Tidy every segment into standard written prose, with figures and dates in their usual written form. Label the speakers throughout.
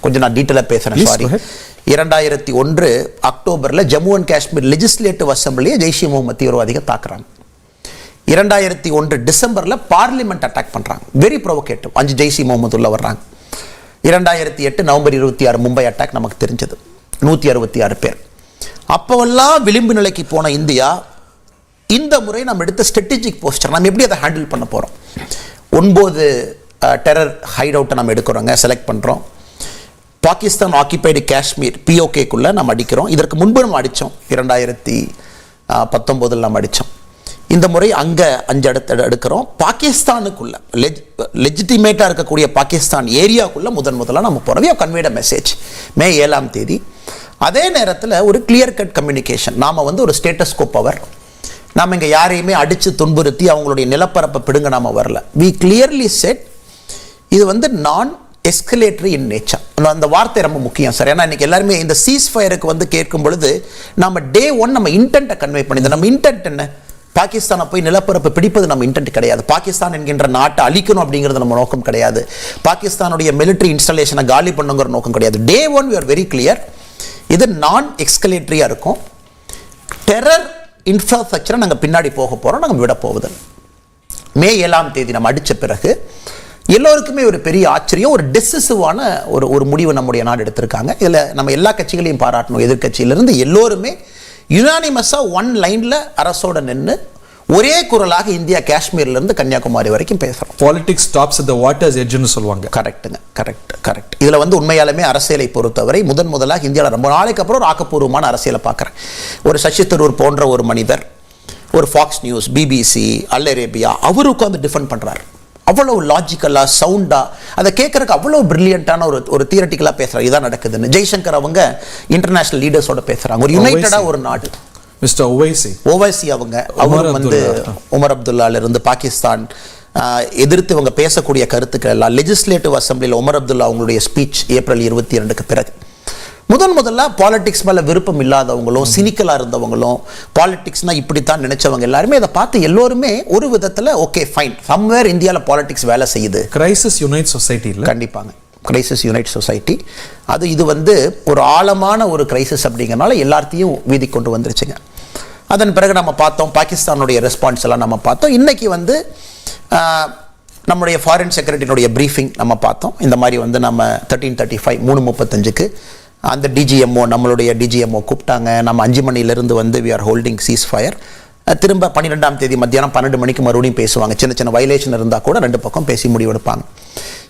Speaker 1: கொஞ்சம் நான் டீட்டெயிலாக பேசுகிறேன், சாரி. 2001 அக்டோபரில் ஜம்மு அண்ட் காஷ்மீர் லெஜிஸ்லேட்டிவ் அசம்பிளியை ஜெய்ஷ் இ முகமது தீவிரவாதிகள் தாக்குறாங்க. 2001 டிசம்பரில் பார்லிமெண்ட் அட்டாக் பண்ணுறாங்க, வெரி ப்ரொவோகேட்டிவ். 5 ஜெய்ஷ் இ முகமது உள்ள வர்றாங்க. 2008 நவம்பர் 26 மும்பை அட்டாக் நமக்கு தெரிஞ்சது, 166 பேர். அப்போவெல்லாம் விளிம்பு நிலைக்கு போன இந்தியா இந்த முறை நம்ம எடுத்த ஸ்ட்ராட்டஜிக் போஸ்டர் நம்ம எப்படி அதை ஹேண்டில் பண்ண போகிறோம். 9 டெரர் ஹைட் அவுட்டை நம்ம எடுக்கிறோங்க, செலக்ட் பண்ணுறோம். பாகிஸ்தான் ஆக்கிபைடு காஷ்மீர் பிஓகேக்குள்ளே நம்ம அடிக்கிறோம். இதற்கு முன்பு நம்ம அடித்தோம், 2019 நம்ம அடித்தோம். இந்த முறை அங்கே 5 இடத்த எடுக்கிறோம். பாகிஸ்தானுக்குள்ள லெஜிட்டிமேட்டாக இருக்கக்கூடிய பாகிஸ்தான் ஏரியாவுக்குள்ளே முதலாக நம்ம போகிறோம். We have conveyed a message May 7 அதே நேரத்தில் ஒரு கிளியர் கட் கம்யூனிகேஷன். நாம் வந்து ஒரு ஸ்டேட்டஸ் கோ பவர், நாம் இங்கே யாரையுமே அடித்து துன்புறுத்தி அவங்களுடைய நிலப்பரப்பை பிடுங்க நாம் வரல. வி கிளியர்லி செட் இது வந்து நான் எஸ்கலேட்டரி இன் நேச்சர். அந்த வார்த்தை ரொம்ப முக்கியம் சார். ஏன்னா இன்றைக்கி எல்லாருமே இந்த சீஸ் ஃபயருக்கு வந்து கேட்கும் பொழுது நம்ம டே 1 நம்ம இன்டென்ட்டை கன்வே பண்ணியிருந்தோம். நம்ம இன்டென்ட் என்ன? பாகிஸ்தானை போய் நிலப்பரப்பு பிடிப்பது நம்ம இன்டென்ட் கிடையாது. பாகிஸ்தான் என்கின்ற நாட்டை அழிக்கணும் அப்படிங்கிறது நம்ம நோக்கம் கிடையாது. பாகிஸ்தானுடைய மிலிட்டரி இன்ஸ்டாலேஷனை காலி பண்ணுங்கிற நோக்கம் கிடையாது. டே 1 we are very clear, இது நான் எக்ஸ்கலேட்டரியாக இருக்கும். டெரர் இன்ஃப்ராஸ்ட்ரக்சரை நாங்கள் பின்னாடி போக போகிறோம், நாங்கள் விட போகுது. மே 7 நம்ம அடித்த பிறகு எல்லோருக்குமே ஒரு பெரிய ஆச்சரியம், ஒரு டெசிசிவான ஒரு முடிவு நம்முடைய நாடு எடுத்திருக்காங்க. இதில் நம்ம எல்லா கட்சிகளையும் பாராட்டணும். எதிர்கட்சியிலிருந்து எல்லோருமே யுனானிமஸாக ஒன் லைனில் அரசோட நின்று ஒரே குரலாக இந்தியா காஷ்மீர்லேருந்து கன்னியாகுமரி வரைக்கும் பேசுகிறோம்.
Speaker 2: Politics stops at the waters எட்ஜ்னு சொல்லுவாங்க.
Speaker 1: கரெக்ட்டுங்க, கரெக்ட். இதில் வந்து உண்மையாலுமே அரசியலை பொறுத்தவரை முதலாக இந்தியாவில் ரொம்ப நாளைக்கு அப்புறம் ஒரு ஆக்கப்பூர்வமான அரசியலை பார்க்குறேன். ஒரு சசி தரூர் போன்ற ஒரு மனிதர், ஒரு Fox News, BBC, Al Arabiya, அவரு உட்காந்து டிஃபெண்ட் பண்ணுறாரு. அவ்வளோ லாஜிக்கலாக சவுண்டாக அதை கேட்குறதுக்கு அவ்வளோ பிரில்லியண்ட்டான ஒரு தியரட்டிக்கலாக பேசுகிறார். இதான் நடக்குதுன்னு. ஜெய்சங்கர் அவங்க இன்டர்நேஷனல் லீடர்ஸோட பேசுகிறாங்க. ஒரு யுனைட்டடாக ஒரு நாடு.
Speaker 2: மிஸ்டர் ஓவைசி
Speaker 1: அவரும் வந்து உமர் அப்துல்லாலிருந்து பாகிஸ்தான் எதிர்த்து இவங்க பேசக்கூடிய கருத்துக்கள் எல்லாம் லெஜிஸ்லேட்டிவ் அசம்பிளியில் உமர் அப்துல்லா அவங்களுடைய ஸ்பீச் ஏப்ரல் 22 பிறகு முதல்ல பாலிடிக்ஸ் மேலே விருப்பம் இல்லாதவங்களும் சினிக்கலாக இருந்தவங்களும் பாலிடிக்ஸ்னால் இப்படித்தான் நினைச்சவங்க எல்லாருமே இதை பார்த்து எல்லோருமே ஒரு விதத்தில் ஓகே ஃபைன், சம்வேர் இந்தியாவில் பாலிடிக்ஸ் வேலை செய்யுது.
Speaker 2: Crisis unite society.
Speaker 1: கண்டிப்பாங்க, கிரைசிஸ் யுனைட் சொசைட்டி. இது வந்து ஒரு ஆழமான ஒரு கிரைசிஸ் அப்படிங்கிறனால எல்லாத்தையும் வீதி கொண்டு வந்துருச்சுங்க. அதன் பிறகு நம்ம பார்த்தோம் பாகிஸ்தானுடைய ரெஸ்பான்ஸ் எல்லாம் நம்ம பார்த்தோம். இன்றைக்கி வந்து நம்முடைய ஃபாரின் செக்ரட்டரியினுடைய ப்ரீஃபிங் நம்ம பார்த்தோம். இந்த மாதிரி வந்து நம்ம 13:35 3:35 அந்த டிஜிஎம்ஓ நம்மளுடைய டிஜிஎம்ஓ கூப்பிட்டாங்க. நம்ம 5 மணிலேருந்து வந்து we are holding ceasefire. திரும்ப 12 மத்தியானம் 12 மணிக்கு மறுபடியும் பேசுவாங்க. சின்ன வயலேஷன் இருந்தால் கூட 2 பக்கம் பேசி முடிவெடுப்பாங்க.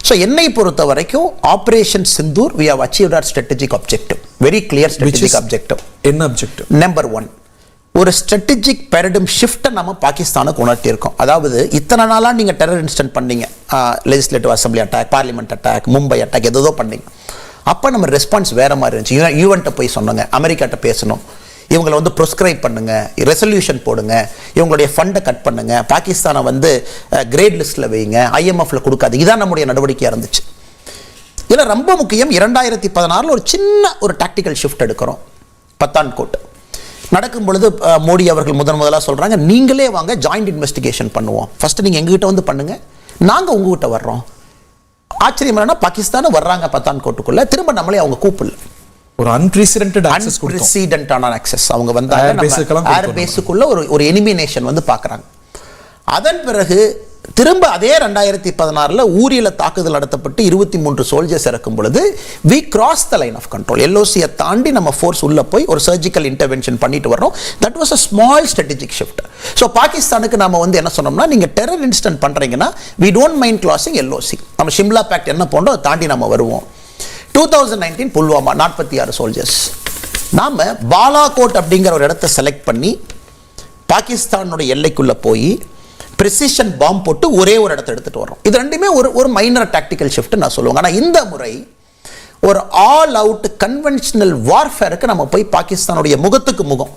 Speaker 1: ஸோ என்னை பொறுத்த வரைக்கும் operation Sindoor we have achieved our strategic objective, very clear strategic objective.
Speaker 2: என்ன ஆப்ஜெக்டிவ்?
Speaker 1: நம்பர் 1, ஒரு ஸ்ட்ராட்டஜிக் பேரடிம் ஷிஃப்ட்டை நம்ம பாகிஸ்தானுக்கு உணர்த்தியிருக்கோம். அதாவது இத்தனை நாளாக நீங்கள் டெரர் இன்சிடென்ட் பண்ணீங்க, legislative assembly attack, parliament attack, Mumbai attack, எதோ பண்ணீங்க. அப்போ நம்ம ரெஸ்பான்ஸ் வேறு மாதிரி இருந்துச்சு. யூஎன்ட்ட போய் சொன்னாங்க, அமெரிக்காட்ட பேசணும், இவங்களை வந்து ப்ரொஸ்கிரைப் பண்ணுங்க, ரெசல்யூஷன் போடுங்க, இவங்களுடைய ஃபண்டை கட் பண்ணுங்க, பாகிஸ்தானை வந்து கிரேட் லிஸ்ட்டில் வைங்க, IMFல கொடுக்காது. இதான் நம்முடைய நடவடிக்கையாக இருந்துச்சு. இதில் ரொம்ப முக்கியம் 2016 ஒரு சின்ன டாக்டிக்கல் ஷிஃப்ட் எடுக்கிறோம். பத்தான்கோட் நடக்கும் பொழுது மோடி அவர்கள் முதலாக சொல்கிறாங்க, நீங்களே வாங்க ஜாயிண்ட் இன்வெஸ்டிகேஷன் பண்ணுவோம், ஃபஸ்ட்டு நீங்கள் எங்ககிட்ட வந்து பண்ணுங்கள், நாங்கள் உங்ககிட்ட வர்றோம். ஆச்சரியம் என்னன்னா பாகிஸ்தானும் வர்றாங்க பத்தான்கோட்டுக்குள்ள, திரும்ப நம்மளே அவங்க கூப்பிடல.
Speaker 2: ஒரு அன்பிரசிடென்டான
Speaker 1: ஆக்சஸ் அவங்க வந்தாங்க ஏர் பேஸுக்குள்ள ஒரு எனிமி நேஷன் வந்து பார்க்குறாங்க. அதன் பிறகு திரும்ப அதே 2016 ஊரியில் தாக்குதல் நடத்தப்பட்டு 23 சோல்ஜர்ஸ் இறக்கும் பொழுது we cross the line of control. எல்ஓசியை தாண்டி நம்ம ஃபோர்ஸ் உள்ள போய் ஒரு சர்ஜிக்கல் இன்டர்வென்ஷன் பண்ணிட்டு வரோம். That was a small strategic shift. So பாகிஸ்தானுக்கு நம்ம வந்து என்ன சொன்னோம்னா, நீங்கள் டெரர் இன்சிடென்ட் பண்ணுறீங்கன்னா we don't mind crossing LOC, நம்ம ஷிம்லா பேக்ட் என்ன போன்றோம் அதை தாண்டி நம்ம வருவோம். 2019 புல்வாமா 46 சோல்ஜர்ஸ். நாம் பாலாகோட் அப்படிங்கிற ஒரு இடத்தை செலக்ட் பண்ணி பாகிஸ்தானுடைய எல்லைக்குள்ளே போய் ப்ரெசிஷன் பாம்பு போட்டு ஒரே ஒரு இடத்தை எடுத்துகிட்டு வரோம். இது ரெண்டுமே ஒரு மைனர் டாக்டிக்கல் ஷிஃப்ட் நான் சொல்லுவேன். ஆனால் இந்த முறை ஒரு ஆல் அவுட் கன்வென்ஷனல் வார்ஃபேருக்கு நம்ம போய் பாகிஸ்தானுடைய முகத்துக்கு முகம்,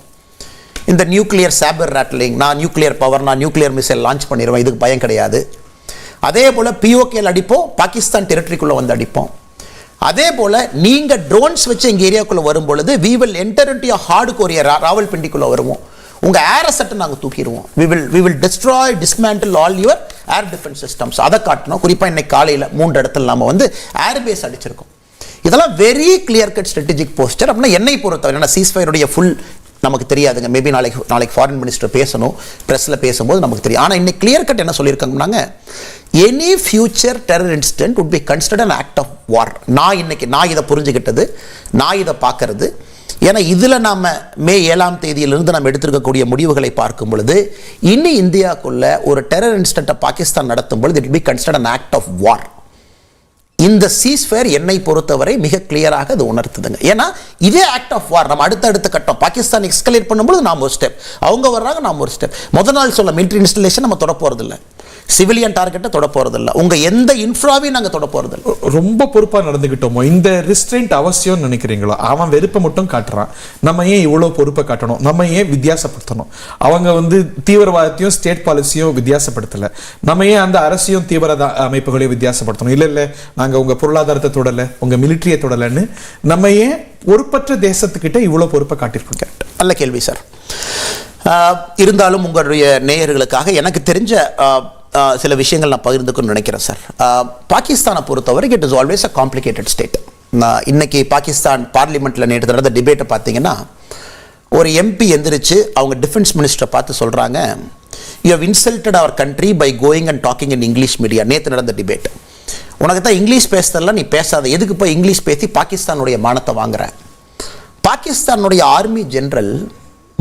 Speaker 1: இந்த நியூக்ளியர் சாபர் ராட்லிங், நான் நியூக்ளியர் பவர், நான் நியூக்ளியர் மிசைல் லான்ச் பண்ணிடுவேன், இதுக்கு பயம் கிடையாது. அதே போல் பிஓகேல அடிப்போம், பாகிஸ்தான் டெரிட்டரிக்குள்ளே வந்து அடிப்போம். அதே போல் நீங்கள் ட்ரோன்ஸ் வச்சு எங்கள் ஏரியாவுக்குள்ளே வரும் பொழுது we will enter into your heart core ராவல்பிண்டிக்குள்ளே வருவோம். உங்கள் ஏர் அசட்டை நாங்கள் தூக்கிடுவோம். We will destroy dismantle all your air defence systems. அதை காட்டணும். குறிப்பாக இன்னைக்கு காலையில் 3 இடத்துல நம்ம வந்து ஏர் பேஸ் அடிச்சிருக்கோம். இதெல்லாம் very clear cut strategic poster. அப்படின்னா என்னை பொறுத்தவரை ஏன்னா சீஸ்ஃபயருடைய ஃபுல் நமக்கு தெரியாதுங்க. மேபி நாளைக்கு ஃபாரின் மினிஸ்டர் பேசணும், ப்ரெஸ்ஸில் பேசும்போது நமக்கு தெரியும். ஆனால் இன்னைக்கு கிளியர் கட் என்ன சொல்லியிருக்காங்கன்னாங்க, any future terror incident would be considered an act of war. நான் இதை புரிஞ்சுக்கிட்டது, நான் இதை பார்க்கறது. ஏன்னா இதில் நாம் மே 7ஆம் தேதியிலிருந்து நம்ம எடுத்திருக்கக்கூடிய முடிவுகளை பார்க்கும் பொழுது இனி இந்தியாவுக்குள்ள ஒரு டெரர் இன்சிடென்ட்டை பாகிஸ்தான் நடத்தும் பொழுது it will be considered an act of war. இந்த சீஸ்ஃபயர் என்னை பொறுத்தவரை மிக கிளியராக அது உணர்த்துதுங்க. ஏன்னா இதே ஆக்ட் ஆஃப் வார் நம்ம அடுத்த கட்டம் பாகிஸ்தான் எக்ஸ்கலேட் பண்ணும்போது நாம் ஒரு ஸ்டெப், அவங்க வர்றாங்க நாம் ஒரு ஸ்டெப். முதல் நாள் சொல்ல மிலிட்டரி இன்ஸ்டலேஷன் நம்ம தொட போறதில்லை, சிவிலியன் டார்கெட்டை தொட போறதில்லை, உங்க எந்த இன்ஃப்ராவையும் நாங்கள் தொட போறதில்லை.
Speaker 2: ரொம்ப பொறுப்பா நடந்துக்கிட்டோமோ இந்த ரிஸ்ட்ரெயின்ட் அவசியம் நினைக்கிறீங்களோ? அவன் வெறுப்பை மட்டும் காட்டுறான், நம்ம ஏன் இவ்வளவு பொறுப்பை காட்டணும்? நம்ம ஏன் வித்தியாசப்படுத்தணும்? அவங்க தீவிரவாதத்தையும் ஸ்டேட் பாலிசியும் வித்தியாசப்படுத்தல, நம்ம ஏன் அந்த அரசியும் தீவிரவாத அமைப்புகளையும் வித்தியாசப்படுத்தணும்? இல்ல நாங்க உங்க பொருளாதாரத்தை தொடல, உங்க மிலிட்டரியை தொடலன்னு நம்ம ஏன் பொறுப்பற்ற தேசத்துக்கிட்ட இவ்வளவு பொறுப்பை காட்டியிருக்கோம்?
Speaker 1: நல்ல கேள்வி சார். இருந்தாலும் உங்களுடைய நேயர்களுக்காக எனக்கு தெரிஞ்ச சில விஷயங்கள் நான் பகிர்ந்துக்கணும்னு நினைக்கிறேன் சார். பாகிஸ்தானை பொறுத்தவரைக்கும் it is always a complicated state. இன்னைக்கு பாகிஸ்தான் பார்லிமெண்ட்டில் நேற்று நடந்த டிபேட்டை பார்த்தீங்கன்னா ஒரு எம்பி எந்திரிச்சு அவங்க டிஃபென்ஸ் மினிஸ்டரை பார்த்து சொல்கிறாங்க, you have insulted our country by going and talking in English media. நேற்று நடந்த டிபேட், உனக்கு தான் இங்கிலீஷ் பேசுறதெல்லாம் நீ பேசாத, எதுக்கு போய் இங்கிலீஷ் பேசி பாகிஸ்தானுடைய மானத்தை வாங்குற? பாகிஸ்தானுடைய ஆர்மி ஜெனரல்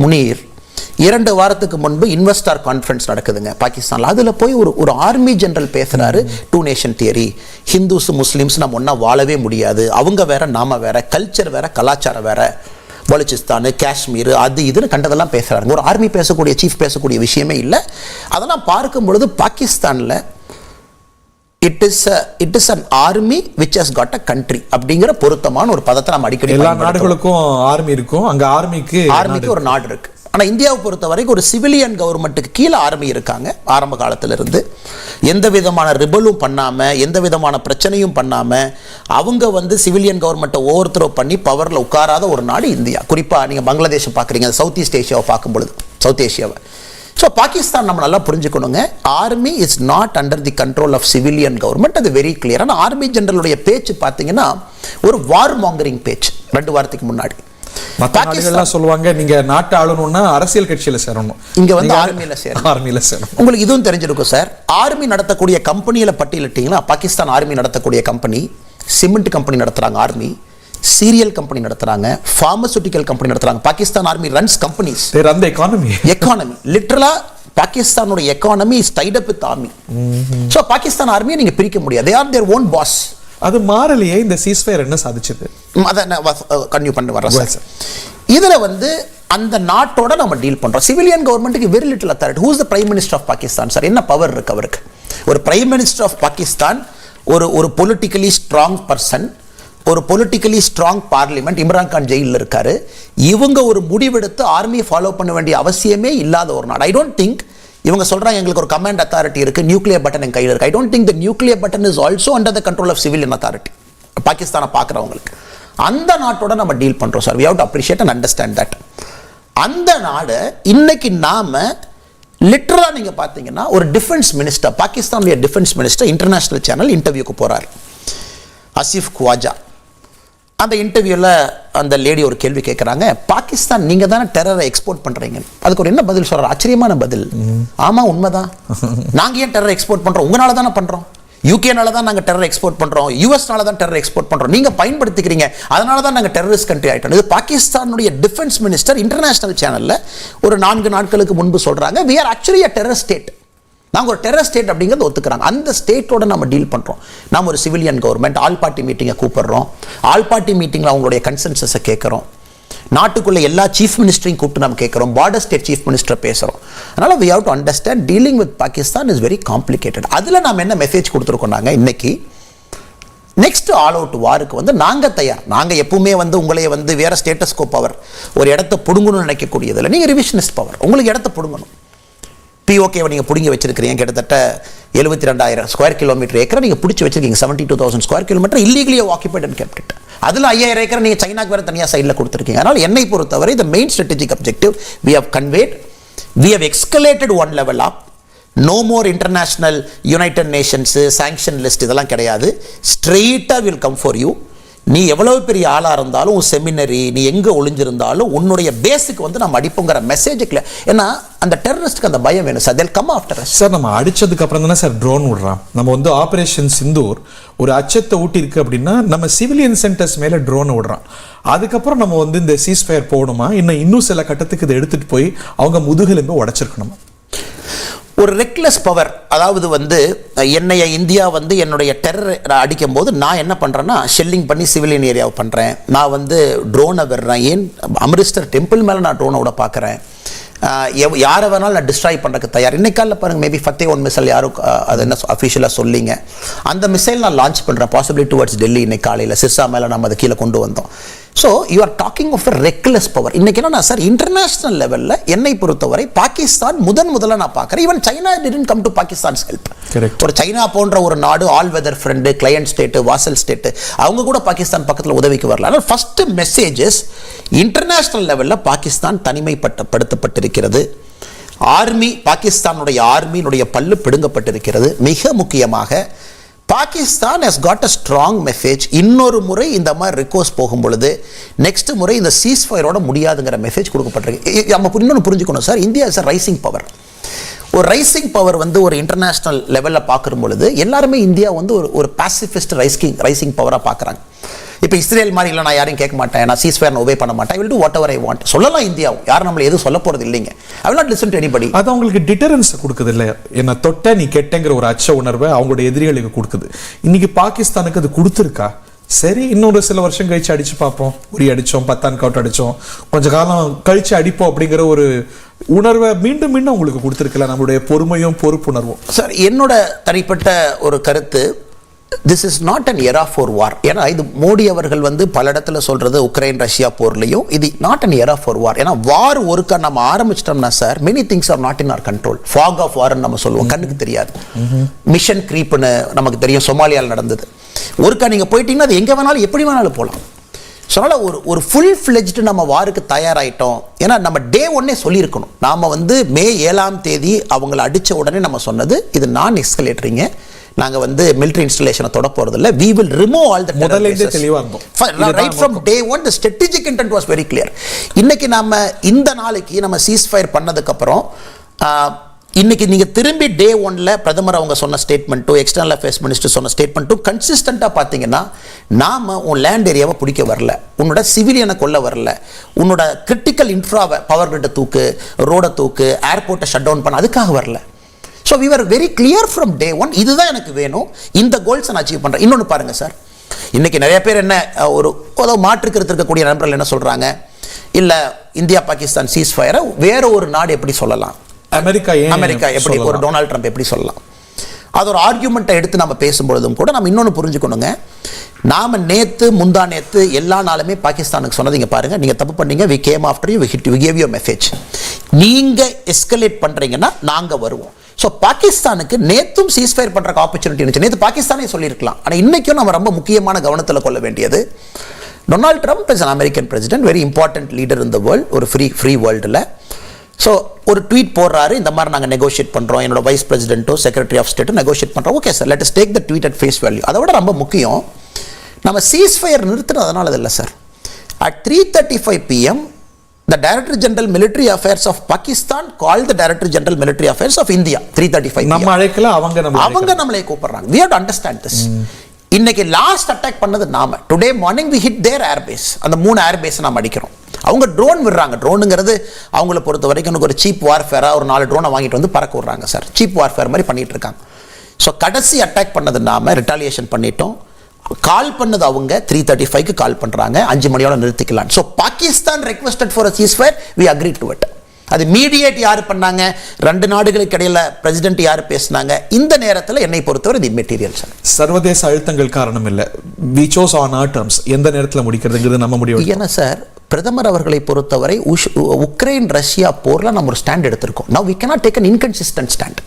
Speaker 1: முனீர் 2 வாரத்துக்கு முன்பு இன்வெஸ்டார் கான்ஃபரன்ஸ் நடக்குதுங்க பாகிஸ்தானில். அதில் போய் ஒரு ஆர்மி ஜெனரல் பேசுகிறாரு, 2 நேஷன் தியரி, ஹிந்துஸ் முஸ்லீம்ஸ் நம்ம ஒன்றா வாழவே முடியாது, அவங்க வேற நாம வேற, கல்ச்சர் வேற கலாச்சாரம் வேற, பலுச்சிஸ்தான் காஷ்மீர் அது இதுன்னு கண்டதெல்லாம் பேசுகிறாங்க. ஒரு ஆர்மி பேசக்கூடிய சீஃப் பேசக்கூடிய விஷயமே இல்லை. அதெல்லாம் பார்க்கும் பொழுது பாகிஸ்தானில் it is an army which has got a country அப்படிங்கிற பொருத்தமான ஒரு பதத்தை நம்ம அடிக்கடி
Speaker 2: எல்லா நாடுகளுக்கும் ஆர்மி இருக்கும், அங்க ஆர்மிக்கு
Speaker 1: ஒரு நாடு இருக்கு. ஆனால் இந்தியாவை பொறுத்த வரைக்கும் ஒரு சிவிலியன் கவர்மெண்ட்டுக்கு கீழே ஆர்மி இருக்காங்க. ஆரம்ப காலத்திலிருந்து எந்த விதமான ரிபலும் பண்ணாமல், எந்த விதமான பிரச்சனையும் பண்ணாமல் அவங்க சிவிலியன் கவர்மெண்ட்டை ஓவர்த்ரோ பண்ணி பவரில் உட்காராத ஒரு நாடு இந்தியா. குறிப்பாக நீங்கள் பங்களாதேஷை பார்க்குறீங்க, சவுத் ஈஸ்ட் ஏஷியாவை பார்க்கும் பொழுது, சவுத் ஏஷியாவை. ஸோ பாகிஸ்தான் நம்ம நல்லா புரிஞ்சுக்கணுங்க, army is not under the control of civilian government. அது வெரி கிளியர். ஆனால் ஆர்மி ஜெனரலுடைய பேச்சு பார்த்தீங்கன்னா ஒரு வார் மாங்கரிங் பேச்சு. 2 வாரத்துக்கு முன்னாடி
Speaker 2: சொல்லுவாங்க, நீங்க நாட்டை ஆளணும்னா அரசியல் கட்சியில சேரணும்,
Speaker 1: இங்க ஆர்மியில சேரணும். உங்களுக்கு இதுவும் தெரிஞ்சிருக்கும் சார், ஆர்மி நடத்தக்கூடிய கம்பெனியில பட்டியலிட்டீங்களா? பாகிஸ்தான் ஆர்மி நடத்தக்கூடிய கம்பெனி, சிமெண்ட் கம்பெனி நடத்துறாங்க ஆர்மி, சீரியல் கம்பெனி நடத்துறாங்க, பார்மசூட்டிக்கல் கம்பெனி நடத்துறாங்க. Pakistan army runs companies,
Speaker 2: they run the economy.
Speaker 1: லிட்டரலா பாகிஸ்தானோட economy is tied up with army. So Pakistan ஆர்மியை நீங்க பிரிக்க முடியாது, they are their own boss.
Speaker 2: அது மாறலையே. இந்த சீஸ்ஃபயர் என்ன சாதிச்சது?
Speaker 1: அதை கன்டினியூ பண்ணி வர்றேன் சார். இதுல அந்த நாட்டோட நம்ம டீல் பண்றோம். சிவிலியன் கவர்மெண்ட்டுக்கு very little authority. Who is the prime minister of Pakistan sir? என்ன பவர் இருக்கு அவருக்கு? ஒரு பிரைம் மினிஸ்டர் ஆஃப் பாகிஸ்தான் ஒரு பொலிட்டிக்கலி ஸ்ட்ராங் பர்சன், ஒரு பொலிட்டிக்கலி ஸ்ட்ராங் பார்லிமெண்ட். இம்ரான்கான் ஜெயிலில் இருக்காரு. இவங்க ஒரு முடிவெடுத்து ஆர்மியை ஃபாலோ பண்ண வேண்டிய அவசியமே இல்லாத ஒரு நாடு. ஐ டோன்ட் திங்க் இவங்க சொல்றாங்க எங்களுக்கு ஒரு கமாண்ட் அத்தாரிட்டி இருக்கு, நியூக்ளியர் பட்டன் என் கையில் இருக்கு. I don't think the nuclear button is also under the control of civilian authority. பாகிஸ்தானை பார்க்குறவங்களுக்கு அந்த நாட்டோட நம்ம டீல் பண்றோம் sir. We have to appreciate and understand that. அந்த நாடு இன்னைக்கு நாம லிட்டரலா நீங்க பாத்தீங்கன்னா ஒரு டிஃபென்ஸ் மினிஸ்டர், பாகிஸ்தானுடைய டிஃபென்ஸ் மினிஸ்டர் இன்டர்நேஷனல் சேனல் இன்டர்வியூக்கு போறாரு, ஆசிஃப் குவாஜா. அந்த இன்டர்வியூவில் அந்த லேடி ஒரு கேள்வி கேட்குறாங்க, பாகிஸ்தான் நீங்கள் தானே டெரரை எக்ஸ்போர்ட் பண்ணுறீங்க. அதுக்கு ஒரு என்ன பதில் சொல்கிறார்? ஆச்சரியமான பதில். ஆமாம், உண்மைதான். நாங்கள் ஏன் டெரர் எக்ஸ்போர்ட் பண்ணுறோம்? உங்களால தானே பண்ணுறோம். யூகேனால தான் நாங்கள் டெரர் எக்ஸ்போர்ட் பண்ணுறோம், யூஎஸ்னால தான் டெரர் எக்ஸ்போர்ட் பண்ணுறோம். நீங்கள் பயன்படுத்திக்கிறீங்க, அதனால தான் நாங்கள் டெரரிஸ்ட் கண்ட்ரி ஆகிட்டோம். இது பாகிஸ்தானுடைய டிஃபென்ஸ் மினிஸ்டர் இன்டர்நேஷனல் சேனலில் ஒரு 4 நாட்களுக்கு முன்பு சொல்கிறாங்க, we are actually a terror state. நாங்கள் ஒரு டெரர் ஸ்டேட் அப்படிங்கிறத ஒத்துக்கிறாங்க. அந்த ஸ்டேட்டோட நம்ம டீல் பண்ணுறோம். நம்ம ஒரு சிவிலியன் கவர்மெண்ட், ஆல் பார்ட்டி மீட்டிங்கை கூப்பிடுறோம், ஆல் பார்ட்டி மீட்டிங்கில் அவங்களுடைய கன்சென்சஸை கேட்குறோம், நாட்டுக்குள்ளே எல்லா சீஃப் மினிஸ்டரையும் கூப்பிட்டு நம்ம கேட்குறோம், பார்டர் ஸ்டேட் சீஃப் மினிஸ்டரை பேசுகிறோம். அதனால் we have to understand dealing with Pakistan is very complicated. அதில் நாம் என்ன மெசேஜ் கொடுத்துருக்கோம்? நாங்கள் இன்னைக்கு நெக்ஸ்ட் ஆல் அவுட் வாருக்கு நாங்கள் தயார். நாங்கள் எப்பவுமே உங்களை வேற ஸ்டேட்டஸ்கோ பவர், ஒரு இடத்த பிடுங்கணும்னு நினைக்கக்கூடியதில்லை. நீங்கள் ரிவிஷனிஸ்ட் பவர், உங்களுக்கு இடத்த பிடுங்கணும். பிஓகேவை நீங்கள் பிடிங்கி வச்சிருக்கிறீங்க, கிட்டத்தட்ட 72,000 ஸ்கொயர் கிலோமீட்டர் ஏக்கரை நீங்கள் பிடிச்சி வச்சிருக்கீங்க. 72,000 square kilometre illegally occupied and kept it. அதில் 5,000 ஏக்கர் நீங்கள் சைனாக்கு வேறு தனியாக சைடில் கொடுத்துருக்கீங்க. அதனால் என்னை பொறுத்தவரை the main strategic objective we have conveyed, we have escalated one level up. No more international United Nations sanction list இதெல்லாம் கிடையாது. Straight will come for you. நீ எவ்வளவு பெரிய ஆளா இருந்தாலும் உன் செமினரி நீ எங்க ஒளிஞ்சிருந்தாலும் உன்னுடைய பேஸுக்கு வந்து நம்ம அடிப்போங்கிற மெசேஜுக்குல. ஏன்னா அந்த டெரரிஸ்ட்க்கு அந்த பயம் வேணும் sir. they'll come after us.
Speaker 2: Sir நம்ம அடிச்சதுக்கு அப்புறம் தானே சார் ட்ரோன் விடுறான். நம்ம வந்து ஆபரேஷன் சிந்தூர் ஒரு அச்சத்தை ஊட்டி இருக்கு அப்படின்னா நம்ம சிவிலியன் சென்டர்ஸ் மேல ட்ரோன் விடுறான். அதுக்கப்புறம் நம்ம வந்து இந்த சீஸ்ஃபயர் போகணுமா, இன்னும் சில கட்டத்துக்கு இதை எடுத்துட்டு போய் அவங்க முதுகெலும்பு உடைச்சிருக்கணுமா?
Speaker 1: ஒரு ரெக்லெஸ் பவர், அதாவது வந்து என்னைய இந்தியா வந்து என்னுடைய டெரர் அடிக்கும் போது நான் என்ன பண்ணுறேன்னா ஷெல்லிங் பண்ணி சிவிலியன் ஏரியாவை பண்ணுறேன். நான் வந்து ட்ரோனை விடுறேன். ஏன் அமிர்தசர் டெம்பிள் மேலே நான் ட்ரோனை விட பார்க்குறேன். யாரை வேணாலும் நான் டிஸ்ட்ராய் பண்ணுறதுக்கு தயார். இன்னைக்கால பாருங்கள், மேபி ஃபத்தே ஒன் மிசைல் யாரும் அது என்ன அஃபிஷியலாக சொல்லிங்க, அந்த மிசைல் நான் லான்ச் பண்ணுறேன் பாசிபிளி டுவர்ட்ஸ் டெல்லி. இன்னைக்கு காலையில் சிர்சா மேலே நம்ம அதை கீழே கொண்டு வந்தோம். So you are talking of a reckless power. இன்னைக்கு என்னன்னா சார், இன்டர்நேஷனல் லெவலில் என்னை பொறுத்தவரை பாகிஸ்தான் முதல்ல நான் பார்க்குறேன். Even China didn't come to Pakistan's help. ஒரு சைனா போன்ற ஒரு நாடு, all weather friend, client state, vassal state, அவங்க கூட பாகிஸ்தான் பக்கத்தில் உதவிக்கு வரல. ஆனால் ஃபர்ஸ்ட் மெசேஜஸ் இன்டர்நேஷனல் லெவலில் பாகிஸ்தான் தனிமைப்படுத்தப்பட்டிருக்கிறது. ஆர்மி, பாகிஸ்தானுடைய ஆர்மியினுடைய பல்லு பிடுங்கப்பட்டிருக்கிறது. மிக முக்கியமாக Pakistan has got a strong message. இன்னொரு முறை இந்த மாதிரி ரிக்வெஸ்ட் போகும் பொழுது நெக்ஸ்ட் முறை இந்த சீஸ்ஃபயரோட முடியாதுங்கிற மெசேஜ் கொடுக்கப்பட்டிருக்கு. நம்ம இன்னொன்று புரிஞ்சுக்கணும் sir, India is a rising power. ஒரு ரைசிங் பவர் வந்து ஒரு இன்டர்நேஷனல் லெவலில் பார்க்கும் பொழுது எல்லாருமே இந்தியா வந்து ஒரு பாசிஃபிஸ்ட் ரைசிங் பவராக பார்க்குறாங்க. இப்போ இஸ்ரேல் மாதிரி இல்லை, நான் யாரையும் கேட்க மாட்டேன், நான் சீஸ்ஃபயர் ஒபே பண்ண மாட்டேன், I will do what ever I want சொல்லலாம். இந்தியாவும் யாரும் நம்மளை எதுவும் சொல்ல போகிறது இல்லைங்க. I will not listen to anybody.
Speaker 2: அது அவங்களுக்கு டிட்டரன்ஸ் கொடுக்குது இல்லையா? என்ன தொட்ட நீ கெட்டங்கிற ஒரு அச்ச உணர்வை அவங்களுடைய எதிரிகளுக்கு கொடுக்குது. இன்னைக்கு பாகிஸ்தானுக்கு அது கொடுத்துருக்கா? சரி, இன்னொரு சில வருஷம் கழிச்சு அடிச்சு பார்ப்போம். உரி அடிச்சோம், பத்தான் கவுட் அடிச்சோம், கொஞ்ச காலம் கழிச்சு அடிப்போம் அப்படிங்கிற ஒரு உணர்வை மீண்டும் மீண்டும் உங்களுக்கு கொடுத்துருக்கல நம்மளுடைய பொறுமையும் பொறுப்புணர்வும்.
Speaker 1: சார், என்னோட தனிப்பட்ட ஒரு கருத்து, this is not an era for war. ஏன்னா இது மோடி அவர்கள் வந்து பல இடத்துல சொல்றது உக்ரைன் ரஷ்யா போர்லையும் இது not an era for war. ஏன்னா வார் ஒருக்கா நம்ம ஆரம்பிச்சிட்டோம்னா sir, many things are not in our control. Fog of வார்ன்னு நம்ம சொல்லுவோம், கண்ணுக்கு தெரியாது. மிஷன் கிரீப்னு நமக்கு தெரியும், சொமாலியாவில் நடந்தது. ஒருக்கா நீங்க போயிட்டீங்கன்னா அது எங்க வேணாலும் எப்படி வேணாலும் போகலாம். ஸோ அதனால் ஒரு ஃபுல் ஃப்ளெஜ்டு நம்ம வாருக்கு தயாராகிட்டோம். ஏன்னா நம்ம டே ஒன்னே சொல்லியிருக்கணும். நாம் வந்து மே 7ஆம் தேதி அவங்கள அடித்த உடனே நம்ம சொன்னது இது நான் எஸ்கலேட்டரிங்க, நாங்கள் வந்து மிலிட்டரி இன்ஸ்டலேஷனை தொட போகிறதில்ல, we will remove all the right from day one. The strategic intent was very clear. இன்னைக்கு நாம இந்த நாளைக்கு நம்ம சீஸ்ஃபயர் பண்ணதுக்கப்புறம் இன்னைக்கு நீங்க திரும்பி டே ஒன்ல பிரதமர் அவங்க சொன்ன ஸ்டேட்மெண்ட்டும் எக்ஸ்டர்னல் அஃபேர்ஸ் மினிஸ்டர் சொன்ன ஸ்டேட்மெண்ட்டும் கன்சிஸ்டண்டா பார்த்தீங்கன்னா, நாம உன் லேண்ட் ஏரியாவை பிடிக்க வரல, உன்னோட சிவிலியனை கொல்ல வரல, உன்னோட கிரிட்டிக்கல் இன்ஃப்ராவை, பவர் கிரிட்டை தூக்கு, ரோடை தூக்கு, ஏர்போர்ட்டை ஷட் டவுன் பண்ண அதுக்காக வரல. So we are very clear from day one, இதுதான் எனக்கு வேணும், இந்த கோல்ஸ் நான் அச்சீவ் பண்ணுறேன். இன்னொன்று பாருங்க சார், இன்னைக்கு நிறைய பேர் என்ன ஒரு மாற்றுக்கருத்து இருக்கக்கூடிய நண்பர்கள் என்ன சொல்றாங்க, இல்லை இந்தியா பாகிஸ்தான் சீஸ்ஃபயரை வேற ஒரு நாடு எப்படி சொல்லலாம், அமெரிக்கா எப்படி, ஒரு டொனால்ட் ட்ரம்ப் எப்படி சொல்லலாம், அது ஒரு ஆர்கியூமெண்ட்டை எடுத்து நம்ம பேசும்பொழுதும் கூட நம்ம இன்னொன்று புரிஞ்சுக்கணுங்க. நாம நேத்து முந்தா நேத்து எல்லா நாளுமே பாகிஸ்தானுக்கு சொன்னது, இங்க பாருங்க நீங்க தப்பு பண்ணீங்க, we came after you, we gave you a message, நீங்க எஸ்கலேட் பண்றீங்கன்னா நாங்க வருவோம். ஸோ பாகிஸ்தானுக்கு நேத்தும் சீஸ்ஃபயர் பண்ற ஆப்பர்ச்சுனிட்டி இருந்துச்சு. நேற்று பாகிஸ்தானே சொல்லியிருக்கலாம். ஆனால் இன்னைக்கும் நம்ம ரொம்ப முக்கியமான கவனத்தில் கொள்ள வேண்டியது, Donald Trump is an American president, very important leader in the world, ஒரு ஃப்ரீ வேர்ல்டில். ஸோ ஒரு ட்வீட் போடுறாரு, இந்த மாதிரி நாங்கள் நெகோஷியேட் பண்ணுறோம், என்னோட வைஸ் பிரசிடென்ட்டோ செக்ரட்டரி ஆஃப் ஸ்டேட்டோ நெகோஷியேட் பண்ணுறோம். Okay sir, let us take the tweet at face value. அதை விட ரொம்ப முக்கியம், நம்ம சீஸ்ஃபயர் நிறுத்தினது அதனால இல்லை sir. At 3:35 PM the Director General Military Affairs of Pakistan called the Director General Military Affairs of India. 3:35
Speaker 2: நம்ம அழைக்கல, அவங்க
Speaker 1: நம்மளை கூப்பிடுறாங்க. We have to understand this. இன்னைக்கு லாஸ்ட் அட்டாக் பண்ணது நாம. Today morning we hit their air base. அந்த 3 ஏர் base நாம அடிக்கிறோம். அவங்க ட்ரோன் விடுறாங்க. ட்ரோனுங்கிறது அவங்கள பொறுத்த வரைக்கும் எனக்கு ஒரு சீப் வார்ஃபேரா ஒரு 4 ட்ரோனை வாங்கிட்டு வந்து பறக்க விடுறாங்க சார். சீப் வார்ஃபேர் மாதிரி பண்ணிட்டு இருக்காங்க. ஸோ கடைசி அட்டாக் பண்ணது நாம, ரிட்டாலியேஷன் பண்ணிட்டோம். கால் பண்ணது அவங்க 3:35 கால் பண்றாங்க, 5 மணியோட நிறுத்திக்கலாம். So Pakistan requested for a ceasefire, we agreed to it. அது மீடியேட் யாரு பண்ணாங்க, 2 நாடுகளுக்கு இடையில பிரசிடென்ட் யாரு பேசினாங்க. இந்த நேரத்தில் என்னை பொறுத்தவரை இது மெட்டீரியல் சார்.
Speaker 2: சர்வதேச அழுத்தங்கள் காரணம் இல்லை, we chose on our terms. எந்த நேரத்தில் முடிக்கிறதுங்கிறது நம்ம முடிவு.
Speaker 1: ஏன்னா சார், பிரதமர் அவர்களை பொறுத்தவரை உக்ரைன் ரஷ்யா போர்ல நம்ம ஒரு ஸ்டாண்ட் எடுத்திருக்கோம். now we cannot take an inconsistent stand.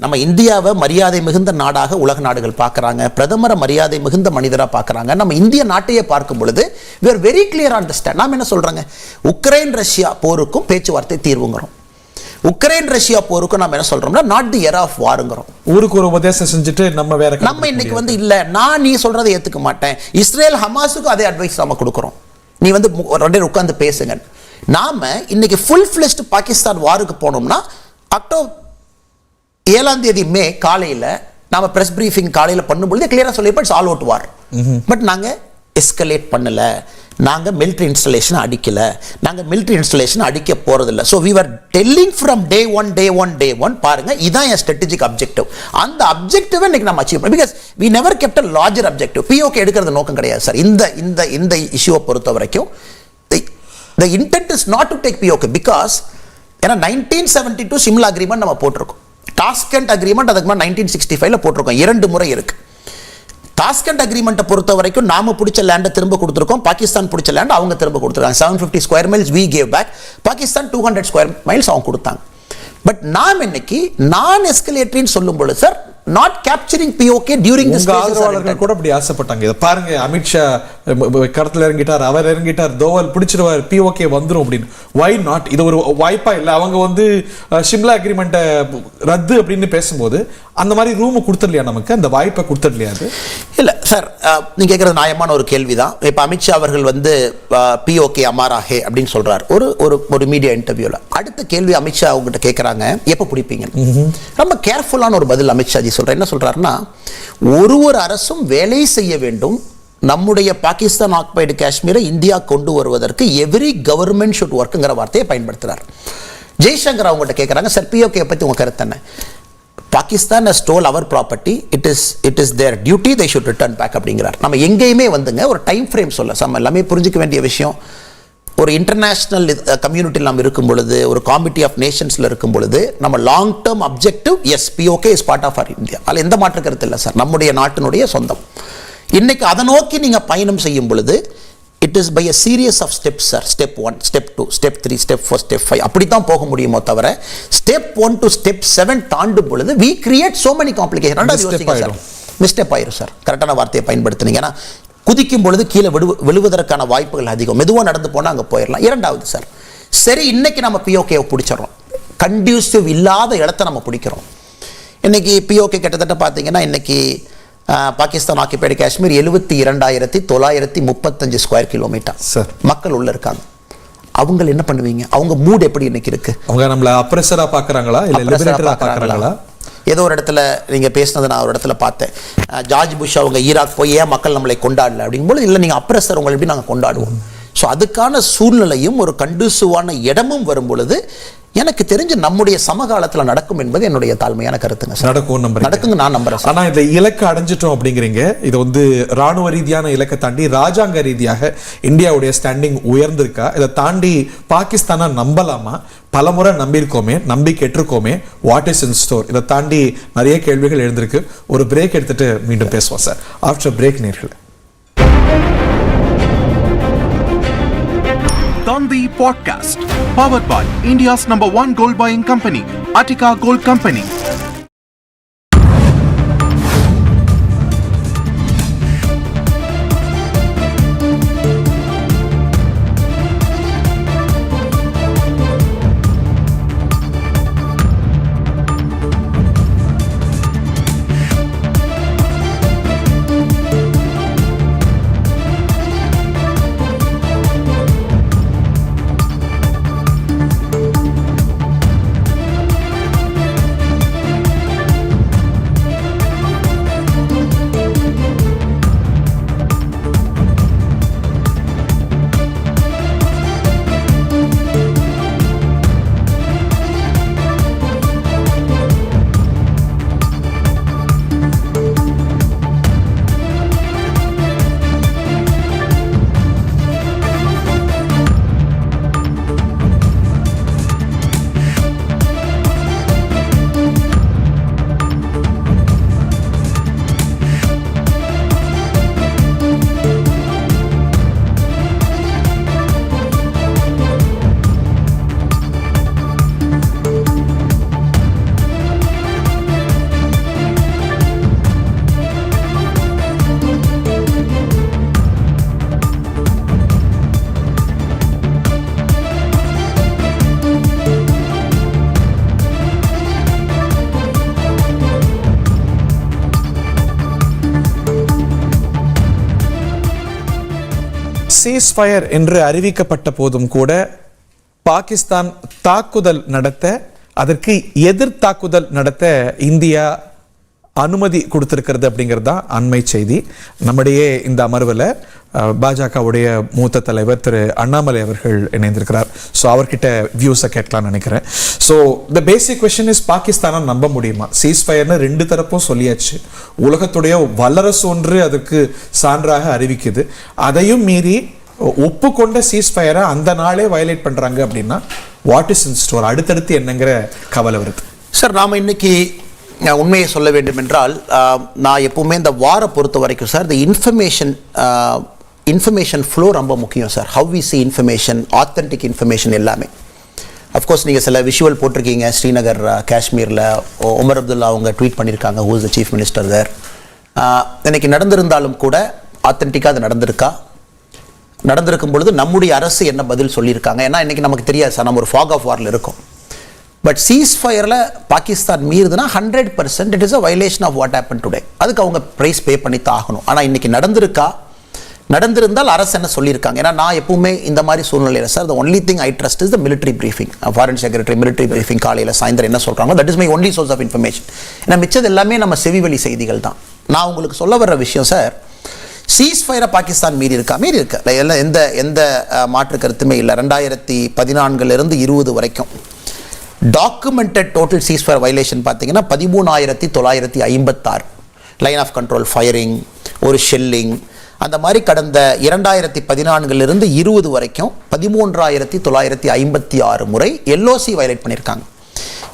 Speaker 1: நம்ம இந்தியாவை மரியாதை மிகுந்த நாடாக உலக நாடுகள் பார்க்குறாங்க, பிரதமரை மரியாதை மிகுந்த மனிதராக பார்க்குறாங்க. நம்ம இந்திய நாட்டையே பார்க்கும் பொழுது we are very clear on the stand. நாம் என்ன சொல்கிறாங்க, உக்ரைன் ரஷ்யா போருக்கும் பேச்சுவார்த்தை தீர்வுங்கிறோம். உக்ரைன் ரஷ்யா போருக்கு நம்ம என்ன சொல்றோம்னா நாட் தி எரா ஆஃப் வாருங்கிறோம்.
Speaker 2: ஊருக்கு ஒரு உபதேசம் செஞ்சுட்டு நம்ம
Speaker 1: இன்னைக்கு வந்து இல்ல நான் நீ சொல்றதை ஏத்துக்க மாட்டேன். இஸ்ரேல் ஹமாஸுக்கு அதே அட்வைஸ் நம்ம கொடுக்குறோம். நீ வந்து ரெண்டு பேரும் உட்கார்ந்து பேசுங்க. நாம இன்னைக்கு ஃபுல் ஃபிளெஷ்ட் பாகிஸ்தான் வாருக்கு போனோம்னா அக்டோபர் 7 மே காலையில நாம பிரஸ் பிரீஃபிங் காலையில பண்ணும்போது கிளியரா சொல்லிருப்போம் it's all out war. But நாங்க எஸ்கலேட் பண்ணல, நாங்க மிலிட்டரி இன்ஸ்டாலேஷன் அடிக்கல, நாங்க மிலிட்டரி இன்ஸ்டாலேஷன் அடிக்க போறதில்ல. So we are telling from day one பாருங்க இதான் என் ஸ்ட்ராட்டஜிக் அப்ஜெக்டிவ். அந்த அப்ஜெக்டிவ் இன்னைக்கு நம்ம அச்சீவ் பண்ணோம். Because we never kept a larger objective. POK எடுக்கிறது நோக்கம் கிடையாது சார். இந்த இஷ்யூவை பொறுத்த வரைக்கும் the intent is not to take POK because ஏன்னா 1972 சிம்லா அக்ரிமெண்ட் நம்ம போட்டிருக்கோம். டாஸ்கண்ட் அக்ரிமெண்ட் அதுக்கு முன்னாடி 1965ல போட்டிருக்கோம். 2 முறை இருக்கு. டாஸ்கண்ட் அக்ரிமெண்ட்டை பொறுத்த வரைக்கும் நாம பிடிச்ச லேண்டை திரும்ப கொடுத்துருக்கோம், பாகிஸ்தான் பிடிச்ச லேண்ட் அவங்க திரும்ப கொடுத்துருக்காங்க. 750 square miles we gave back, Pakistan 200 square miles அவங்க கொடுத்தாங்க. பட் நாம் இன்னைக்கு நான் எஸ்கலேட்டரின்னு சொல்லும் பொழுது sir not capturing POK during this
Speaker 2: ஆதரவாளர்கள் கூட அப்படி ஆசைப்பட்டாங்க. இத பாருங்க, அமித்ஷா கடத்துல இறங்கிட்டார், அவர் இறங்கிட்டார், தோவல் பிடிச்சிருவார், POK வந்துரும் அப்படின்னு. Why not? இது ஒரு வாய்ப்பா இல்ல? அவங்க வந்து ஷிம்லா அக்ரிமெண்ட்டை ரத்து அப்படின்னு பேசும்போது அந்த மாதிரி ரூம் கொடுத்துடலையா? நமக்கு அந்த வாய்ப்பை கொடுத்துடலையா? அது
Speaker 1: இல்ல சார், நீங்க கேட்கறது நியாயமான ஒரு கேள்விதான். இப்ப அமித்ஷா அவர்கள் வந்து POK அமாரா ஹே அப்படின்னு சொல்றாரு ஒரு மீடியா இன்டர்வியூல. அடுத்த கேள்வி அமித்ஷா அவங்ககிட்ட கேட்கறாங்க, எப்ப பிடிப்பீங்க? ரொம்ப கேர்ஃபுல்லான ஒரு பதில் அமித்ஷாஜி சொல்றேன். என்ன சொல்றாருன்னா, ஒரு அரசும் வேலை செய்ய வேண்டும், நம்முடைய பாகிஸ்தான் ஆக்குபைடு காஷ்மீரை இந்தியா கொண்டு வருவதற்கு எவ்ரி கவர்மெண்ட் ஷுட் ஒர்க்குங்கிற வார்த்தையை பயன்படுத்துறார். ஜெய்சங்கர் அவங்ககிட்ட கேட்கறாங்க, சார் POK பத்தி உங்க கருத்து என்ன? Pakistan has stole our property, it is their duty, they should return back அப்படிங்கிறார். நம்ம எங்கேயுமே வந்துங்க ஒரு டைம் ஃப்ரேம் சொல்ல நம்ம எல்லாமே புரிஞ்சுக்க வேண்டிய விஷயம். ஒரு இன்டர்நேஷனல் கம்யூனிட்டியில் நம்ம இருக்கும் பொழுது, ஒரு காமிட்டி ஆஃப் நேஷன்ஸ்ல இருக்கும் பொழுது, நம்ம long term objective is POK is part of our India. அதில் எந்த மாற்று கருத்து இல்லை சார், நம்முடைய நாட்டினுடைய சொந்தம். இன்னைக்கு அதை நோக்கி நீங்க பயணம் செய்யும் பொழுது it is by a series of steps sir. Step 1, step 2, step 3, step 4, step 5 அப்படித்தான் போக முடியுமோ தவிர ஸ்டெப் 1 to ஸ்டெப் 7 தாண்டும் பொழுது we create so many complications. மிஸ்டேப் ஆயிரும் சார், கரெக்டான வார்த்தையை பயன்படுத்துனீங்க. ஏன்னா குதிக்கும் பொழுது கீழே விழுவதற்கான வாய்ப்புகள் அதிகம். மெதுவாக நடந்து போனால் அங்கே போயிடலாம். இரண்டாவது சார், சரி இன்னைக்கு நம்ம POKவை பிடிச்சிடறோம், கண்டியூசிவ் இல்லாத இடத்த நம்ம பிடிக்கிறோம். இன்னைக்கு POK கிட்டத்தட்ட பார்த்தீங்கன்னா இன்னைக்கு Pakistan occupied Kashmir 72,935 square kilometre மக்கள் உள்ள இருக்காங்க. அவங்க என்ன பண்ணுவீங்க? அவங்க மூட் எப்படி இன்னைக்கு இருக்கு? அவங்க நம்மள அப்ரெசரா பார்க்கறாங்களா இல்ல லிபரேட்டரா பார்க்கறாங்களா? ஏதோ ஒரு இடத்துல நீங்க பேசினதை நான் ஒரு இடத்துல பார்த்தேன். ஜார்ஜ் புஷ் அவங்க ஈராக் போய் ஏன் மக்கள் நம்மளை கொண்டாடல அப்படிங்கும்போது, இல்லை நீங்கள் அப்ரெசர் உங்களை எப்படி நாங்கள் கொண்டாடுவோம். ஸோ அதுக்கான சூழ்நிலையும் ஒரு கண்டியூசிவான இடமும் வரும் பொழுது எனக்கு தெரிஞ்சு நம்முடைய சமகாலத்தில் நடக்கும் என்பது என்னுடைய தாழ்மையான கருத்துங்க. நடக்குங்க, நான் நம்புறேன்.
Speaker 2: ஆனா இந்த இலக்கை அடைஞ்சிட்டோம் அப்படிங்கிறீங்க, இது வந்து ராணுவ ரீதியான இலக்கை தாண்டி ராஜாங்க ரீதியாக இந்தியாவுடைய ஸ்டாண்டிங் உயர்ந்திருக்கா? இதை தாண்டி பாகிஸ்தானை நம்பலாமா? பலமுறை நம்பியிருக்கோமே, நம்பி கேட்டிருக்கோமே, வாட் இஸ் இன் ஸ்டோர்? இதை தாண்டி நிறைய கேள்விகள் எழுந்திருக்கு. ஒரு பிரேக் எடுத்துட்டு மீண்டும் பேசுவோம் சார். ஆஃப்டர் பிரேக் நேர்கள்
Speaker 3: Thanthi Podcast, powered by India's #1 gold buying company, Attica Gold Company.
Speaker 2: Ceasefire என்று அறிவிக்கப்பட்ட போதும் கூட பாகிஸ்தான் தாக்குதல் நடத்த, அதற்கு எதிர் தாக்குதல் நடத்த இந்தியா அனுமதி கொடுத்திருக்கிறது அப்படிங்கிறது தான் அண்மை செய்தி. நம்முடைய இந்த அமர்வில் பாஜகவுடைய மூத்த தலைவர் திரு அண்ணாமலை அவர்கள் இணைந்திருக்கிறார். ஸோ அவர்கிட்ட வியூஸை கேட்கலாம்னு நினைக்கிறேன். So the basic question is, பாகிஸ்தானை நம்ப முடியுமா? சீஸ்ஃபயர்னு ரெண்டு தரப்பும் சொல்லியாச்சு. உலகத்துடைய வல்லரசு ஒன்று அதற்கு சான்றாக அறிவிக்குது. அதையும் மீறி ஒப்புக்கொண்ட சீஸ்ஃபயரை அந்த நாளே வயலேட் பண்றாங்க அப்படின்னா வாட் இஸ் இன் ஸ்டோர்? அடுத்தடுத்து என்னங்கிற கவலை வருது
Speaker 1: சார். நாம இன்னைக்கு உண்மையை சொல்ல வேண்டும் என்றால், நான் எப்பவுமே இந்த வாரை பொறுத்த வரைக்கும் சார், இந்த இன்ஃபர்மேஷன் ஃப்ளோ ரொம்ப முக்கியம் sir. How we see information, authentic information எல்லாமே. அஃப்கோர்ஸ் நீங்கள் சில விஷுவல் போட்டிருக்கீங்க. ஸ்ரீநகர் காஷ்மீரில் உமர் அப்துல்லா அவங்க ட்வீட் பண்ணியிருக்காங்க, who is the chief minister there. இன்னைக்கு நடந்திருந்தாலும் கூட ஆத்தென்டிக்காக அது நடந்திருக்கும் பொழுது நம்முடைய அரசு என்ன பதில் சொல்லியிருக்காங்க? ஏன்னா இன்னைக்கு நமக்கு தெரியாது சார், நம்ம ஒரு ஃபாக் ஆஃப் வாரில் இருக்கோம். பட் சீஸ்ஃபயரில் பாகிஸ்தான் மீறுதுன்னா 100% it is a violation of what happen today. அதுக்கு அவங்க ப்ரைஸ் பே பண்ணி தாகணும். ஆனால் இன்னைக்கு நடந்திருந்தால் அரசு என்ன சொல்லியிருக்காங்க? ஏன்னா நான் எப்பவுமே இந்த மாதிரி சூழ்நிலையில் sir, the only thing I trust is the military briefing. Foreign secretary military briefing காலையில் சாயந்தரம் என்ன சொல்கிறாங்க, that is my only source of information. ஏன்னா மிச்சது எல்லாமே நம்ம செவிவழி செய்திகள் தான். நான் உங்களுக்கு சொல்ல வர்ற விஷயம் சார், சீஸ்ஃபயரை பாகிஸ்தான் மீறி இருக்கு எல்லாம் எந்த மாற்று கருத்துமே இல்லை. 2014 20 வரைக்கும் டாக்குமெண்டட் டோட்டல் சீஸ்ஃபயர் வயலேஷன் பார்த்தீங்கன்னா 13,956 லைன் ஆஃப் கண்ட்ரோல் ஃபயரிங், ஒரு ஷெல்லிங், அந்த மாதிரி கடந்த 2014 20 வரைக்கும் 13,956 முறை எல்ஓசி வயலேட் பண்ணியிருக்காங்க.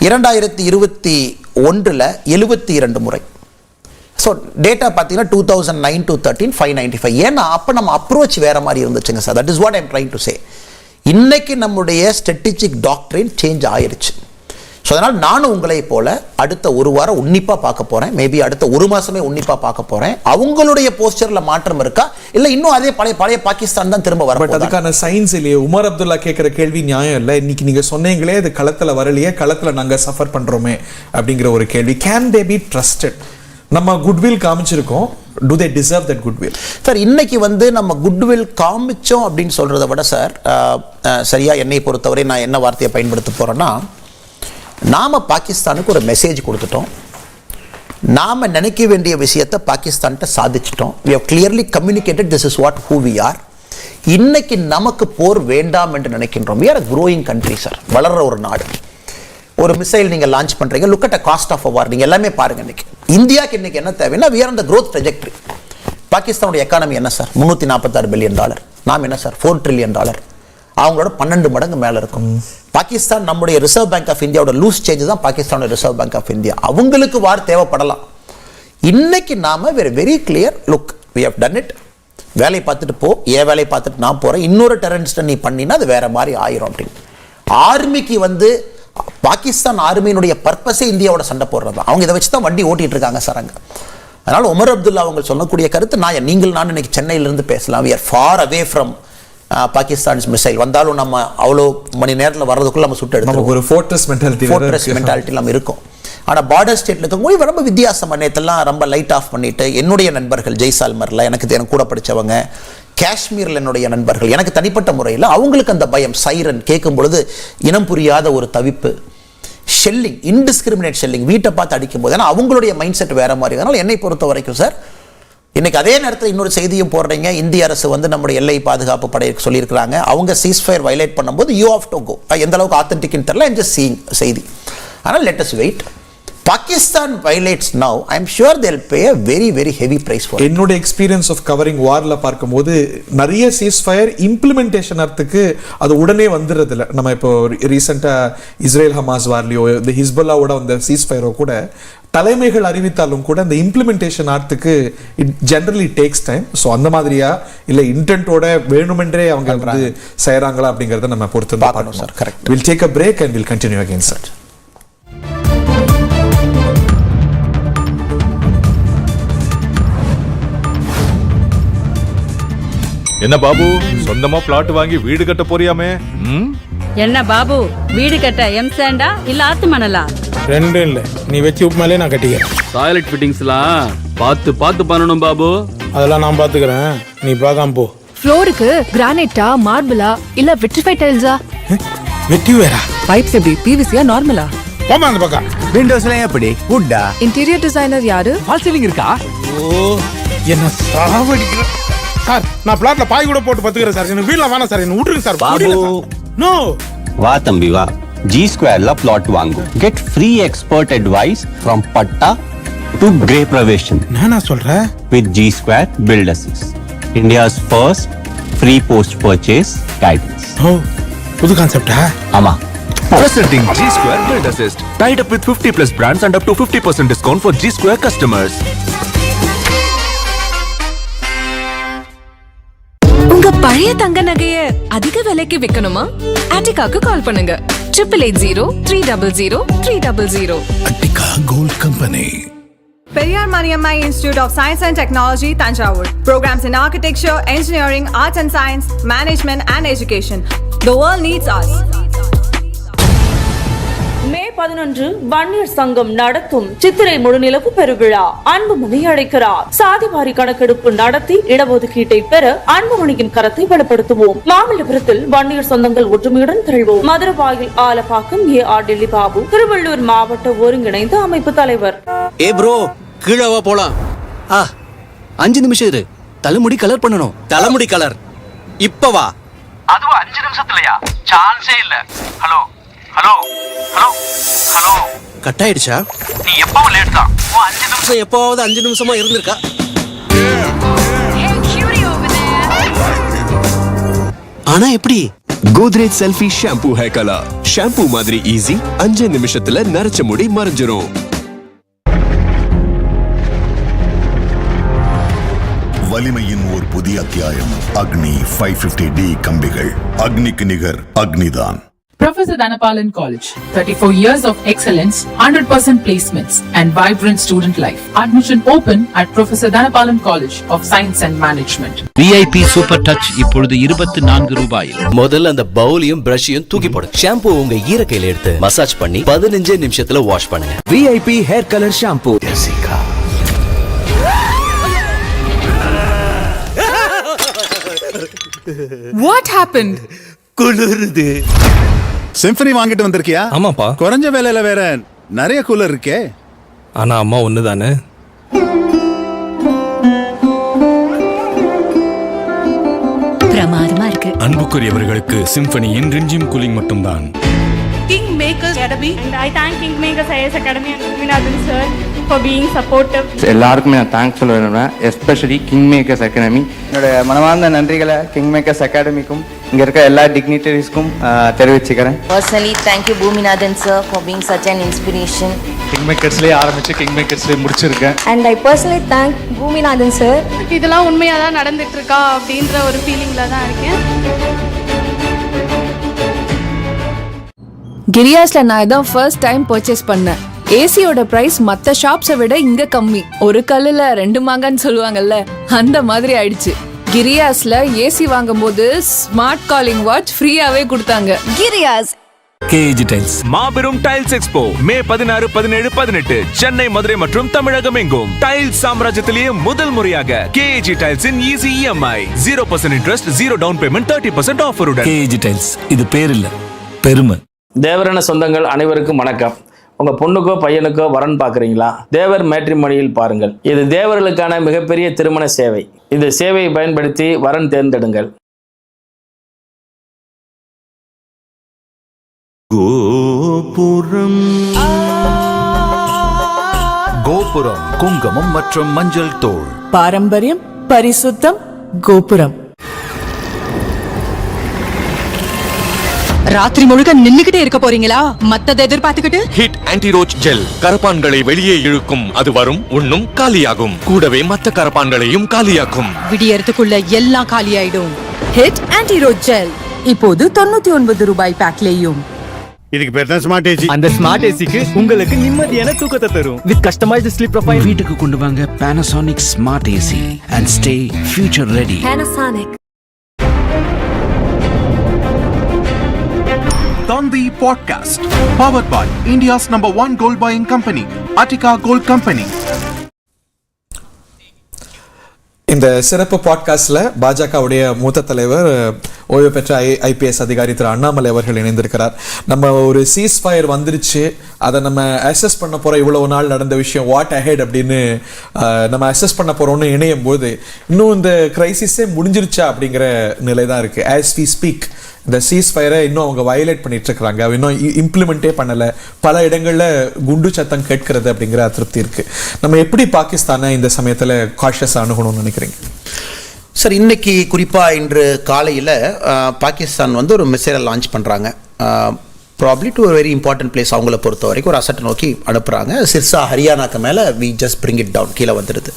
Speaker 1: 2021 72 முறை. ஸோ டேட்டா பார்த்தீங்கன்னா 2009 to 13 595. ஏன்னா அப்போ நம்ம அப்ரோச் வேற மாதிரி இருந்துச்சுங்க sir. That is what I am trying to say. இன்னைக்கு நம்முடைய ஸ்ட்ராட்டஜிக் டாக்ட்ரின் சேஞ்ச் ஆயிருச்சு. ஸோ அதனால் நானும் உங்களை போல அடுத்த ஒரு வாரம் உன்னிப்பாக பார்க்க போகிறேன், மேபி அடுத்த ஒரு மாதமே உன்னிப்பாக பார்க்க போகிறேன். அவங்களுடைய போஸ்டரில் மாற்றம் இருக்கா, இல்லை இன்னும் அதே பழைய பாகிஸ்தான் தான் திரும்ப வர?
Speaker 2: பட் அதுக்கான சயின்ஸ் இல்லையே. உமர் அப்துல்லா கேட்குற கேள்வி நியாயம் இல்லை. இன்னைக்கு நீங்கள் சொன்னீங்களே, அது களத்தில் வரலையே, களத்தில் நாங்கள் சஃபர் பண்ணுறோமே அப்படிங்கிற ஒரு கேள்வி. Can they be trusted? நம்ம குட்வில் காமிச்சிருக்கோம், do they deserve that goodwill? Sir
Speaker 1: இன்னைக்கு நம்ம குட்வில் காமிச்சோம் அப்படின்னு சொல்றதை விட சார், சரியா என்னை பொறுத்தவரை நான் என்ன வார்த்தையை பயன்படுத்த போறேன்னா, நாம பாகிஸ்தானுக்கு ஒரு மெசேஜ் கொடுத்துட்டோம். நாம நினைக்க வேண்டிய விஷயத்தை பாகிஸ்தான்கிட்ட சாதிச்சிட்டோம். we have clearly communicated this is what who we are. இன்னைக்கு நமக்கு போர் வேண்டாம் என்று நினைக்கின்றோம். we are a growing country sir, வளர்ற ஒரு நாடு. ஒரு மிசைல் நீங்க லான்ச் பண்றீங்க, look at a cost of a war. நீங்க எல்லாமே பாருங்க. இன்னைக்கு இந்தியாக்கு இன்னைக்கு என்ன தேவைன்னா, we are on the growth trajectory. பாகிஸ்தானுடைய எக்கானமி என்ன சார்? $346 பில்லியன். நாம் என்ன சார்? $4 trillion. அவங்களோட 12 மடங்கு மேல இருக்கும். பாகிஸ்தான் நம்முடைய ரிசர்வ் பேங்க் ஆஃப் இந்தியாவோட லூஸ் சேஞ்ச் தான் பாகிஸ்தானோட ரிசர்வ் பேங்க் ஆஃப் இந்தியா. அவங்களுக்கு வார் தேவைப்படலாம். இன்னைக்கு நாம very clear, look we have done it. வேலையை பார்த்துட்டு போ, ஏன் வேலையை பார்த்துட்டு நான் போறேன், இன்னொரு டெரரிஸ்ட்டை நீ பண்ணினா அது வேற மாதிரி ஆயிரும் அப்படின்னு. ஆர்மிக்கு பாகிஸ்தான் ஆர்மியினுடைய பர்பஸே இந்தியாவோட சண்டை போடுறது தான். அவங்க இதை வச்சு தான் வண்டி ஓட்டிட்டு இருக்காங்க சார் அங்க. அதனால உமர் அப்துல்லா அவங்க சொல்லக்கூடிய கருத்து நான் இன்னைக்கு சென்னையிலிருந்து பேசலாம். we are far away from Pakistan's missile. வந்தாலும் நம்ம அவ்வளோ மணி நேரத்தில் வர்றதுக்குள்ள நம்ம சுட்டு எடுத்து ஒரு ஃபோர்ட்ரஸ் மென்டாலிட்டி நம்ம இருக்கும். ஆனால் பார்டர் ஸ்டேட்டில் இருக்கவங்க ரொம்ப வித்தியாசம். நேரத்தெல்லாம் ரொம்ப லைட் ஆஃப் பண்ணிட்டு, என்னுடைய நண்பர்கள் ஜெய்சால்மரில் எனக்கு கூட படித்தவங்க, காஷ்மீரில் என்னுடைய நண்பர்கள், எனக்கு தனிப்பட்ட முறையில் அவங்களுக்கு அந்த பயம், சைரன் கேட்கும் பொழுது இனம் புரியாத ஒரு தவிப்பு, ஷெல்லிங், இன்டிஸ்கிரிமினேட் ஷெல்லிங், வீட்டை பார்த்து அடிக்கும் போது. ஏன்னா அவங்களுடைய மைண்ட் செட் வேற மாதிரி. அதனால் என்னை பொறுத்த வரைக்கும் சார், இன்னைக்கு அதே நேரத்தில் இன்னொரு செய்தியும் போடுறீங்க. இந்திய அரசு நம்முடைய எல்லை பாதுகாப்பு படைக்கு சொல்லியிருக்கிறாங்க, அவங்க சீஸ்ஃபயர் வயலேட் பண்ணும்போது யூ ஹேவ் டு கோ. எந்த அளவுக்கு ஆத்தென்டிக்னு தெரியல, ஐம் ஜஸ்ட் சீயிங் செய்தி. ஆனால் let us wait. Pakistan violates now, I'm sure they'll pay a very very heavy price for it.
Speaker 2: என்னோட எக்ஸ்பீரியன்ஸ் ஆஃப் கவரிங் வார்ல பார்க்கும்போது நிறைய சீஸ்ஃபயர் இம்ப்ளிமெண்டேஷன் அர்த்தத்துக்கு அது உடனே வந்துடுறது இல்லை. நம்ம இப்போ ரீசெண்டாக இஸ்ரேல் ஹமாஸ் வார்லையோ இந்த ஹிஸ்புல்லாவோட அந்த சீஸ்ஃபயரோ கூட தலைமைகள் அறிவித்தாலும் கூட அந்த இம்ப்ளிமெண்டேஷன் ஆர்த்துக்கு it generally takes time. So அந்த மாதிரியா இல்லை இன்டென்ட்டோட வேணுமென்றே அவங்க செய்கிறாங்களா அப்படிங்கிறத நம்ம பொறுத்து பார்க்கணும் sir. Correct. Will take a break and will continue again sir.
Speaker 4: என்ன பாபு, சொந்தமா பிளாட் வாங்கி வீடு கட்ட போறியாமே?
Speaker 5: என்ன பாபு, வீடு கட்ட எம் சாண்டா இல்ல ஆத்து மணலா?
Speaker 6: ரெண்டும் இல்ல, நீ வச்சு உப்புமாலே நான் கட்டிக்கிறேன்.
Speaker 7: டாய்லெட் ஃபிட்டிங்ஸ்லாம் பார்த்து பண்ணணும் பாபு.
Speaker 6: அதெல்லாம் நான் பாத்துக்கிறேன், நீ பார்க்காம போ.
Speaker 7: ஃப்ளோருக்கு கிரானைட்டா, மார்பிளா இல்ல விட்ரிஃபைட் டைல்ஸா?
Speaker 6: வெட்டி வேறா?
Speaker 7: பைப்ஸ் எப்படி பிவிசியா நார்மலா?
Speaker 6: போமா அந்த பக்கம்.
Speaker 8: விண்டோஸ்லாம் எப்படி? வுட்டா?
Speaker 7: இன்டீரியர் டிசைனர் யாரு?
Speaker 8: ஃபால் சீலிங் இருக்கா?
Speaker 6: ஓ என்ன சாவடிக்கிற சார். நான் பிளாட்ல பாய் கூட போட்டு பத்துக்கிறேன் சார். எனக்கு வீட்ல வேணாம் சார். என்ன விட்டுருங்க சார். நோ
Speaker 9: வா தம்பி வா. G Square plot வாங்கு. Get free expert advice from Patta to Grey Pravation.
Speaker 6: நானா சொல்றேன்?
Speaker 9: With G Square Build Assist. India's first free post purchase guidance.
Speaker 6: ஓ புது கான்செப்டா?
Speaker 9: ஆமா.
Speaker 10: Presenting G Square Build Assist. Tied up with 50 plus brands and up to 50% discount for G Square customers.
Speaker 7: உங்க பழைய தங்க நகைய அதிக விலைக்கு விற்கணுமா? ஆட்டிகாக்கு கால் பண்ணுங்க 8880300300.
Speaker 10: Attica Gold Company.
Speaker 11: Periyar Maniammai Institute of Science and Technology, Thanjavur. Programs in architecture, engineering, arts and science, management and education. The world needs us.
Speaker 12: மே 11 வன்னியர் சங்கம் நடத்தும் சித்திரை முழுநிலவு பெருவிழா. அன்புமணி அழைக்கிறார். சாதிவாரி கணக்கெடுப்பு நடத்தி இடஒதுக்கீட்டை பெற அன்புமணியின் கரத்தை பலப்படுத்துவோம். மாமல்லபுரத்தில் வன்னியர் சொந்தங்கள் ஒற்றுமையுடன் திரள்வோம். மதுரவாயில் ஆலப்பாக்கம் AR டெல்லி பாபு, திருவள்ளூர் மாவட்ட ஒருங்கிணைந்த அமைப்பு தலைவர்.
Speaker 8: ஏ ப்ரோ, கீழவா போலாம். 5 நிமிஷம் இரு. தலைமுடி கலர் பண்ணனும். தலைமுடி கலர் இப்ப வா.
Speaker 13: அதுவும் 5 நிமிஷத்துலயா? சான்ஸே இல்ல. Hello hello hello hello
Speaker 8: cut ஆயிடுச்சா?
Speaker 13: நீ எப்பவும் லேட் தான். 5 நிமிஷம்
Speaker 8: எப்பவாவது 5 நிமிஷமா இருந்திருக்கா? ஆனா எப்படி?
Speaker 10: Godrej Selfie Shampoo Hair Color. Shampoo மாதிரி ஈஸி. 5 நிமிஷத்துல நரைச்ச முடி மறைஞ்சிரும்.
Speaker 14: வலிமையின் ஒரு புதிய அத்தியாயம். அக்னி 550D கம்பிகள். அக்னிக்கு நிகர் அக்னிதான்.
Speaker 15: Professor Danapalan College, 34 years of excellence, 100% placements and vibrant student life. Admission open at Professor Danapalan College of Science and Management.
Speaker 16: VIP Super Touch இப்பொழுது 24 ரூபாயில்.
Speaker 8: முதல்ல அந்த பவுலையும் பிரஷையும் தூக்கி போடு. ஷாம்பு உங்க ஈரக்கையில எடுத்து மசாஜ் பண்ணி 15 நிமிஷத்துல வாஷ் பண்ணுங்க. VIP Hair Color Shampoo. Jessica.
Speaker 7: What happened?
Speaker 8: குளிருது.
Speaker 14: சிம்பனி வாங்கிட்டு வந்திருக்கியா?
Speaker 2: ஆமாப்பா.
Speaker 14: குறைஞ்ச விலையில வேற நிறைய கூலர் இருக்கே.
Speaker 2: ஆனா அம்மா ஒண்ணுதானே.
Speaker 7: பிரமாதமா இருக்கு.
Speaker 10: அன்புக்குரியவர்களுக்கு சிம்பனியின் ரிஞ்சிம் கூலிங் மட்டும்தான்.
Speaker 12: King Makers Academy and I thank King Makers IS Academy and Vinadhan sir for being supportive.
Speaker 17: எல்லாருக்குமே நான் தேங்க்ஸ் சொல்ல விரும்புகிறேன். Especially king makers academy. என்னுடைய மனமார்ந்த நன்றிகளை கிங் மேக்கர்ஸ் அகாடமிக்கும் இங்கே இருக்க எல்லா டிக்னிட்டரிஸ்க்கும் தெரிவிச்சுக்கிறேன்.
Speaker 18: Personally, thank you Bhuminathan sir for being such an inspiration.
Speaker 17: King மேக்கர்ஸ்லேயே ஆரம்பிச்சு கிங் மேக்கர்ஸ்லேயே முடிச்சிருக்கேன்.
Speaker 18: And I personally thank Bhuminathan sir.
Speaker 12: இதெல்லாம் உண்மையா தான் நடந்துட்டு இருக்கா அப்படின்ற ஒரு ஃபீலிங்ல தான் இருக்கேன்.
Speaker 7: கிரியாஸ்ல நான் இதான் ஃபர்ஸ்ட் டைம் பர்ச்சேஸ் பண்ணேன். ஏசியோட பிரைஸ் மத்த ஷாப்ஸை விட இங்க கம்மி. ஒரு கல்லுல 2 மாங்கான்னு சொல்லுவாங்கல்ல, அந்த மாதிரி ஆயிடுச்சு. கிரியாஸ்ல ஏசி வாங்கும்போது ஸ்மார்ட் காலிங் வாட்ச் ஃப்ரீயாவே கொடுத்தாங்க. Kriyas
Speaker 10: KG Tiles.
Speaker 4: மாபெரும் tiles expo May 16, 17, 18 Chennai, Madurai மற்றும் தமிழகம் எங்கும். டைல்ஸ் சாம்ராஜ்யத்திலேயே முதல் முறையாக KG Tiles in easy EMI 0% interest, 0 down payment, 30% ஆஃபருடன்.
Speaker 10: KG Tiles இது பேர் இல்ல, பெருமை.
Speaker 13: தேவரான சொந்தங்கள் அனைவருக்கும் வணக்கம். உங்க பொண்ணுக்கோ பையனுக்கோ வரன் பார்க்குறீங்களா? தேவர் மேட்ரிமோனியில் பாருங்கள். இது தேவர்களுக்கான மிகப்பெரிய திருமண சேவை. இந்த சேவையை பயன்படுத்தி வரன் தேர்ந்தெடுங்கள்.
Speaker 10: கோபுரம் குங்குமம் மற்றும் மஞ்சள் தோள்.
Speaker 7: பாரம்பரியம், பரிசுத்தம், கோபுரம்.
Speaker 15: ராத்திரி முழுக்க நின்னுகிட்டே இருக்க போறீங்களா? மத்ததை எதிர்பார்த்துக்கிட்டு
Speaker 10: ஹிட் ஆன்டி ரோச் ஜெல் கரப்பான்களை வெளியே இழுக்கும். அது வரும், உண்ணும், காலியாகும். கூடவே மற்ற கரப்பான்களையும் காலியாக்கும்.
Speaker 15: விடியறதுக்குள்ள எல்லாம் காலியாயிடும். ஹிட் ஆன்டி ரோச் ஜெல் இப்போது 99 ரூபாய் பேக்லேயும்.
Speaker 14: இதுக்கு பேர் தான் ஸ்மார்ட் ஏசி.
Speaker 8: அந்த ஸ்மார்ட் ஏசிக்கு உங்களுக்கு நிம்மதியான தூக்கத்தை தரும். With customised sleep profile.
Speaker 16: வீட்டுக்கு கொண்டு வாங்க Panasonic Smart AC and stay future ready.
Speaker 7: Panasonic.
Speaker 3: Thanthi Podcast, powered by India's #1 gold buying company, Attica Gold Company.
Speaker 2: இந்த சிறப்பு பாட்காஸ்ட்ல பாஜகவுடைய மூத்த தலைவர் ஓய்வு பெற்ற IPS அதிகாரி திரு அண்ணாமலை அவர்கள் இணைந்திருக்கிறார். நம்ம ஒரு சீஸ் ஃபயர் வந்துருச்சு, அதை நம்ம அசஸ் பண்ண போறோம், இவ்வளவு நாள் நடந்த விஷயம் வாட் அஹெட் அப்படின்னு நம்ம அசஸ் பண்ண போறோம்னு இணையும் போது இன்னும் இந்த கிரைசிஸே முடிஞ்சிருச்சா அப்படிங்கிற நிலை தான் இருக்கு. ஆஸ் வி ஸ்பீக் இந்த சீஸ் ஃபயரை இன்னும் அவங்க வயலேட் பண்ணிட்டு இருக்கிறாங்க, இன்னும் இம்ப்ளிமெண்டே பண்ணல, பல இடங்கள்ல குண்டு சத்தம் கேட்கிறது அப்படிங்கிற அதிருப்தி இருக்கு. நம்ம எப்படி பாகிஸ்தானை இந்த சமயத்துல காஷியஸ் அணுகணும்னு நினைக்கிறீங்க
Speaker 1: சார்? இன்னைக்கு குறிப்பாக இன்று காலையில் பாகிஸ்தான் வந்து ஒரு மிசைலை லான்ச் பண்ணுறாங்க. ப்ராப்ளி டு ஒரு வெரி இம்பார்ட்டன்ட் பிளேஸ். அவங்கள பொறுத்த வரைக்கும் ஒரு அசட்டை நோக்கி அனுப்புகிறாங்க. சிர்சா ஹரியானாக்கு மேலே we just bring it down, கீழே வந்துடுது.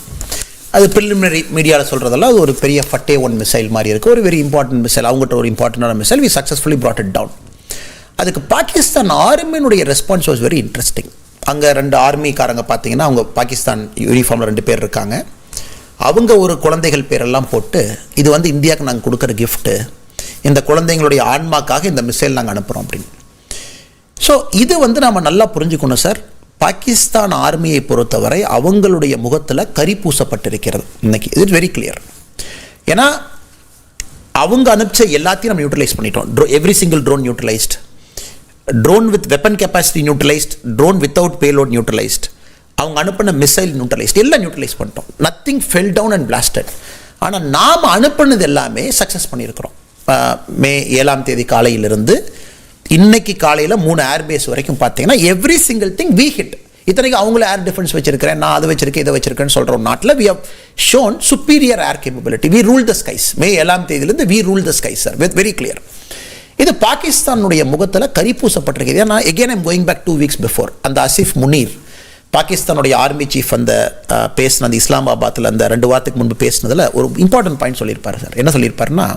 Speaker 1: அது ப்ரிலிமினரி மீடியாவில் சொல்கிறதெல்லாம் அது ஒரு பெரிய ஃபட்டே 1 மிசைல் மாதிரி இருக்குது, ஒரு வெரி இம்பார்ட்டன்ட் மிசைல், அவங்ககிட்ட ஒரு இம்பார்ட்டண்டான missile. We successfully brought it down. அதுக்கு பாகிஸ்தான் ஆர்மியினுடைய ரெஸ்பான்ஸ் வாஸ் வெரி இன்ட்ரெஸ்டிங். அங்கே 2 ஆர்மிக்காரங்க பார்த்தீங்கன்னா அவங்க பாகிஸ்தான் யூனிஃபார்மில் 2 பேர் இருக்காங்க. அவங்க ஒரு குழந்தைகள் பேரெல்லாம் போட்டு, இது வந்து இந்தியாவுக்கு நாங்கள் கொடுக்குற கிஃப்ட்டு, இந்த குழந்தைங்களுடைய ஆன்மாக்காக இந்த மிசைல் நாங்கள் அனுப்புகிறோம் அப்படின்னு. ஸோ இது வந்து நம்ம நல்லா புரிஞ்சுக்கணும் சார். பாகிஸ்தான் ஆர்மியை பொறுத்தவரை அவங்களுடைய முகத்தில் கரி பூசப்பட்டிருக்கிறது இன்னைக்கு. It very clear. ஏன்னா அவங்க அனுப்பிச்ச எல்லாத்தையும் நம்ம நியூட்ரலைஸ் பண்ணிட்டோம். Every single drone neutralised, drone with weapon capacity neutralised, drone without payload neutralised, அவங்க அனுப்பின மிசைல் நியூட்ரலைஸ்ட், எல்லாம் நியூட்ரலைஸ் பண்ணிட்டோம். Nothing fell down and blasted. ஆனால் நாம் அனுப்பினது எல்லாமே சக்ஸஸ் பண்ணியிருக்கிறோம். மே 7ஆம் தேதி காலையிலிருந்து இன்னைக்கு காலையில் 3 ஏர்பேஸ் வரைக்கும் பார்த்தீங்கன்னா every single thing we hit. இத்தனைக்கு அவங்கள ஏர் டிஃபென்ஸ் வச்சிருக்கிறேன், நான் அதை வச்சிருக்கேன், இதை வச்சிருக்கேன்னு சொல்கிற ஒரு நாட்டில் we have shown superior air capability. We rule the skies. மே 7ஆம் தேதியிலிருந்து we rule the skies sir, with very clear. இது பாகிஸ்தானுடைய முகத்தில் கரிப்பூசப்பட்டிருக்குது. ஏன்னா again I'm going back 2 weeks before, அந்த அசிஃப் முனீர் பாகிஸ்தானுடைய ஆர்மி சீஃப் அந்த பேசின அந்த இஸ்லாமாபாத்தில் அந்த 2 வாரத்துக்கு முன்பு பேசினதில் ஒரு இம்பார்ட்டன்ட் பாயிண்ட் சொல்லியிருப்பார் சார். என்ன சொல்லியிருப்பாருன்னா,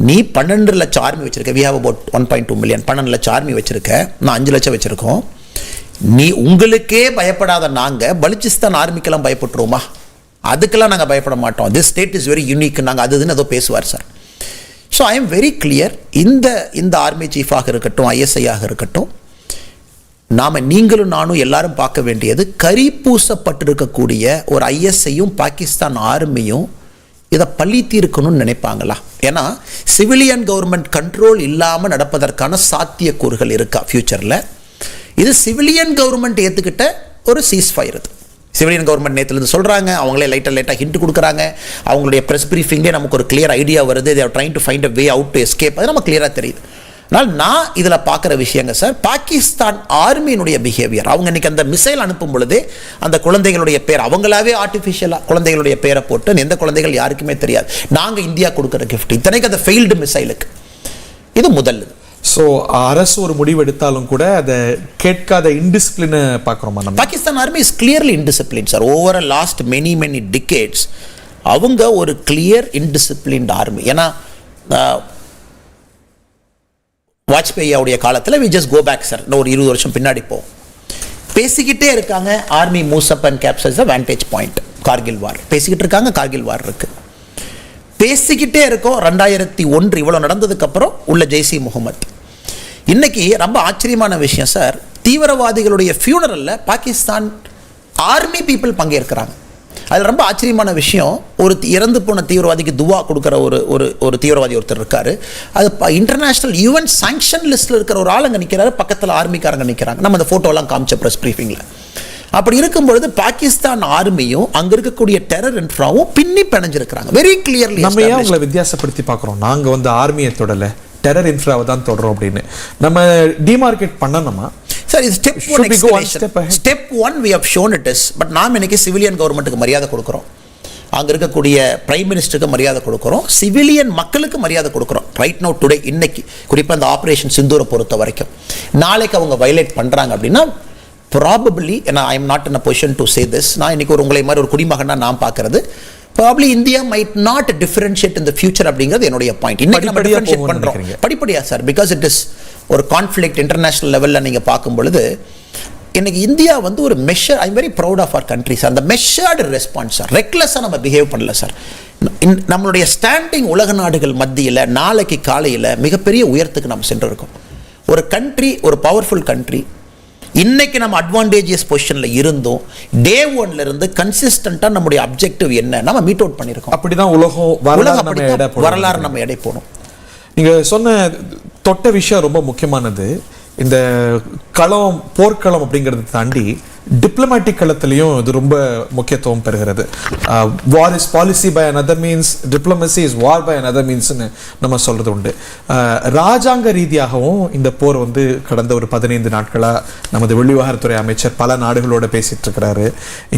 Speaker 1: நீ 12 லட்சம் ஆர்மி வச்சிருக்க, வி ஹேவ் அபவுட் 1.2 million, 12 லட்சம் ஆர்மி வச்சிருக்க, நான் 5 லட்சம் வச்சிருக்கோம். நீ உங்களுக்கே பயப்படாத நாங்கள் பலுச்சிஸ்தான் ஆர்மிக்கெல்லாம் பயப்பட்டுருவோமா? அதுக்கெல்லாம் நாங்கள் பயப்பட மாட்டோம். This state is very unique. நாங்கள் அதுன்னு ஏதோ பேசுவார் sir. So I am very clear. இந்த ஆர்மி சீஃபாக இருக்கட்டும், ISI ஆக இருக்கட்டும், நாம் நீங்களும் நானும் எல்லாரும் பார்க்க வேண்டியது, கரி பூசப்பட்டிருக்கக்கூடிய ஒரு ISIயும் பாகிஸ்தான் ஆர்மியும் இதை பள்ளி தீர்க்கணும்னு நினைப்பாங்களா? ஏன்னா சிவிலியன் கவர்மெண்ட் கண்ட்ரோல் இல்லாமல் நடப்பதற்கான சாத்தியக்கூறுகள் இருக்கா ஃபியூச்சரில்? இது சிவிலியன் கவர்மெண்ட் ஏற்றுக்கிட்ட ஒரு சீஸ் ஃபயர். இது சிவிலியன் கவர்மெண்ட் நேற்றுலேருந்து சொல்கிறாங்க, அவங்களே லைட்டாக ஹிண்ட் கொடுக்குறாங்க. அவங்களுடைய ப்ரெஸ் ப்ரீஃபிங்லேயே நமக்கு ஒரு கிளியர் ஐடியா வருது. They are trying to find a way out to escape. அது நம்ம கிளியராக தெரியுது. ஆனால் நான் இதில் பார்க்குற விஷயங்க சார், பாகிஸ்தான் ஆர்மியினுடைய பிஹேவியர். அவங்க இன்றைக்கி அந்த மிசைல் அனுப்பும் பொழுதே அந்த குழந்தைகளுடைய பேர் அவங்களாவே ஆர்டிஃபிஷியலாக குழந்தைகளுடைய பேரை போட்டு, எந்த குழந்தைகள் யாருக்குமே தெரியாது, நாங்கள் இந்தியா கொடுக்குற கிஃப்ட், இத்தனைக்கு அந்த ஃபெயில்டு மிசைலுக்கு. இது முதல்.
Speaker 2: ஸோ அரசு ஒரு முடிவு எடுத்தாலும் கூட அதை கேட்காத இன்டிசிப்ளினை பார்க்குறோமா நம்ம?
Speaker 1: Pakistan army is clearly indiscipline sir. Over last many decades அவங்க ஒரு கிளியர் இன்டிசிப்ளின்ட் ஆர்மி. ஏன்னா வாஜ்பேயியோடைய காலத்தில் we just go back sir, ஒரு 20 வருஷம் பின்னாடி போகும். பேசிக்கிட்டே இருக்காங்க, army moves up and captures the vantage point. Kargil war பேசிக்கிட்டு இருக்காங்க, கார்கில் வார் இருக்கு, பேசிக்கிட்டே இருக்கோம். 2001 இவ்வளோ நடந்ததுக்கப்புறம் உள்ள ஜெய்சி முகமது. இன்னைக்கு ரொம்ப ஆச்சரியமான விஷயம் சார், தீவிரவாதிகளுடைய ஃபியூனரலில் பாகிஸ்தான் ஆர்மி பீப்புள் பங்கேற்கிறாங்க. அதில் ரொம்ப ஆச்சரியமான விஷயம், ஒரு இறந்து போன தீவிரவாதிக்கு துவா கொடுக்குற ஒரு தீவிரவாதி ஒருத்தர் இருக்கார். அது இன்டர்நேஷ்னல் UN சாங்ஷன் லிஸ்ட்டில் இருக்கிற ஒரு ஆள் அங்கே நிற்கிறாரு, பக்கத்தில் ஆர்மிக்காரங்க நிற்கிறாங்க. நம்ம அந்த ஃபோட்டோலாம் காமிச்ச ப்ரெஸ் ப்ரீஃபிங்கில். அப்படி இருக்கும்பொழுது பாகிஸ்தான் ஆர்மியும் அங்கே இருக்கக்கூடிய டெரர் இன்ஃப்ராவும் பின்னி பிணைஞ்சிருக்கிறாங்க. Very clearly.
Speaker 2: நம்ம ஏன் உங்களை வித்தியாசப்படுத்தி பார்க்குறோம்? நாங்கள் வந்து ஆர்மியை தொடலை, டெரர் இன்ஃப்ராவை தான் தொடரும் அப்படின்னு நம்ம டிமார்க்கெட் பண்ணணுமா
Speaker 1: சார்? இது step 1 we have shown it is. But நாம் இன்னைக்கு சிவிலியன் கவர்மெண்ட்டுக்கு மரியாதை கொடுக்குறோம், அங்கே இருக்கக்கூடிய பிரைம் மினிஸ்டருக்கு மரியாதை கொடுக்குறோம், சிவிலியன் மக்களுக்கு மரியாதை கொடுக்குறோம். ரைட் நோ டுடே, இன்னைக்கு குறிப்பாக இந்த ஆப்ரேஷன் சிந்தூரை பொறுத்த வரைக்கும், நாளைக்கு அவங்க வயலேட் பண்ணுறாங்க அப்படின்னா ப்ராபபிளி, ஏன்னா I am not in a position to say this, நான் இன்னைக்கு உங்களை மாதிரி ஒரு குடிமகனா நான் பார்க்கறது, probably India might not differentiate in the future அப்படிங்கிறது என்னுடைய பாயிண்ட். இன்னைக்கு நம்ம டிஃபரன்ஷியேட் பண்ணுறோம் படிப்படியாக சார், பிகாஸ் இட் இஸ் ஒரு கான்ஃப்ளிக்ட் இன்டர்நேஷனல் லெவலில் நீங்கள் பார்க்கும் பொழுது இன்னைக்கு இந்தியா வந்து ஒரு measure, I am very proud of our country sir. அந்த மெஷர்டு ரெஸ்பான்ஸ் சார், ரெக்லெஸ்ஸாக நம்ம பிஹேவ் பண்ணல சார். நம்மளுடைய ஸ்டாண்டிங் உலக நாடுகள் மத்தியில் நாளைக்கு காலையில் மிகப்பெரிய உயரத்துக்கு நம்ம சென்றிருக்கோம். ஒரு கண்ட்ரி, ஒரு பவர்ஃபுல் கண்ட்ரி இன்னைக்கு நம்ம அட்வான்டேஜியஸ் பொசிஷனில் இருந்தோம். டே ஒன்ல இருந்து கன்சிஸ்டண்டாக நம்முடைய அப்ஜெக்டிவ் என்ன நம்ம மீட் அவுட் பண்ணியிருக்கோம்.
Speaker 2: அப்படிதான் உலகம்
Speaker 1: வரலாறு நம்ம எடை போனோம்.
Speaker 2: நீங்க சொன்ன தொட்ட விஷயம் ரொம்ப முக்கியமானது. இந்த போர்க்களம் அப்படிங்கிறத தாண்டி டிப்ளமேட்டிக் களத்திலையும் இது ரொம்ப முக்கியத்துவம் பெறுகிறது. War is policy by another means, diplomacy is war by another மீன்ஸ்னு நம்ம சொல்றது உண்டு. ராஜாங்க ரீதியாகவும் இந்த போர் வந்து கடந்த ஒரு 15 நாட்களாக நமது வெளிவிவகாரத்துறை அமைச்சர் பல நாடுகளோட பேசிட்டு இருக்கிறாரு.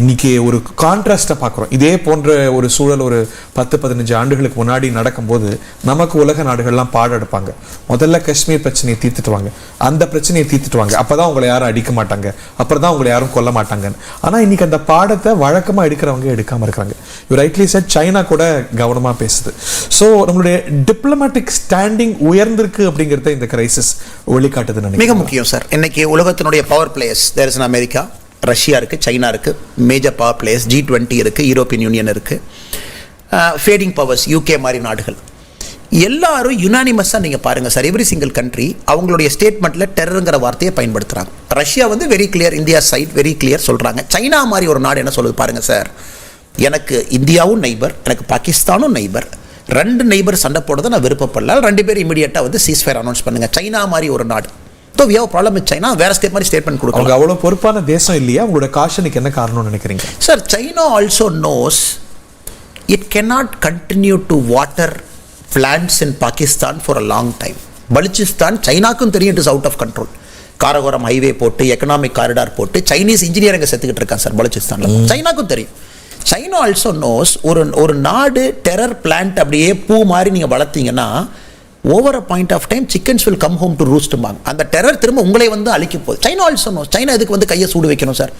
Speaker 2: இன்னைக்கு ஒரு கான்ட்ராஸ்டை பார்க்குறோம். இதே போன்ற ஒரு சூழல் ஒரு 10-15 ஆண்டுகளுக்கு முன்னாடி நடக்கும்போது நமக்கு உலக நாடுகள்லாம் பாடம் எடுப்பாங்க. முதல்ல காஷ்மீர் பிரச்சனையை தீர்த்துட்டு வாங்க, அந்த பிரச்சனையை தீர்த்துட்டு வாங்க, அப்பதான் உங்களை யாரும் அடிக்க மாட்டாங்க, அப்புறம் தான் உங்களை யாரும் கொல்ல மாட்டாங்க. ஆனா இன்னைக்கு அந்த பாடத்தை வழக்கமா எடுக்கிறவங்க எடுக்காம இருக்காங்க. யூ ரைட்லி செட், சைனா கூட கவனமா பேசுது. ஸோ நம்மளுடைய டிப்ளமேட்டிக் ஸ்டாண்டிங் உயர்ந்திருக்கு அப்படிங்கிறத இந்த கிரைசிஸ் வெளிக்காட்டுது.
Speaker 1: மிக முக்கியம் சார். இன்னைக்கு உலகத்தினுடைய power players, there is America, Russia இருக்கு, சைனா இருக்கு, மேஜர் பவர் பிளேயர்ஸ், G20 இருக்கு, யூரோப்பியன் யூனியன் இருக்கு, ஃபேடிங் பவர்ஸ் UK மாதிரி நாடுகள் எல்லாரும் யுனானிமஸாக நீங்கள் பாருங்கள் சார், எவ்ரி சிங்கிள் கண்ட்ரி அவங்களுடைய ஸ்டேட்மெண்ட்டில் டெரருங்கிற வார்த்தையை பயன்படுத்துகிறாங்க. ரஷ்யா வந்து very clear, India side very clear சொல்கிறாங்க. சைனா மாதிரி ஒரு நாடு என்ன சொல்லுது பாருங்கள் சார், எனக்கு இந்தியாவும் நெய்பர், எனக்கு பாகிஸ்தானும் நெய்பர், 2 நெய்பர் சண்டை போடுறதை நான் விருப்பப்படல, 2 பேர் இமீடியட்டாக வந்து சீஸ்ஃபயர் அனௌன்ஸ் பண்ணுங்கள். சைனா மாதிரி ஒரு நாடு. So we have problem with China. வேற ஸ்டேட் மாதிரி ஸ்டேட்மெண்ட் கொடுக்கும்.
Speaker 2: அவ்வளோ பொறுப்பான தேசம் இல்லையா? உங்களோட காஷனுக்கு என்ன காரணம்னு நினைக்கிறீங்க
Speaker 1: sir? China also knows it cannot continue to water plants in Pakistan for a long time. Balochistan சைனாக்கும் தெரியும், it is out of control. Karakoram highway போட்டு, எக்கனாமிக் காரிடார் போட்டு, சைனீஸ் இன்ஜினியர் அங்கே செத்துக்கிட்டு இருக்கான் சார் பலுச்சிஸ்தானில். சைனாக்கும் தெரியும். சைனா ஆல்சோ நோஸ் ஒரு நாடு டெரர் பிளான்ட் அப்படியே பூ மாதிரி நீங்கள் வளர்த்தீங்கன்னா over a point of time chickens will come home to ரூஸ்ட்பாங்க. அந்த டெரர் திரும்ப உங்களை வந்து அழிக்க போகுது. China also nose. சைனா இதுக்கு வந்து கையை சூடு வைக்கணும் sir.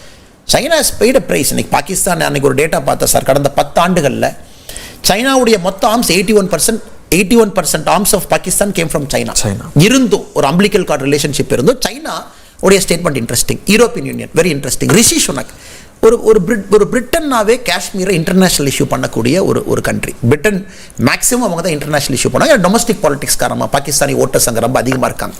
Speaker 1: China has paid a price. இன்னைக்கு பாகிஸ்தான் அன்னைக்கு ஒரு டேட்டா பார்த்தேன் சார், கடந்த 10 ஆண்டுகளில் சைனாவுடைய மொத்த arms 81% arms of Pakistan came from China. இருந்தும் ஒரு umbilical cord relationship இருந்தும் சைனா உடைய statement interesting. European union very interesting. Rishi Sunak ஒரு பிரிட்டன்னாவே காஷ்மீரை இன்டர்நேஷனல் இஷ்யூ பண்ணக்கூடிய ஒரு கண்ட்ரி. பிரிட்டன் மேக்ஸிமம் அவங்க தான் இன்டர்நேஷனல் இஷ்யூ பண்ணாங்க. டொமஸ்டிக் பாலிடிக்ஸ் காரணமாக பாகிஸ்தானி ஓட்டர்ஸ் அங்கே ரொம்ப அதிகமாக இருக்காங்க.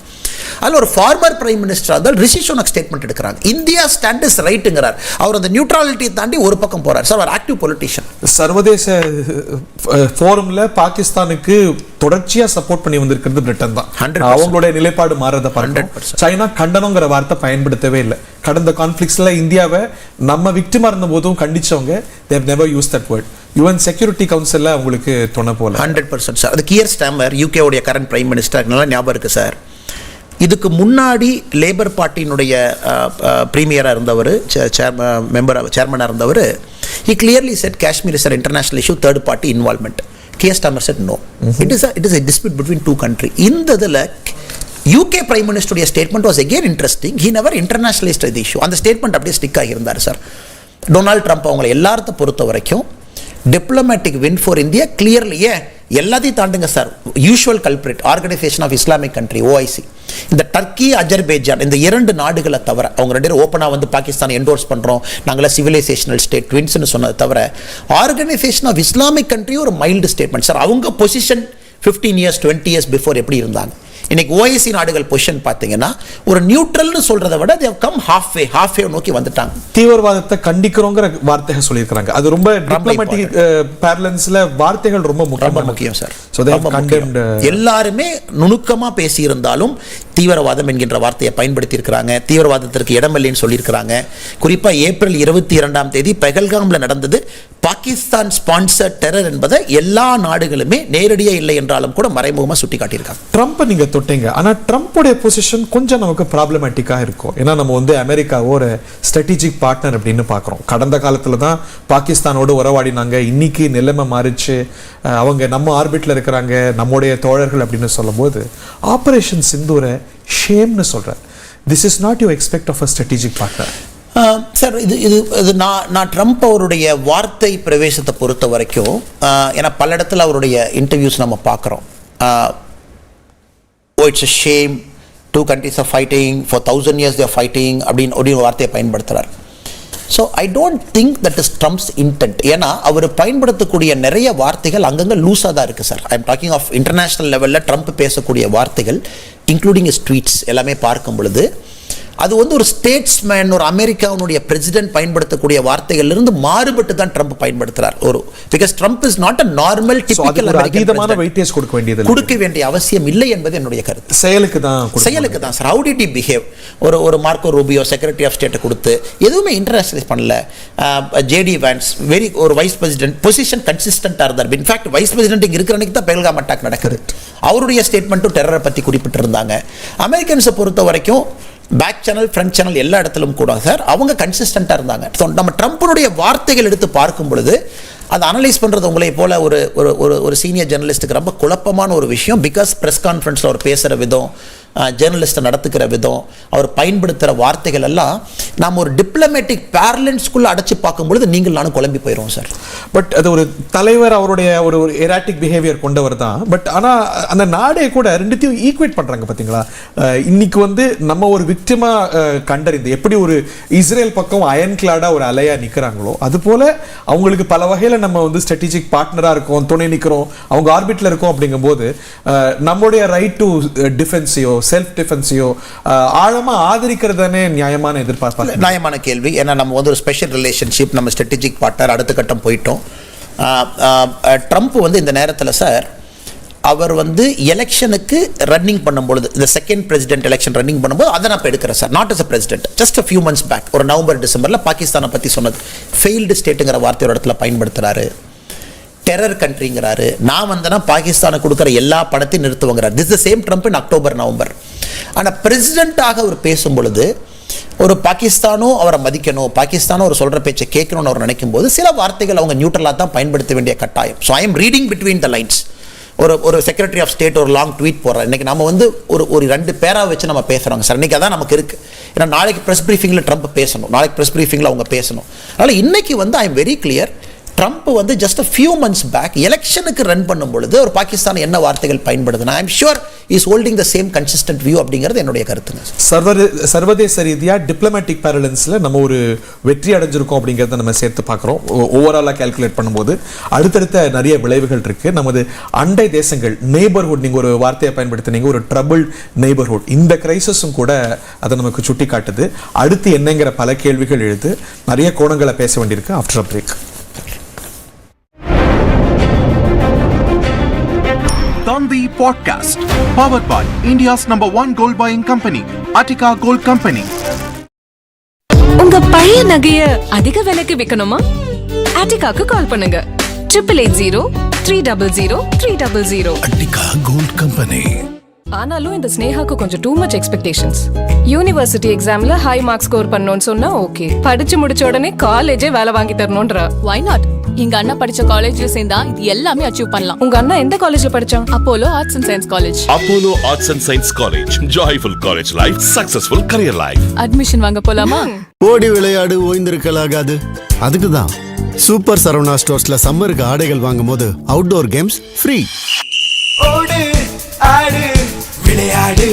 Speaker 1: அதில் ஒரு ஃபார்மர் பிரைம் மினிஸ்டர் இருந்தால் ரிஷி சுனக் ஸ்டேட்மெண்ட் எடுக்கிறாங்க. இந்தியா ஸ்டாண்ட் இஸ் ரைட்டுங்கிறார். அவர் அந்த நியூட்ரலிட்டியை தாண்டி ஒரு பக்கம் போறார் சார். அவர் ஆக்டிவ் பொலிட்டிஷியன்.
Speaker 2: சர்வதேச ஃபோரம்ல பாகிஸ்தானுக்கு தொடர்ச்சியா சப்போர்ட் பண்ணி வந்திருக்கிறது பிரிட்டன் தான். அவங்களுடைய நிலைப்பாடு மாறத பாருங்க. சைனா கண்டனங்கிற வார்த்தை பயன்படுத்தவே இல்லை. கடந்த கான்ஃபிளிக்ஸ்ல இந்தியாவை நம்ம விக்டிமா இருந்த போதும் கண்டிச்சவங்க, they have never used that word. UN security கவுன்சில்ல அவங்களுக்கு துணை போல
Speaker 1: 100% சார். அது கியர் ஸ்டாமர், UK உடைய கரண்ட் பிரைம் மினிஸ்டர், நல்லா ஞாபகம் இருக்கு சார். இதுக்கு முன்னாடி லேபர் பார்ட்டியினுடைய பிரீமியராக இருந்தவர், சேர்மனாக இருந்தவர், he clearly said Kashmir is an international issue, third party involvement. Keir Starmer said no. It is a dispute between two countries. இந்த இதில் UK Prime Minister statement was again interesting. He never internationalized the issue. அந்த statement அப்படியே stick ஆகியிருந்தார் sir. Donald Trump அவங்களை எல்லாத்த பொறுத்த வரைக்கும் diplomatic win for India clearly. எல்லாத்தையும் தாண்டுங்க sir. Usual culprit organisation of Islamic country OIC, இந்த டர்க்கி, அஜர்பைஜான், இந்த 2 நாடுகளை தவிர அவங்க 2 பேரும் ஓப்பனாக வந்து பாகிஸ்தான் என்டோர்ஸ் பண்ணுறோம், நாங்களாம் சிவிலைசேஷனல் ஸ்டேட் ட்வின்ஸ்னு சொன்னதை தவிர ஆர்கனைசேஷன் ஆஃப் இஸ்லாமிக் கண்ட்ரி ஒரு மைல்டு ஸ்டேட்மெண்ட் சார். அவங்க பொசிஷன் 15 years 20 years பிஃபோர் எப்படி இருந்தாங்க. இன்னைக்கு OIC நாடுகள் பொசிஷன் பார்த்தீங்கன்னா ஒரு நியூட்ரல்னு சொல்றதை விட they have come halfway நோக்கி வந்துட்டாங்க.
Speaker 2: தீவிரவாதத்தை கண்டிக்கிறோங்கிற வார்த்தைகள் சொல்லியிருக்காங்க. அது ரொம்ப டிப்ளமேட்டிக் பேரலன்ஸ்ல வார்த்தைகள் ரொம்ப முக்கியம் sir. So they have condemned.
Speaker 1: எல்லாருமே நுணுக்கமா பேசி இருந்தாலும் தீவிரவாதம் என்கின்ற வார்த்தையை பயன்படுத்தி இருக்கிறாங்க. தீவிரவாதத்திற்கு இடமில்லைன்னு சொல்லியிருக்கிறாங்க. குறிப்பா ஏப்ரல் 22ஆம் தேதி பெஹல்காம்ல நடந்தது பாகிஸ்தான் ஸ்பான்சர் டெரர் என்பதை எல்லா நாடுகளுமே நேரடியாக இல்லை என்றாலும் கூட மறைமுகமாக சுட்டி காட்டியிருக்காங்க.
Speaker 2: ட்ரம்ப் நீங்க தொட்டீங்க, ஆனா ட்ரம்ப்புடைய பொசிஷன் கொஞ்சம் நமக்கு ப்ராப்ளமேட்டிக்கா இருக்கும். ஏன்னா நம்ம வந்து அமெரிக்காவோ ஒரு ஸ்ட்ராட்டஜிக் பார்ட்னர் அப்படின்னு பார்க்குறோம். கடந்த காலத்துல தான் பாகிஸ்தானோடு உறவாடினாங்க. இன்னைக்கு நிலைமை மாறிச்சு. அவங்க நம்ம ஆர்பிட்ல இருக்கிறாங்க, நம்முடைய தோழர்கள் அப்படின்னு சொல்லும் போது ஆபரேஷன் சிந்தூரை ஷேம்னு சொல்றார். This is not you expect of a strategic partner.
Speaker 1: Sir, இது நான் ட்ரம்ப் அவருடைய வார்த்தை பிரவேசத்தை பொறுத்த வரைக்கும், ஏன்னா பல இடத்துல அவருடைய இன்டர்வியூஸ் நம்ம பார்க்குறோம். It's a shame, 2 countries are fighting, for 1000 years they are fighting அப்படின்னு வார்த்தையை பயன்படுத்துகிறார். So I don't think that is Trump's intent. ஏன்னா அவர் பயன்படுத்தக்கூடிய நிறைய வார்த்தைகள் அங்கங்கே லூஸாக தான் இருக்குது sir. I am talking of international லெவலில் ட்ரம்ப் பேசக்கூடிய வார்த்தைகள் இன்க்ளூடிங் இஸ் ட்வீட்ஸ் எல்லாமே பார்க்கும் பொழுது அது வந்து ஒரு ஸ்டேட்ஸ்மேன், ஒரு அமெரிக்காவுடைய பிரசிடென்ட் பயன்படுத்தக்கூடிய வார்த்தைகளிலிருந்து மாறுபட்டு தான் ட்ரம்ப் பயன்படுத்துறார். Because Trump is not a normal typical
Speaker 2: அதீதமான வெயிட்டேஜ்
Speaker 1: கொடுக்க வேண்டிய அவசியம் இல்லை என்பது என்னுடைய கருத்து.
Speaker 2: செயலுக்கு தான்
Speaker 1: sir. how did he behave? ஒரு Marco Rubio secretary of state கொடுத்து எதுவுமே இன்டர்நேஷனலைஸ் பண்ணல. ஜேடி வான்ஸ் ஒரு வைஸ் பிரசிடென்ட் பொசிஷன் கன்சிஸ்டன்டா இருந்தார். இன்ஃபேக்ட் வைஸ் பிரசிடென்ட் இங்க இருக்கிற அன்னைக்கு தான் பெஹல்காம் அட்டாக் நடக்குது. அவருடைய ஸ்டேட்மெண்ட்டும் டெரரை பத்தி குறிப்பிட்டிருந்தாங்க. அமெரிக்கன்ஸை பொறுத்த வரைக்கும் பேக் சேனல் ஃப்ரண்ட் சேனல் எல்லா இடத்திலும் கூட சார் அவங்க கன்சிஸ்டன்டா இருந்தாங்க. நம்ம ட்ரம்ப்புடைய வார்த்தைகள் எடுத்து பார்க்கும் பொழுது அதை அனலைஸ் பண்றது உங்களை போல ஒரு சீனியர் ஜெர்னலிஸ்ட்டுக்கு ரொம்ப குழப்பமான ஒரு விஷயம். பிகாஸ் பிரஸ் கான்ஃபரன்ஸ்ல அவர் பேசுற விதம், ஜேர்னலிஸ்ட்டை நடத்துக்கிற விதம், அவர் பயன்படுத்துகிற வார்த்தைகள் எல்லாம் நாம் ஒரு டிப்ளமேட்டிக் பேரலன்ஸ்குள்ளே அடைச்சி பார்க்கும்பொழுது நீங்கள் நானும் குழம்பி போயிடுவோம் சார்.
Speaker 2: பட் அது ஒரு தலைவர் அவருடைய ஒரு எராட்டிக் பிஹேவியர் கொண்டவர் தான். பட் ஆனால் அந்த நாடே கூட ரெண்டுத்தையும் ஈக்குவேட் பண்ணுறாங்க பார்த்தீங்களா. இன்னைக்கு வந்து நம்ம ஒரு விக்டிமா கண்டறிந்து எப்படி ஒரு இஸ்ரேல் பக்கம் அயன் கிளாடாக ஒரு அலையா நிற்கிறாங்களோ அதுபோல் அவங்களுக்கு பல வகையில் நம்ம வந்து ஸ்ட்ராட்டஜிக் பார்ட்னராக இருக்கோம், துணை நிற்கிறோம், அவங்க ஆர்பிட்டில் இருக்கோம். அப்படிங்கும்போது நம்முடைய ரைட் டு டிஃபென்ஸையோ செல்ஃப் டிஃபென்ஸையோ ஆழமா ஆதரிக்கிறதானே நியாயமான எதிர்பார்ப்பு.
Speaker 1: நியாயமான கேள்வி. ஏன்னா நம்ம வந்து ஒரு ஸ்பெஷல் ரிலேஷன்ஷிப், நம்ம ஸ்ட்ராட்டஜிக் பார்ட்னர், அடுத்த கட்டம் போயிட்டோம். ட்ரம்ப் வந்து இந்த நேரத்தில் சார் அவர் வந்து எலெக்ஷனுக்கு ரன்னிங் பண்ணும்பொழுது, இந்த செகண்ட் பிரசிடென்ட் எலெக்ஷன் ரன்னிங் பண்ணும்போது அதை நான் எடுக்கிறேன் sir. Not as a president, just a few months back, ஒரு நவம்பர் டிசம்பரில் பாகிஸ்தானை பற்றி சொன்னது, ஃபெயில்டு ஸ்டேட்டுங்கிற வார்த்தை ஒரு இடத்துல பயன்படுத்துகிறாரு, டெரர் கண்ட்ரிங்கிறாரு. நான் வந்தேன்னா பாகிஸ்தானுக்கு கொடுக்குற எல்லா பணத்தையும் நிறுத்துவங்கிறார். This the same Trump in October November. ஆனால் பிரசிடென்ட்டாக அவர் பேசும் பொழுது ஒரு பாகிஸ்தானும் அவரை மதிக்கணும், பாகிஸ்தானும் அவர் சொல்கிற பேச்சை கேட்கணும்னு அவர் நினைக்கும் போது சில வார்த்தைகள் அவங்க நியூட்ரலாக தான் பயன்படுத்த வேண்டிய கட்டாயம். So I am reading between the lines. ஒரு செக்ரட்டரி ஆஃப் ஸ்டேட் ஒரு லாங் ட்வீட் போடுறார். இன்றைக்கி நம்ம வந்து ஒரு 2 பேராக வச்சு நம்ம பேசுகிறோங்க சார். இன்றைக்கி அதான் நமக்கு இருக்குது. ஏன்னா நாளைக்கு ப்ரெஸ் ப்ரீஃபிங்கில் ட்ரம்ப் பேசணும், நாளைக்கு ப்ரெஸ் ப்ரீஃபிங்கில் அவங்க பேசணும். அதனால் இன்றைக்கி வந்து I am very clear. Trump வந்து just a few months back எலெக்ஷனுக்கு ரன் பண்ணும் பொழுது ஒரு பாகிஸ்தான் என்ன வார்த்தைகள் பயன்படுதுன்னா I am sure is holding the same consistent view அப்படிங்கிறது என்னுடைய கருத்துங்க.
Speaker 2: சர்வதேச ரீதியா டிப்ளமேட்டிக் பேரலன்ஸ்ல நம்ம ஒரு வெற்றி அடைஞ்சிருக்கோம் அப்படிங்கிறத நம்ம சேர்த்து பார்க்குறோம். ஓவராலாக கால்குலேட் பண்ணும்போது அடுத்தடுத்த நிறைய விளைவுகள் இருக்கு. நமது அண்டை தேசங்கள், நெய்பர்ஹுட், நீங்க ஒரு வார்த்தையை பயன்படுத்தினீங்க, ஒரு ட்ரபிள் நெய்பர்ஹுட், இந்த கிரைசிஸும் கூட அதை நமக்கு சுட்டி காட்டுது. அடுத்து என்னங்கிற பல கேள்விகள் எழுது, நிறைய கோணங்களை பேச வேண்டியிருக்கு. After a break.
Speaker 3: Thanthi Podcast, powered by India's #1 gold buying company, Attica Gold Company.
Speaker 7: உங்க பழைய நகைய அதிக விலைக்கு விற்கணுமா? Atticaக்கு கால் பண்ணுங்க 8880-300-300.
Speaker 14: Attica Gold Company.
Speaker 7: ஆனாலும் இந்த ஸ்னேகாக்கு கொஞ்சம் டூ மச் எக்ஸ்பெக்டேஷன்ஸ். யூனிவர்சிட்டி எக்ஸாம்ல ஹை மார்க் ஸ்கோர் பண்ணணும்னு சொன்னா ஓகே, படிச்சு முடிச்ச உடனே காலேஜே வேலை வாங்கி தரணும்ன்றா.
Speaker 19: Why not? எங்க அண்ணா படிச்ச காலேஜ்ல சேர்ந்தா இது எல்லாமே அச்சீவ் பண்ணலாம்.
Speaker 7: உங்க அண்ணா எந்த காலேஜ்ல படிச்சான்?
Speaker 19: Apollo arts and science college.
Speaker 20: Apollo arts and science college, joyful college life, successful career life.
Speaker 19: Admission வாங்க போலாமா?
Speaker 21: ஓடி விளையாடு ஓய்ந்திருக்கலாகாது. அதுக்கு தான் சூப்பர் சரவணா ஸ்டோர்ஸ்ல சம்மருக்கு ஆடைகள் வாங்கும்போது அவுட்டோர் கேம்ஸ் ஃப்ரீ.
Speaker 22: ஓடு ஆடு விளையாடு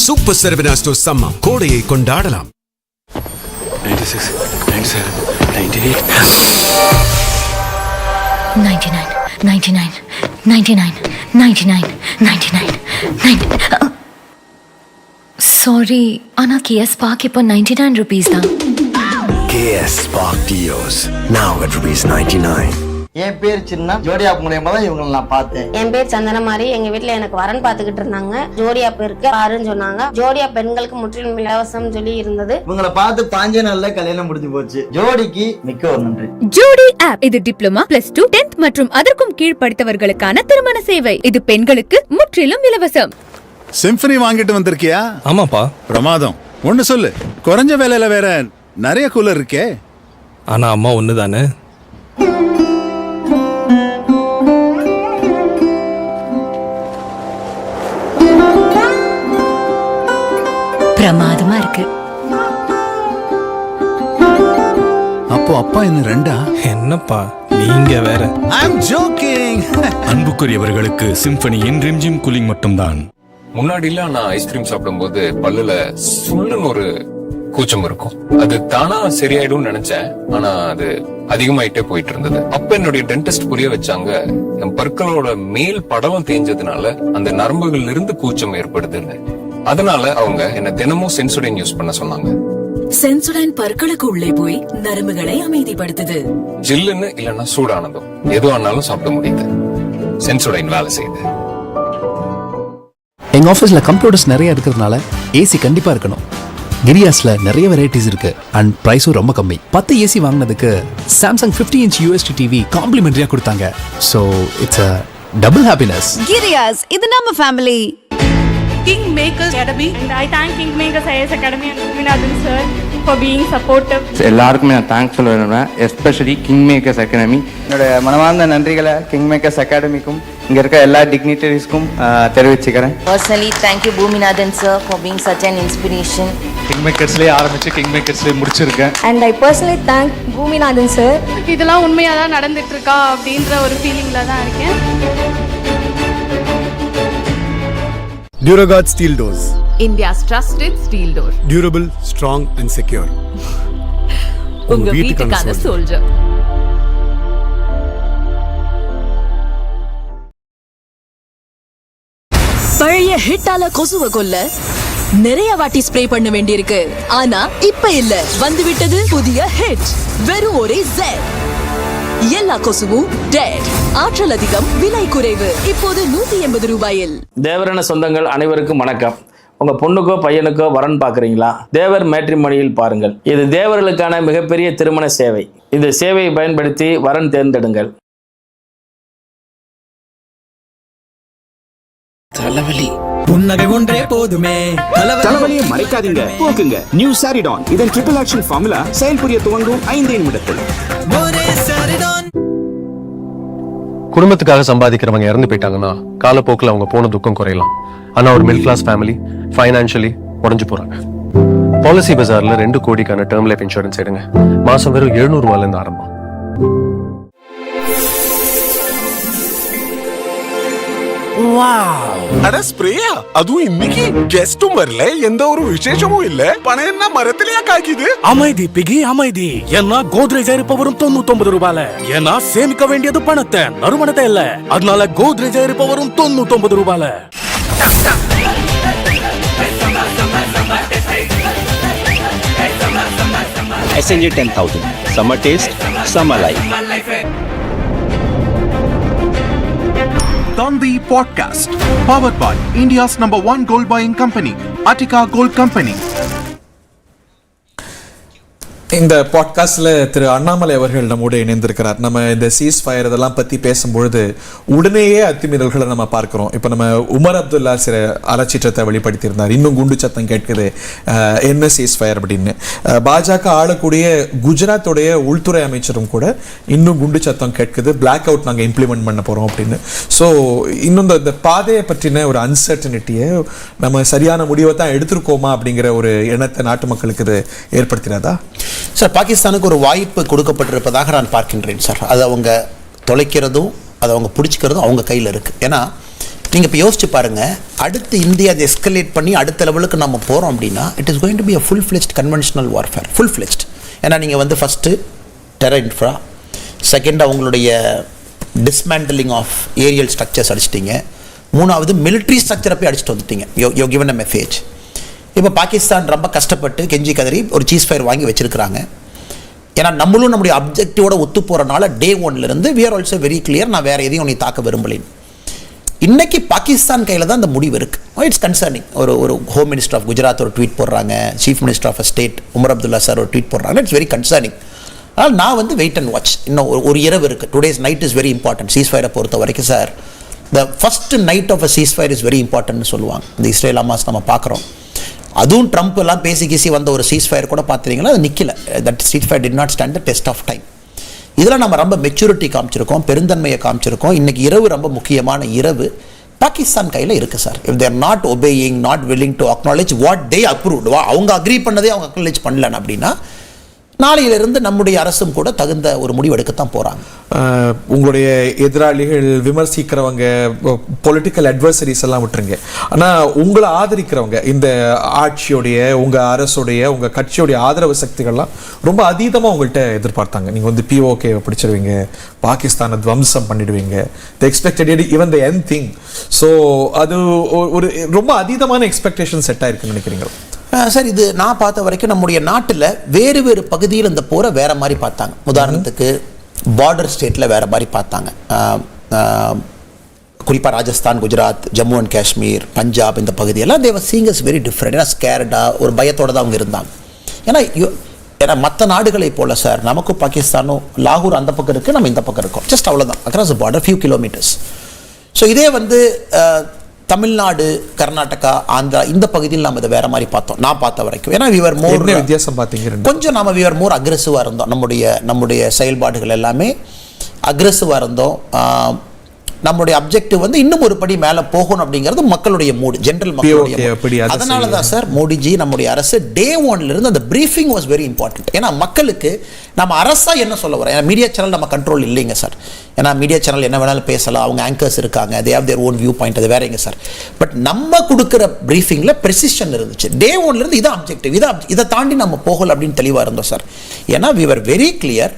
Speaker 22: சூப்பர் சரவணா ஸ்டோர்ஸ் சம்மர் கோடையை கொண்டாடலாம்.
Speaker 23: 96, 97, 98,
Speaker 24: 99, 99, 99, 99, 99, 90. Sorry, ஆனா KS Park இப்போ 99 rupees தான்.
Speaker 22: KS Park Deals now at ₹99.
Speaker 25: என் பேர் சின்ன ஜோடியா மூலமா தான் இவங்களை நான் பார்த்தேன்.
Speaker 26: என் பேர் சந்தன மாதிரி. எங்க வீட்டுல எனக்கு வரன் பாத்துக்கிட்டு இருந்தாங்க. ஜோடியா பேருக்கு பாருன்னு சொன்னாங்க. ஜோடியா பெண்களுக்கு முற்றிலும் இலவசம் சொல்லி இருந்தது.
Speaker 25: இவங்களை பார்த்து 5 நாள்ல கல்யாணம் முடிஞ்சு போச்சு. ஜோடிக்கு மிக்க ஒரு நன்றி.
Speaker 27: ஜோடி ஆப் இது டிப்ளமா, +2, 10th மற்றும் அதற்கும் கீழ் படித்தவர்களுக்கான திருமண சேவை. இது பெண்களுக்கு முற்றிலும் இலவசம்.
Speaker 14: சிம்பனி வாங்கிட்டு வந்திருக்கியா?
Speaker 28: ஆமாப்பா.
Speaker 14: பிரமாதம். ஒன்னு சொல்லு, குறைஞ்ச விலையில வேற நிறைய கூலர் இருக்கே.
Speaker 28: ஆனா அம்மா ஒண்ணுதானே.
Speaker 27: பிரமாதமா இருக்கு.
Speaker 14: அப்போ அப்பா என்ன 2?
Speaker 28: என்னப்பா நீங்க வேற.
Speaker 14: ஐ அம் ஜோக்கிங்.
Speaker 10: அன்புக்குரியவர்களுக்கு சிம்பனியின் ரிம்ஜிம் கூலிங் மட்டும்தான்.
Speaker 29: முன்னாடிலாம் நான் ஐஸ்கிரீம் சாப்பிடும்போது பல்லுல சுள்ளுன்னு ஒரு கூச்சம் இருக்கும். அது தானா சரியாயிடும் நினைச்சேன். ஆனா அது அதிகமாயிட்டே போயிட்டு இருந்தது. அப்ப என்னுடைய டென்டிஸ்ட் புரிய வச்சாங்க, என் பற்களோட மேல் படலம் தேஞ்சதுனால அந்த நரம்புகள்ல இருந்து கூச்சம் ஏற்படுதுன்னு. அதனால அவங்க என்ன தினமும் சென்சோடைன் யூஸ் பண்ண சொன்னாங்க.
Speaker 4: சென்சோடைன் பற்களுக்கு உள்ளே போய் நரம்புகளை அமைதிப்படுத்துது.
Speaker 29: ஜில்லுன்னு இல்லன்னா சூடானதும் எது ஆனாலும் சாப்பிட முடியுது. சென்சோடைன் வேலை செய்யுது.
Speaker 5: எங்க ஆபீஸ்ல கம்ப்யூட்டர்ஸ் நிறைய இருக்கிறதுனால ஏசி கண்டிப்பா இருக்கணும். கிரியாஸ்ல நிறைய வெரைட்டிஸ் இருக்கு அண்ட் பிரைஸும் ரொம்ப கம்மி. 10 ஏசி வாங்கினதுக்கு சாம்சங் 50 இன்ச் UHD டிவி காம்ப்ளிமெண்டரியா கொடுத்தாங்க. So it's a double happiness.
Speaker 6: கிரியாஸ் இது நம்ம family.
Speaker 9: Kingmakers Academy, and I thank Kingmakers IAS Academy and Guminathan sir for being supportive.
Speaker 11: எல்லாருக்குமே நான் தேங்க்ஸ் சொல்ல விரும்புகிறேன், எஸ்பெஷலி கிங்மேக்கர்ஸ் அகாடமி. என்னோட மனமார்ந்த நன்றிகளை கிங்மேக்கர்ஸ் அகாடமிக்கும் இங்கே இருக்க எல்லா டிக்னிட்டரிஸ்க்கும் தெரிவிச்சுக்கிறேன்.
Speaker 12: Personally, thank you Guminathan sir for being such an inspiration.
Speaker 11: கிங்மேக்கர்ஸ்லேயே ஆரம்பிச்சு கிங்மேக்கர்ஸ்லேயே முடிச்சிருக்கேன்.
Speaker 12: And I personally thank Guminathan sir.
Speaker 9: இதெல்லாம் உண்மையாக தான் நடந்துட்டு இருக்கா அப்படின்ற ஒரு ஃபீலிங்ல தான் இருக்கேன்.
Speaker 21: Duragard steel doors.
Speaker 6: India's trusted steel door.
Speaker 21: Durable, strong and secure.
Speaker 6: உங்க வீட்டுக்கான soldier.
Speaker 4: பழைய ஹிட்டால கொசுவ கொல்ல நிறைய வாட்டி ஸ்ப்ரே பண்ண வேண்டியிருக்கு. ஆனா இப்ப இல்ல, வந்துவிட்டது புதிய ஹிட். வெறும் ஒரே Z. எல்லா கொசுவும் டெட். ஆற்றல் அதிகம், விலை குறைவு. இப்போது 180 ரூபாயில்.
Speaker 13: தேவரண சொந்தங்கள் அனைவருக்கும் வணக்கம். உங்க பொண்ணுக்கோ பையனுக்கோ வரன் பார்க்குறீங்களா? தேவர் மேட்ரிமோனியில் பாருங்கள். இது தேவர்களுக்கான மிகப்பெரிய திருமண சேவை. இந்த சேவையை பயன்படுத்தி வரன் தேர்ந்தெடுங்கள்.
Speaker 17: தலைவலி புன்னகை ஒன்றே போதுமே. தலைவலியை மறைக்காதீங்க, போக்குங்க. நியூ சாரிடான். இதன் ட்ரிபிள் ஆக்ஷன் ஃபார்முலா செயல்புரிய துவங்கும் 5 நிமிடத்தில்.
Speaker 18: குடும்பத்துக்காக சம்பாதிக்கிறவங்க இறந்து போயிட்டாங்கன்னா காலப்போக்கில் அவங்க போன துக்கம் குறையலாம். ஆனா ஒரு மிடில் கிளாஸ் ஃபேமிலி ஃபைனான்சியலி உடஞ்சு போறாங்க. பாலிசி பஜார்ல 2 கோடிக்கான டேர்ம் லைஃப் இன்சூரன்ஸ் எடுங்க. மாசம் வெறும் 700 ரூபாயில இருந்து ஆரம்பம்.
Speaker 22: அட ஸ்ப்ரேயா? அதுவும் இன்னைக்கு கெஸ்டும் வரல, எந்த ஒரு விசேஷமும் இல்ல. பணம் என்ன மரத்திலேயே காய்க்குது?
Speaker 28: அமைதி பிகி அமைதி. ஏன்னா கோத்ரேஜ் இருப்பவரும் 99 ரூபாயில. ஏன்னா சேமிக்க வேண்டியது பணத்தை, நறுமணத்தை இல்ல. அதனால கோத்ரேஜ் இருப்பவரும் 99 ரூபாயில.
Speaker 17: SNJ 10,000. Summer taste, summer life.
Speaker 3: Thanthi Podcast, powered by India's #1 gold buying company, Attica Gold Company.
Speaker 2: இந்த பாட்காஸ்ட்ல திரு அண்ணாமலை அவர்கள் நம்மோடு இணைந்திருக்கிறார். நம்ம இந்த சீஸ் ஃபயர் இதெல்லாம் பத்தி பேசும்பொழுது உடனேயே அத்துமீறல்களை நம்ம பார்க்கிறோம். இப்போ நம்ம உமர் அப்துல்லா சில அலட்சியத்தை வெளிப்படுத்தியிருந்தார். இன்னும் குண்டு சத்தம் கேட்குது, என்ன சீஸ் ஃபயர் அப்படின்னு. பாஜக ஆளக்கூடிய குஜராத்துடைய உள்துறை அமைச்சரும் கூட இன்னும் குண்டு சத்தம் கேட்குது, பிளாக் அவுட் நாங்கள் இம்ப்ளிமெண்ட் பண்ண போறோம் அப்படின்னு. ஸோ இன்னும் இந்த பாதையை பற்றின ஒரு அன்சர்டனிட்டியை நம்ம சரியான முடிவை தான் எடுத்திருக்கோமா அப்படிங்கிற ஒரு எண்ணத்தை நாட்டு மக்களுக்கு இது ஏற்படுத்தினதா?
Speaker 1: சார், பாகிஸ்தானுக்கு ஒரு வாய்ப்பு கொடுக்கப்பட்டிருப்பதாக நான் பார்க்கின்றேன் சார். அது அவங்க தொலைக்கிறதும் அதை அவங்க பிடிச்சிக்கிறதும் அவங்க கையில் இருக்குது. ஏன்னா நீங்கள் இப்போ யோசிச்சு பாருங்கள், அடுத்து இந்தியா அதை எஸ்கலேட் பண்ணி அடுத்த லெவலுக்கு நம்ம போகிறோம் அப்படின்னா it is going to be a full fledged conventional warfare. Full fledged. ஏன்னா நீங்கள் வந்து ஃபஸ்ட்டு டெரர் இன்ஃப்ரா, செகண்ட் அவங்களுடைய டிஸ்மேண்டலிங் ஆஃப் ஏரியல் ஸ்ட்ரக்சர்ஸ் அடிச்சிட்டிங்க, மூணாவது மிலிட்ரி ஸ்ட்ரக்சரை போய் அடிச்சுட்டு வந்துட்டீங்க. யோ கிவன் அ மெசேஜ். இப்போ பாகிஸ்தான் ரொம்ப கஷ்டப்பட்டு கெஞ்சி கதறி ஒரு சீஸ் ஃபயர் வாங்கி வச்சிருக்கிறாங்க. ஏன்னா நம்மளும் நம்முடைய அப்ஜெக்டிவோட ஒத்து போகிறனால டே 1லேருந்து we are also very clear, நான் வேறு எதையும் நீ தாக்க விரும்பலேன். இன்னைக்கு பாகிஸ்தான் கையில் தான் அந்த முடிவு இருக்குது. It's concerning. ஒரு ஹோம் மினிஸ்டர் ஆஃப் குஜராத் ஒரு ட்வீட் போடுறாங்க, chief minister of state Omar Abdullah sir ஒரு ட்வீட் போடுறாங்க. It's very concerning. ஆனால் நான் வந்து வெயிட் அண்ட் வாட்ச். இன்னும் ஒரு இரவு இருக்குது. Today's night is very important. சீஸ் ஃபயரை பொறுத்த வரைக்கும் sir, the first night of a ceasefire is very இம்பார்ட்டன்ட்னு சொல்லுவாங்க. இந்த இஸ்ரேல் ஹமாஸ் நம்ம பார்க்குறோம். அதுவும் ட்ரம்ப் எல்லாம் பேசி வந்த ஒரு சீஸ் ஃபயர் கூட பார்த்தீங்கன்னா அது நிற்கல. That ceasefire did not stand the test of time. இதில் நம்ம ரொம்ப மெச்சூரிட்டி காமிச்சிருக்கோம், பெருந்தன்மையை காமிச்சிருக்கோம். இன்றைக்கி இரவு ரொம்ப முக்கியமான இரவு பாகிஸ்தான் கையில் இருக்குது sir. If there not obeying, not willing to acknowledge what they approved, அவங்க அக்ரி பண்ணதே அவங்க அக்னாலேஜ் பண்ணலன்னு அப்படின்னா நாளையிலிருந்து நம்முடைய அரசும் கூட தகுந்த ஒரு முடிவு எடுக்கத்தான் போறாங்க.
Speaker 2: உங்களுடைய எதிராளிகள் விமர்சிக்கிறவங்க, பொலிட்டிக்கல் அட்வர்சரிஸ் எல்லாம் விட்டுருங்க, ஆனால் உங்களை ஆதரிக்கிறவங்க, இந்த ஆட்சியோடைய, உங்கள் அரசுடைய, உங்கள் கட்சியோடைய ஆதரவு சக்திகள்லாம் ரொம்ப அதீதமாக உங்கள்கிட்ட எதிர்பார்த்தாங்க. நீங்கள் வந்து POK பிடிச்சிருவீங்க, பாகிஸ்தானை துவம்சம் பண்ணிடுவீங்க, த expected even the N thing. So அது ஒரு ரொம்ப அதீதமான எக்ஸ்பெக்டேஷன் செட் ஆயிருக்குன்னு நினைக்கிறீங்களா?
Speaker 1: சார், இது நான் பார்த்த வரைக்கும் நம்முடைய நாட்டில் வேறு வேறு பகுதியில் இந்த போரை வேற மாதிரி பார்த்தாங்க. உதாரணத்துக்கு பார்டர் ஸ்டேட்டில் வேற மாதிரி பார்த்தாங்க. குறிப்பாக ராஜஸ்தான், குஜராத், ஜம்மு அண்ட் காஷ்மீர், பஞ்சாப் இந்த பகுதியெல்லாம் தேவர் சீயிங் அஸ் வெரி டிஃப்ரெண்ட். ஏன்னா ஸ்கேர்டாக ஒரு பயத்தோடு தான் அவங்க இருந்தாங்க. ஏன்னா மற்ற நாடுகளை போல சார், நமக்கும் பாகிஸ்தானும், லாகூர் அந்த பக்கம் இருக்குது, நம்ம இந்த பக்கம் இருக்கோம், ஜஸ்ட் அவ்வளோதான், across border few kilometres. So இதே வந்து தமிழ்நாடு, கர்நாடகா, ஆந்திரா இந்த பகுதியில் நம்ம இதை வேற மாதிரி பார்த்தோம் நான் பார்த்த வரைக்கும். ஏன்னா we were more
Speaker 2: வித்தியாசம் பார்த்தீங்க,
Speaker 1: கொஞ்சம் நம்ம we were more அக்ரெசிவாக இருந்தோம். நம்முடைய செயல்பாடுகள் எல்லாமே அக்ரெசிவாக இருந்தோம். நம்முடைய அப்ஜெக்டிவ் வந்து இன்னும் ஒரு படி மேலே போகணும் அப்படிங்கிறது மக்களுடைய மூடு, ஜென்ரல் மக்களுடைய. அதனால தான் சார் மோடிஜி, நம்முடைய அரசு டே ஒன்லேருந்து அந்த பிரீஃபிங் வாஸ் வெரி இம்பார்ட்டன்ட். ஏன்னா மக்களுக்கு நம்ம அரசாக என்ன சொல்ல வரோம், ஏன்னா மீடியா சேனல் நம்ம கண்ட்ரோல் இல்லைங்க சார். ஏன்னா மீடியா சேனல் என்ன வேணாலும் பேசலாம், அவங்க ஆங்கர்ஸ் இருக்காங்க, they have their own view point, அது வேறங்க சார். பட் நம்ம கொடுக்குற பிரீஃபிங்கில் ப்ரெசிஷன் இருந்துச்சு. டே ஒன்லேருந்து இதான் அப்ஜெக்டிவ், இதை தாண்டி நம்ம போகல அப்படின்னு தெளிவாக இருந்தோம் சார். ஏன்னா வி வர் வெரி கிளியர்.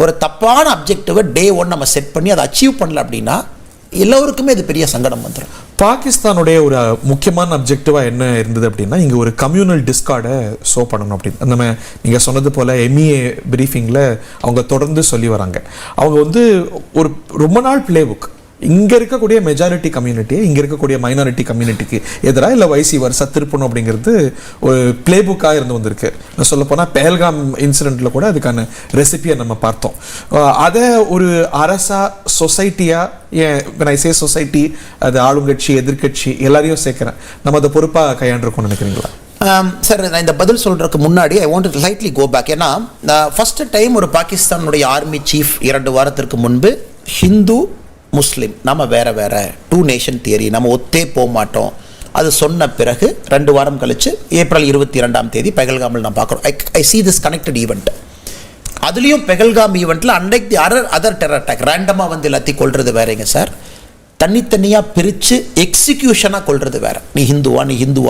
Speaker 1: ஒரு தப்பான அப்ஜெக்டிவை டே ஒன் நம்ம செட் பண்ணி அதை அச்சீவ் பண்ணல அப்படின்னா எல்லோருக்குமே இது பெரிய சங்கடம் வந்துடும்.
Speaker 2: பாகிஸ்தானுடைய ஒரு முக்கியமான அப்ஜெக்டிவாக என்ன இருந்தது அப்படின்னா, இங்கே ஒரு கம்யூனல் டிஸ்கார்டை ஷோ பண்ணணும் அப்படின்னு நம்ம நீங்கள் சொன்னது போல் MEA பிரீஃபிங்கில் அவங்க தொடர்ந்து சொல்லி வராங்க. அவங்க வந்து ஒரு ரொம்ப நாள் பிளே புக், இங்கே இருக்கக்கூடிய மெஜாரிட்டி கம்யூனிட்டியை இங்கே இருக்கக்கூடிய மைனாரிட்டி கம்யூனிட்டிக்கு எதிராக இல்லை வைசி வருஷா திருப்பணும் அப்படிங்கிறது ஒரு பிளே புக்காக இருந்து வந்திருக்கு. சொல்லப்போனால் பெஹல்காம் இன்சிடெண்ட்டில் கூட அதுக்கான ரெசிபியை நம்ம பார்த்தோம். அதை ஒரு அரசா, சொசைட்டியாக, ஏன் ஐசே சொசைட்டி, அது ஆளுங்கட்சி, எதிர்கட்சி எல்லாரையும் சேர்க்குறேன், நம்ம அதை பொறுப்பாக கையாண்டிருக்கோம்னு நினைக்கிறீங்களா?
Speaker 1: சார், நான் இந்த பதில் சொல்கிறதுக்கு முன்னாடி I want to lightly go back. ஏன்னா ஃபஸ்ட்டு டைம் ஒரு பாகிஸ்தானுடைய ஆர்மி சீஃப் 2 வாரத்திற்கு முன்பு ஹிந்து முஸ்லீம் நம்ம வேற வேற 2 நேஷன் தியரி நம்ம ஒத்தே போக மாட்டோம் அது சொன்ன பிறகு 2 வாரம் கழிச்சு ஏப்ரல் 22ஆம் தேதி பெஹல்காமில் நான் பார்க்குறோம். ஐ see this connected event. அதுலேயும் பெஹல்காம் ஈவெண்ட்டில் அன்னைக்கு அதர் டெரர் அட்டாக் ரேண்டமாக வந்து எல்லாத்தையும் கொள்வது வேறங்க சார். தனித்தனியாக பிரித்து எக்ஸிக்யூஷனாக கொள்வது வேற. நீ ஹிந்துவா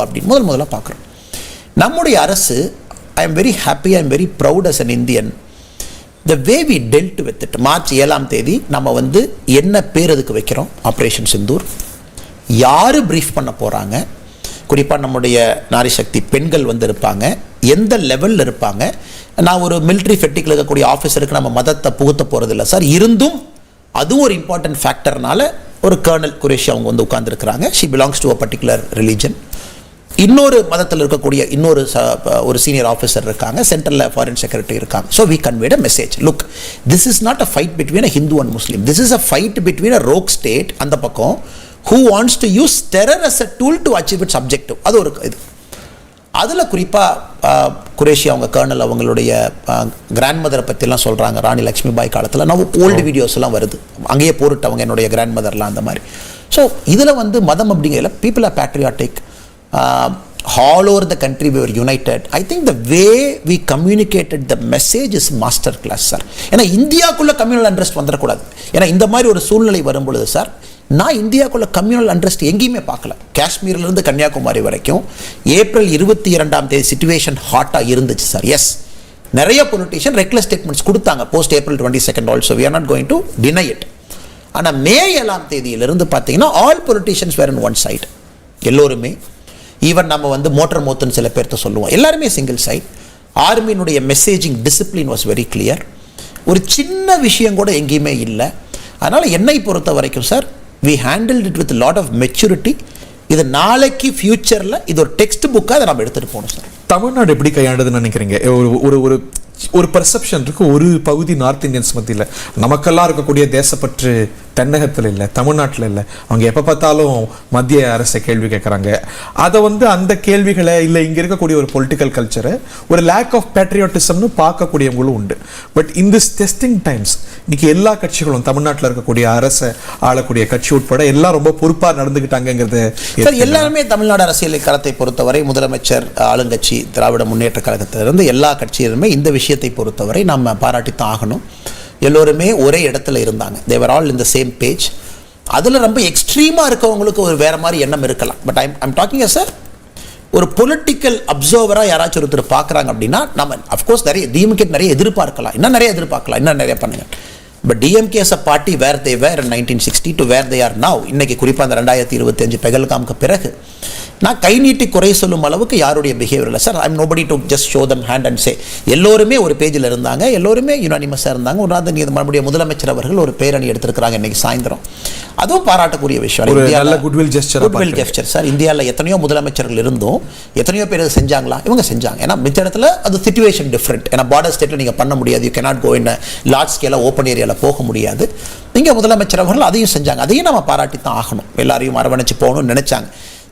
Speaker 1: அப்படின்னு முதல்ல பார்க்குறோம். நம்முடைய அரசு, I am very happy, I am very proud as an Indian, the way we dealt with it. March 7ஆம் தேதி நம்ம வந்து என்ன பேர் அதுக்கு வைக்கிறோம், ஆப்ரேஷன் சிந்தூர். யார் ப்ரீஃப் பண்ண போகிறாங்க, குறிப்பாக நம்முடைய நாரி சக்தி பெண்கள் வந்து இருப்பாங்க, எந்த லெவலில் இருப்பாங்க. நான் ஒரு மிலிட்ரி ஃபெட்டிக்கில் இருக்கக்கூடிய ஆஃபீஸருக்கு நம்ம மதத்தை புகுத்த போகிறது இல்லை சார். இருந்தும் அதுவும் ஒரு இம்பார்ட்டன்ட் ஃபேக்டர்னால ஒரு கர்னல் குரேஷி அவங்க வந்து உட்கார்ந்துருக்கிறாங்க. She belongs to a particular religion. இன்னொரு மதத்தில் இருக்கக்கூடிய ஒரு சீனியர் ஆஃபீஸர் இருக்காங்க, சென்ட்ரலில் ஃபாரின் செக்ரட்டரி இருக்காங்க. So we conveyed a message, look, this is not a fight between a Hindu and Muslim, this is a fight between a rogue state அந்த பக்கம் who wants to use terror as a tool to achieve its objective. அது ஒரு இது. அதில் குறிப்பாக குரேஷி அவங்க kernel அவங்களுடைய grand மதரை பற்றிலாம் சொல்கிறாங்க. ராணி லக்ஷ்மி பாய் காலத்தில் நம்ம ஓல்டு வீடியோஸ்லாம் வருது, அங்கேயே போட்டுட்டவங்க என்னுடைய கிராண்ட் மதர்லாம் அந்த மாதிரி. ஸோ இதில் வந்து மதம் அப்படிங்கிற people are patriotic. all over the country we were united. I think the way we communicated the message is master class sir. ஏன்னா இந்தியாவுக்குள்ள கம்யூனல் அண்ட்ரஸ்ட் வந்துடக்கூடாது. ஏன்னா இந்த மாதிரி ஒரு சூழ்நிலை வரும் பொழுது சார், நான் இந்தியாவுக்குள்ள கம்யூனல் அண்ட்ரஸ்ட் எங்கேயுமே பார்க்கல. காஷ்மீர்லேருந்து கன்னியாகுமரி வரைக்கும் ஏப்ரல் 22ஆம் தேதி சிச்சுவேஷன் ஹாட்டாக இருந்துச்சு சார். எஸ், நிறைய பொலிட்டிஷியன் ரெக்லஸ் ஸ்டேட்மெண்ட்ஸ் கொடுத்தாங்க post April 22 also, we are not going to deny it. ஆனால் மே 7ஆம் தேதியிலிருந்து பார்த்தீங்கன்னா all politicians were in one side. எல்லோருமே, ஈவன் நம்ம வந்து மோட்டர் மோத்துன்னு சில பேர்த்த சொல்லுவோம், எல்லாருமே சிங்கிள் சைட். ஆர்மியினுடைய messaging discipline was very clear. ஒரு சின்ன விஷயம் கூட எங்கேயுமே இல்லை. அதனால் என்னை பொறுத்த வரைக்கும் sir, we handled it with a lot of maturity. இது நாளைக்கு ஃபியூச்சரில் இது ஒரு டெக்ஸ்ட் புக்காக அதை நம்ம எடுத்துகிட்டு போகணும் சார்.
Speaker 2: தமிழ்நாடு எப்படி கையாண்டதுன்னு நினைக்கிறீங்க? ஒரு பர்செப்ஷன் இருக்குது ஒரு பகுதி நார்த் இந்தியன்ஸ் மத்தியில், நமக்கெல்லாம் இருக்கக்கூடிய தேசப்பற்று தென்னகத்தில் இல்லை, தமிழ்நாட்டில் இல்லை. அவங்க எப்போ பார்த்தாலும் மத்திய அரசை கேள்வி கேட்குறாங்க. அதை அந்த கேள்விகளை இல்லை இங்கே இருக்கக்கூடிய ஒரு பொலிட்டிக்கல் கல்ச்சரை ஒரு லேக் ஆஃப் பேட்ரியாட்டிசம்னு பார்க்கக்கூடியவங்களும் உண்டு. But in this testing times இன்னைக்கு எல்லா கட்சிகளும் தமிழ்நாட்டில் இருக்கக்கூடிய அரசை ஆளக்கூடிய கட்சி உட்பட எல்லாம் ரொம்ப பொறுப்பாக நடந்துக்கிட்டாங்கிறது.
Speaker 1: எல்லாருமே தமிழ்நாடு அரசியல் களத்தை பொறுத்தவரை முதலமைச்சர், ஆளுங்கட்சி, திராவிட முன்னேற்ற கழகத்திலிருந்து எல்லா கட்சியிலுமே இந்த விஷயத்தை பொறுத்தவரை நம்ம பாராட்டித்தான் ஆகணும். எல்லோருமே ஒரே இடத்துல இருந்தாங்க. They were all in the same page. அதில் ரொம்ப எக்ஸ்ட்ரீமாக இருக்கவங்களுக்கு ஒரு வேறு மாதிரி எண்ணம் இருக்கலாம். பட் ஐம் டாக்கிங் சார், ஒரு பொலிட்டிக்கல் அப்சர்வராக யாராச்சும் ஒருத்தர் பார்க்குறாங்க அப்படின்னா நம்ம அஃப்கோர்ஸ் டிஎம்கே நிறைய எதிர்பார்க்கலாம், இன்னும் நிறைய எதிர்பார்க்கலாம், இன்னும் நிறைய பண்ணுங்க. But DMK as a party where they were in 1960 to where they are now, இன்னைக்கு குறிப்பாக அந்த 2025 பெகல்காமுக்கு பிறகு நான் கை நீட்டி குறை சொல்லும் அளவுக்கு யாருடைய பிஹேவியர் இல்லை sir. I'm nobody to just show them hand and say. எல்லோருமே ஒரு பேஜில் இருந்தாங்க, எல்லோருமே யுனானிமஸாக இருந்தாங்க. ஒரு நம்முடைய முதலமைச்சர் அவர்கள் ஒரு பேரணி எடுத்திருக்கிறாங்க இன்னைக்கு சாயந்தரம். அதுவும் பாராட்டக்கூடிய விஷயம். Goodwill gesture sir. இந்தியாவில் எத்தனையோ முதலமைச்சர்கள் இருந்தும் எத்தனையோ பேர் செஞ்சாங்களா? இவங்க செஞ்சாங்க. ஏன்னா மிச்ச இடத்துல அது சிச்சுவேஷன் டிஃப்ரெண்ட். ஏன்னா பார்டர் ஸ்டேட்டில் நீங்கள் பண்ண முடியாது. You cannot go in large ஸ்கேலாக ஓப்பன் ஏரியாவில் போக முடியாது. இங்கே முதலமைச்சர் அவர்கள் அதையும் செஞ்சாங்க. அதையும் நம்ம பாராட்டி தான் ஆகணும். எல்லாரையும் அரவணைச்சு போகணும்னு நினைச்சாங்க.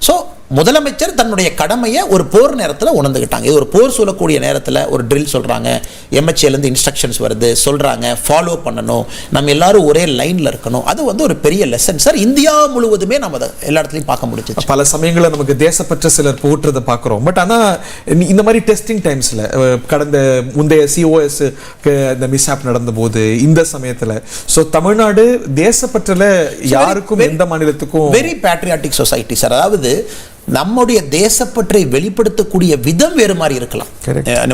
Speaker 1: ஸோ முதலமைச்சர் தன்னுடைய கடமையை ஒரு போர் நேரத்தில் உணர்ந்துக்கிட்டாங்க. இது ஒரு போர் சொல்லக்கூடிய நேரத்தில் ஒரு ட்ரில் சொல்கிறாங்க, எம்ஹெச்ஏலேருந்து இன்ஸ்ட்ரக்ஷன்ஸ் வருது, சொல்கிறாங்க, ஃபாலோ பண்ணணும், நம்ம எல்லாரும் ஒரே லைனில் இருக்கணும். அது ஒரு பெரிய லெசன் சார். இந்தியா முழுவதுமே நம்ம அதை எல்லா இடத்துலையும் பார்க்க முடிஞ்சு.
Speaker 2: பல சமயங்களில் நமக்கு தேசப்பற்ற சிலர் போட்டுறதை பார்க்குறோம். பட் ஆனால் இந்த மாதிரி டெஸ்டிங் டைம்ஸில் கடந்த முந்தைய COS இந்த மிஸ்ஹாப் நடந்த போது இந்த சமயத்தில் ஸோ தமிழ்நாடு தேசப்பற்றில் யாருக்கும் எந்த மாநிலத்துக்கும்
Speaker 1: வெரி பேட்ரியாட்டிக் சொசைட்டி சார். அதாவது நம்முடைய தேசப்பற்றை வெளிப்படுத்தக்கூடிய விதம் வேறு மாதிரி இருக்கலாம்.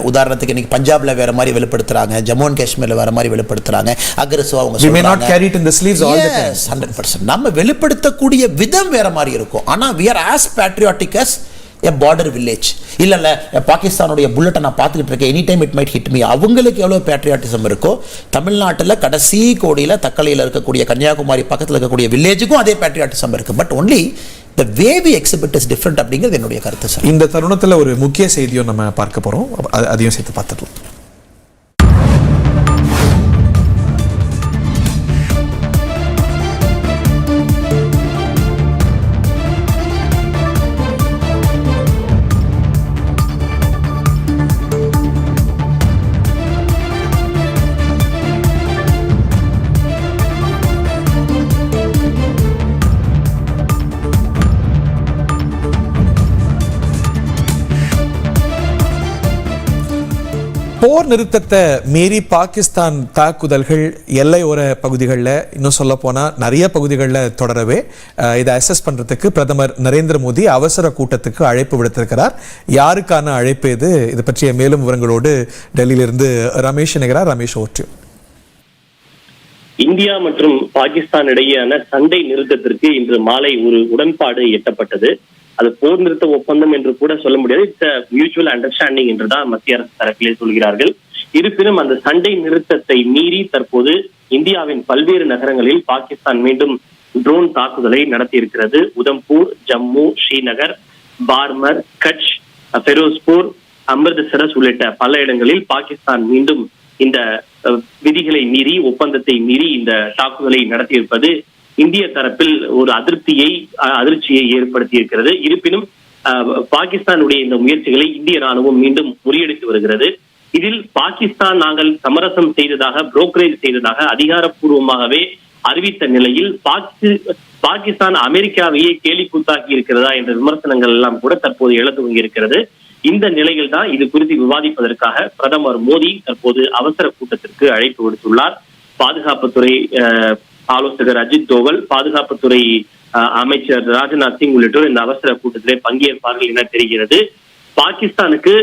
Speaker 1: உதாரணத்துக்கு இன்னைக்கு பஞ்சாப்ல வேற மாதிரி வெளிப்படுத்துறாங்க, ஜம்மு அண்ட் காஷ்மீர்ல வேற மாதிரி வெளிப்படுத்துறாங்க, அக்ரெசிவா அவங்க சொல்றாங்க. 100% நம்ம வெளிப்படுத்தக்கூடிய விதம் வேற மாதிரி இருக்கும். ஆனா we are as patriotic as a border village. இல்ல பாகிஸ்தானுடைய புல்லட்டை நான் பார்த்துக்கிட்டு இருக்கேன், any time it might hit me. அவங்களுக்கு எவ்வளவு பேட்ரியாட்டிசம் இருக்கோ, தமிழ்நாட்டில் கடைசி கோடியில் தக்கலையில் இருக்கக்கூடிய கன்னியாகுமரி பக்கத்தில் இருக்கக்கூடிய வில்லேஜுக்கும் அதே பேட்ரியாட்டிசம் இருக்கு. But only the way we exhibit is different அப்படிங்கிறது என்னுடைய கருத்து சார்.
Speaker 2: இந்த தருணத்தில் ஒரு முக்கிய செய்தியும் நம்ம பார்க்க போறோம், அதையும் சேர்த்து பார்த்துக்கலாம். போர் நிறுத்தத்தை மீறி பாகிஸ்தான் தாக்குதல்கள் எல்லையோர பகுதிகளில், இன்னும் சொல்ல போனால் நிறைய பகுதிகளில் தொடரவே இதை அசஸ் பண்ணுறதுக்கு பிரதமர் நரேந்திர மோடி அவசர கூட்டத்துக்கு அழைப்பு விடுத்திருக்கிறார். யாருக்கான அழைப்பு இது? இதை பற்றிய மேலும் விவரங்களோடு டெல்லியிலிருந்து ரமேஷ் இணைகிறார். ரமேஷ், ஓட்டு.
Speaker 7: இந்தியா மற்றும் பாகிஸ்தான் இடையேயான சண்டை நிறுத்தத்திற்கு இன்று மாலை ஒரு உடன்பாடு எட்டப்பட்டது. அது போர் நிறுத்த ஒப்பந்தம் என்று கூட சொல்ல முடியாது. இட்ஸ் மியூச்சுவல் அண்டர்ஸ்டாண்டிங் என்றுதான் மத்திய அரசு தரப்பிலே சொல்கிறார்கள். இருப்பினும் அந்த சண்டை நிறுத்தத்தை மீறி தற்போது இந்தியாவின் பல்வேறு நகரங்களில் பாகிஸ்தான் மீண்டும் ட்ரோன் தாக்குதலை நடத்தியிருக்கிறது. உதம்பூர், ஜம்மு, ஸ்ரீநகர், பார்மர், கட்ச், ஃபெரோஸ்பூர், அமிர்தசரஸ் உள்ளிட்ட பல இடங்களில் பாகிஸ்தான் மீண்டும் இந்த விதிகளை மீறி, ஒப்பந்தத்தை மீறி இந்த தாக்குதலை நடத்தியிருப்பது இந்திய தரப்பில் ஒரு அதிர்ச்சியை ஏற்படுத்தி இருக்கிறது. இருப்பினும் பாகிஸ்தானுடைய இந்த முயற்சிகளை இந்திய ராணுவம் மீண்டும் முறியடித்து வருகிறது. இதில் பாகிஸ்தான் நாங்கள் சமரசம் செய்ததாக, புரோக்கரேஜ் செய்ததாக அதிகாரப்பூர்வமாகவே அறிவித்த நிலையில் பாகிஸ்தான் அமெரிக்காவையே கேலி கூத்தாக்கி இருக்கிறதா என்ற விமர்சனங்கள் எல்லாம் கூட தற்போது எழ துவங்கி இருக்கிறது. இந்த நிலையில் தான் இது குறித்து விவாதிப்பதற்காக பிரதமர் மோடி தற்போது அவசர கூட்டத்திற்கு அழைப்பு விடுத்துள்ளார். பாதுகாப்புத்துறை ஆலோசகர் அஜித் தோவல், பாதுகாப்புத்துறை அமைச்சர் ராஜ்நாத் சிங் உள்ளிட்டோர் இந்த அவசர கூட்டத்திலே பங்கேற்பார்கள் என தெரிகிறது. பாகிஸ்தானுக்கு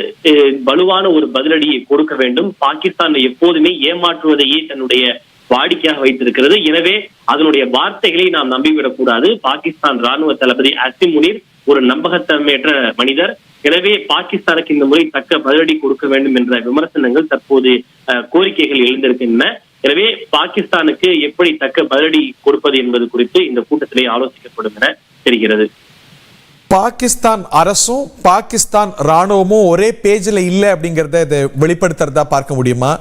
Speaker 7: வலுவான ஒரு பதிலடியை கொடுக்க வேண்டும். பாகிஸ்தான் எப்போதுமே ஏமாற்றுவதையே தன்னுடைய வாடிக்கையாக வைத்திருக்கிறது. எனவே அதனுடைய வார்த்தைகளை நாம் நம்பிவிடக் கூடாது. பாகிஸ்தான் ராணுவ தளபதி அசிம் முனீர் ஒரு நம்பகத்தன்மையற்ற மனிதர். எனவே பாகிஸ்தானுக்கு இந்த முறை தக்க பதிலடி கொடுக்க வேண்டும் என்ற விமர்சனங்கள் தற்போது கோரிக்கைகள் எழுந்திருக்கின்றன. எனவே பாகிஸ்தானுக்கு எப்படி தக்க பதிலடி கொடுப்பது என்பது குறித்து இந்த கூட்டத்திலே ஆலோசிக்கப்படும் என தெரிகிறது.
Speaker 2: பாகிஸ்தான் அரசும் பாகிஸ்தான் ராணுவமும் ஒரே பேஜில் இல்லை அப்படிங்கிறத இதை வெளிப்படுத்துறதா பார்க்க முடியுமா?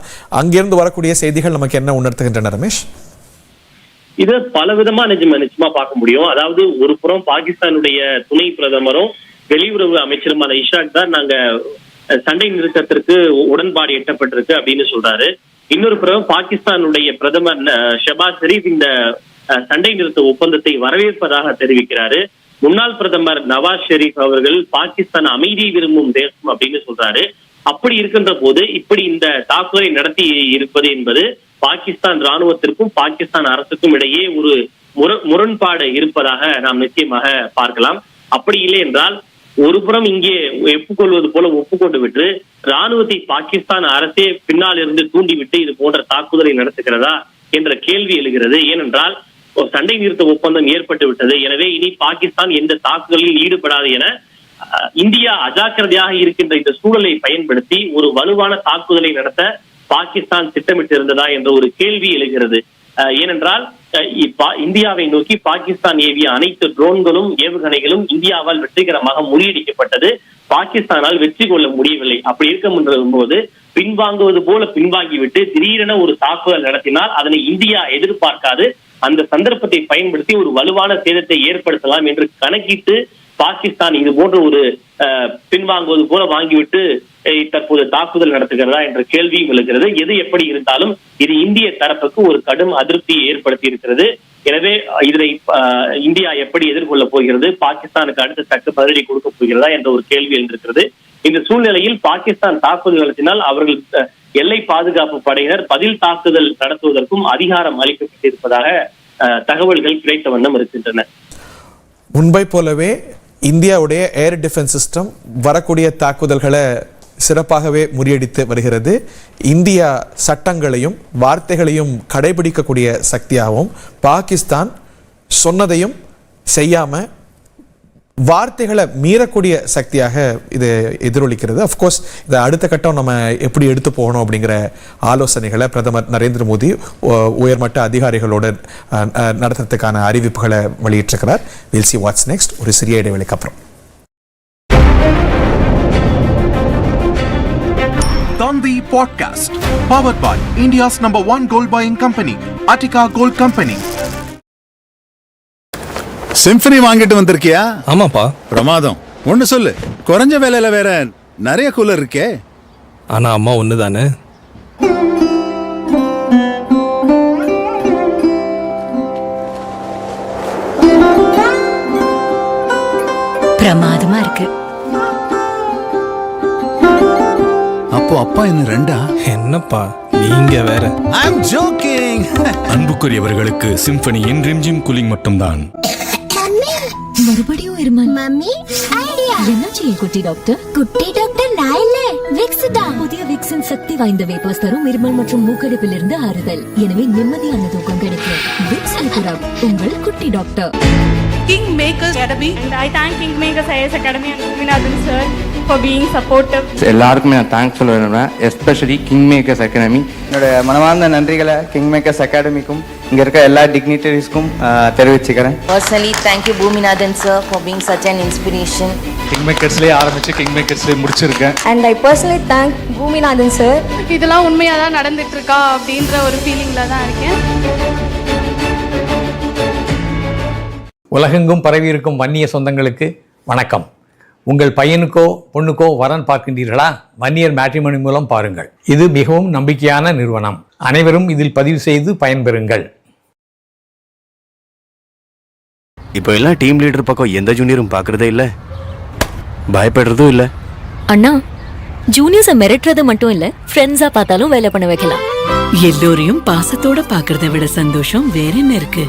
Speaker 2: அங்கிருந்து வரக்கூடிய செய்திகள் நமக்கு என்ன உணர்த்துகின்றன ரமேஷ்?
Speaker 7: இதை பல விதமா நிஜமா பார்க்க முடியும். அதாவது ஒரு புறம் பாகிஸ்தானுடைய துணை பிரதமரும் வெளியுறவு அமைச்சருமான இஷாக் தான் நாங்க சண்டை நிறுத்தத்திற்கு உடன்பாடு எட்டப்பட்டிருக்கு அப்படின்னு சொல்றாரு. இன்னொரு புறம் பாகிஸ்தானுடைய பிரதமர் ஷெபாஸ் ஷெரீப் இந்த சண்டை நிறுத்த ஒப்பந்தத்தை வரவேற்பதாக தெரிவிக்கிறாரு. முன்னாள் பிரதமர் நவாஸ் ஷெரீப் அவர்கள் பாகிஸ்தான் அமைதி விரும்பும் தேசம் அப்படின்னு சொல்றாரு. அப்படி இருக்கின்ற போது இப்படி இந்த தாக்குதலை நடத்தி இருப்பது என்பது பாகிஸ்தான் ராணுவத்திற்கும் பாகிஸ்தான் அரசுக்கும் இடையே ஒரு முரண்பாடு இருப்பதாக நாம் நிச்சயமாக பார்க்கலாம். அப்படி இல்லை என்றால் ஒருபுறம் இங்கே ஒப்புக்கொள்வது போல ஒப்புக்கொண்டு விட்டு ராணுவத்தை பாகிஸ்தான் அரசே பின்னால் இருந்து தூண்டிவிட்டு இது போன்ற தாக்குதலை நடத்துகிறதா என்ற கேள்வி எழுகிறது. ஏனென்றால் சண்டை நிறுத்த ஒப்பந்தம் ஏற்பட்டு விட்டது, எனவே இனி பாகிஸ்தான் எந்த தாக்குதலில் ஈடுபடாது என இந்தியா அஜாக்கிரதையாக இருக்கின்ற இந்த சூழலை பயன்படுத்தி ஒரு வலுவான தாக்குதலை நடத்த பாகிஸ்தான் திட்டமிட்டு இருந்ததா என்ற ஒரு கேள்வி எழுகிறது. ஏனென்றால் இந்தியாவை நோக்கி பாகிஸ்தான் ஏவிய அனைத்து ட்ரோன்களும் ஏவுகணைகளும் இந்தியாவால் வெற்றிகரமாக முறியடிக்கப்பட்டது. பாகிஸ்தானால் வெற்றி கொள்ள முடியவில்லை. அப்படி இருக்கும் போது பின்வாங்குவது போல பின்வாங்கிவிட்டு திடீரென ஒரு தாக்குதல் நடத்தினால் அதனை இந்தியா எதிர்பார்க்காது. அந்த சந்தர்ப்பத்தை பயன்படுத்தி ஒரு வலுவான சேதத்தை ஏற்படுத்தலாம் என்று கணக்கிட்டு பாகிஸ்தான் இது போன்ற ஒரு பின்வாங்குவது போல வாங்கிவிட்டு தற்போது தாக்குதல் நடத்துகிறதா என்ற கேள்வியும் எழுகிறது. எது எப்படி இருந்தாலும் இது இந்திய தரப்புக்கு ஒரு கடும் அதிருப்தியை ஏற்படுத்தி இருக்கிறது. எனவே இதனை இந்தியா எப்படி எதிர்கொள்ள போகிறது, பாகிஸ்தானுக்கு அடுத்த தக்க பதிலடி கொடுக்க போகிறதா என்ற ஒரு கேள்வி எழுந்திருக்கிறது. இந்த சூழ்நிலையில் பாகிஸ்தான் தாக்குதல் நடத்தினால் அவர்கள் எல்லை பாதுகாப்பு படையினர் பதில் தாக்குதல் நடத்துவதற்கும் அதிகாரம் அளிக்கப்பட்டிருப்பதாக தகவல்கள் கிடைத்த வண்ணம் இருக்கின்றன.
Speaker 2: முன்பை போலவே இந்தியாவுடைய ஏர் டிஃபென்ஸ் சிஸ்டம் வரக்கூடிய தாக்குதல்களை சிறப்பாகவே முறியடித்து வருகிறது. இந்தியா சட்டங்களையும் வார்த்தைகளையும் கடைபிடிக்கக்கூடிய சக்தியாகவும் பாகிஸ்தான் சொன்னதையும் செய்யாம வார்த்தைகளை மீறக்கூடிய சக்தியாக இது எதிரொலிக்கிறது. அஃப்கோர்ஸ் இதை அடுத்த கட்டம் நம்ம எப்படி எடுத்து போகணும் அப்படிங்கிற ஆலோசனைகளை பிரதமர் நரேந்திர மோடி உயர்மட்ட அதிகாரிகளோடு நடத்துறதுக்கான அறிவிப்புகளை வெளியிட்டிருக்கிறார். Will see what's next. ஒரு சிறிய இடைவெளிக்கு அப்புறம்.
Speaker 3: Thanthi Podcast, powered by India's #1 gold buying company, Attica Gold Company.
Speaker 14: Symphony வாங்கிட்டு வந்திருக்கியா?
Speaker 28: ஆமாப்பா.
Speaker 14: பிரமாதம். ஒன்னு சொல்லு, குறைஞ்ச வேலையில வேற நிறைய கூலர் இருக்கே.
Speaker 28: ஆனா அம்மா ஒண்ணுதானே.
Speaker 6: பிரமாதமா இருக்கு.
Speaker 14: அப்போ அப்பா என்ன ரெண்டா?
Speaker 28: என்னப்பா நீங்க வேற.
Speaker 14: I'm joking.
Speaker 10: அன்புக்குரியவர்களுக்கு சிம்பனியின் ரிம்ஜிம் கூலிங் மட்டும்தான்.
Speaker 6: மறுபடியும் இருமல். Mummy idea. என்னாச்சு குட்டி டாக்டர்? குட்டி டாக்டர் நான் இல்ல, விக்ஸ் தான். புதிய விக்ஸின் சக்தி வாய்ந்த வேப்பர்ஸ் தரும் இருமல் மற்றும் மூக்கடைப்பிலிருந்து ஆறுதல். எனவே நிம்மதியான தூக்கம் கிடைக்கும். விக்ஸ் லிக்விட் உங்கள் குட்டி doctor.
Speaker 9: King Makers Academy, and I thank King Makers IS Academy and Adithanar sir for being supportive.
Speaker 11: எல்லாருக்குமே நான் தேங்க்ஸ் சொல்ல விரும்புகிறேன். Especially king makers academy. என்னுடைய மனமார்ந்த நன்றிகளை கிங் மேக்கர்ஸ் அகாடமிக்கும் இங்கே இருக்க எல்லா டிக்னிட்டரிஸ்க்கும் தெரிவிச்சுக்கிறேன்.
Speaker 12: Personally, thank you Bhuminathan sir for being such an inspiration.
Speaker 18: King மேக்கர்ஸ்லேயே ஆரம்பிச்சு கிங் மேக்கர்ஸ்லேயே முடிச்சிருக்கேன்.
Speaker 9: And I personally thank Bhuminathan sir. இதெல்லாம் உண்மையா தான் நடந்துட்டு இருக்கா அப்படின்ற ஒரு ஃபீலிங்ல தான் இருக்கேன்.
Speaker 8: உலகெங்கும் பரவி இருக்கும் வன்னிய சொந்தங்களுக்கு வணக்கம். உங்கள் பையனுக்கோ பொண்ணுக்கோ வரன் பார்க்கின்றீர்களா? வன்னியர் மேட்ரிமோனி மூலம் பாருங்கள். இது மிகவும் நம்பிக்கையான நிறுவனம். அனைவரும் இதில் பதிவு செய்து பயன்பெறுங்கள்.
Speaker 15: இப்போ எல்லாம் டீம் லீடர் பக்கம் எந்த ஜூனியரும் பார்க்கறதே இல்லை, பயப்படுறதும் இல்லை.
Speaker 6: அண்ணா, ஜூனியர்ஸை மிரட்டுறது மட்டும் இல்ல, ஃப்ரெண்ட்ஸா பார்த்தாலும் வேலை பண்ண வைக்கலாம்.
Speaker 16: எல்லோரையும் பாசத்தோட பார்க்கறதை விட சந்தோஷம் வேற என்ன இருக்கு?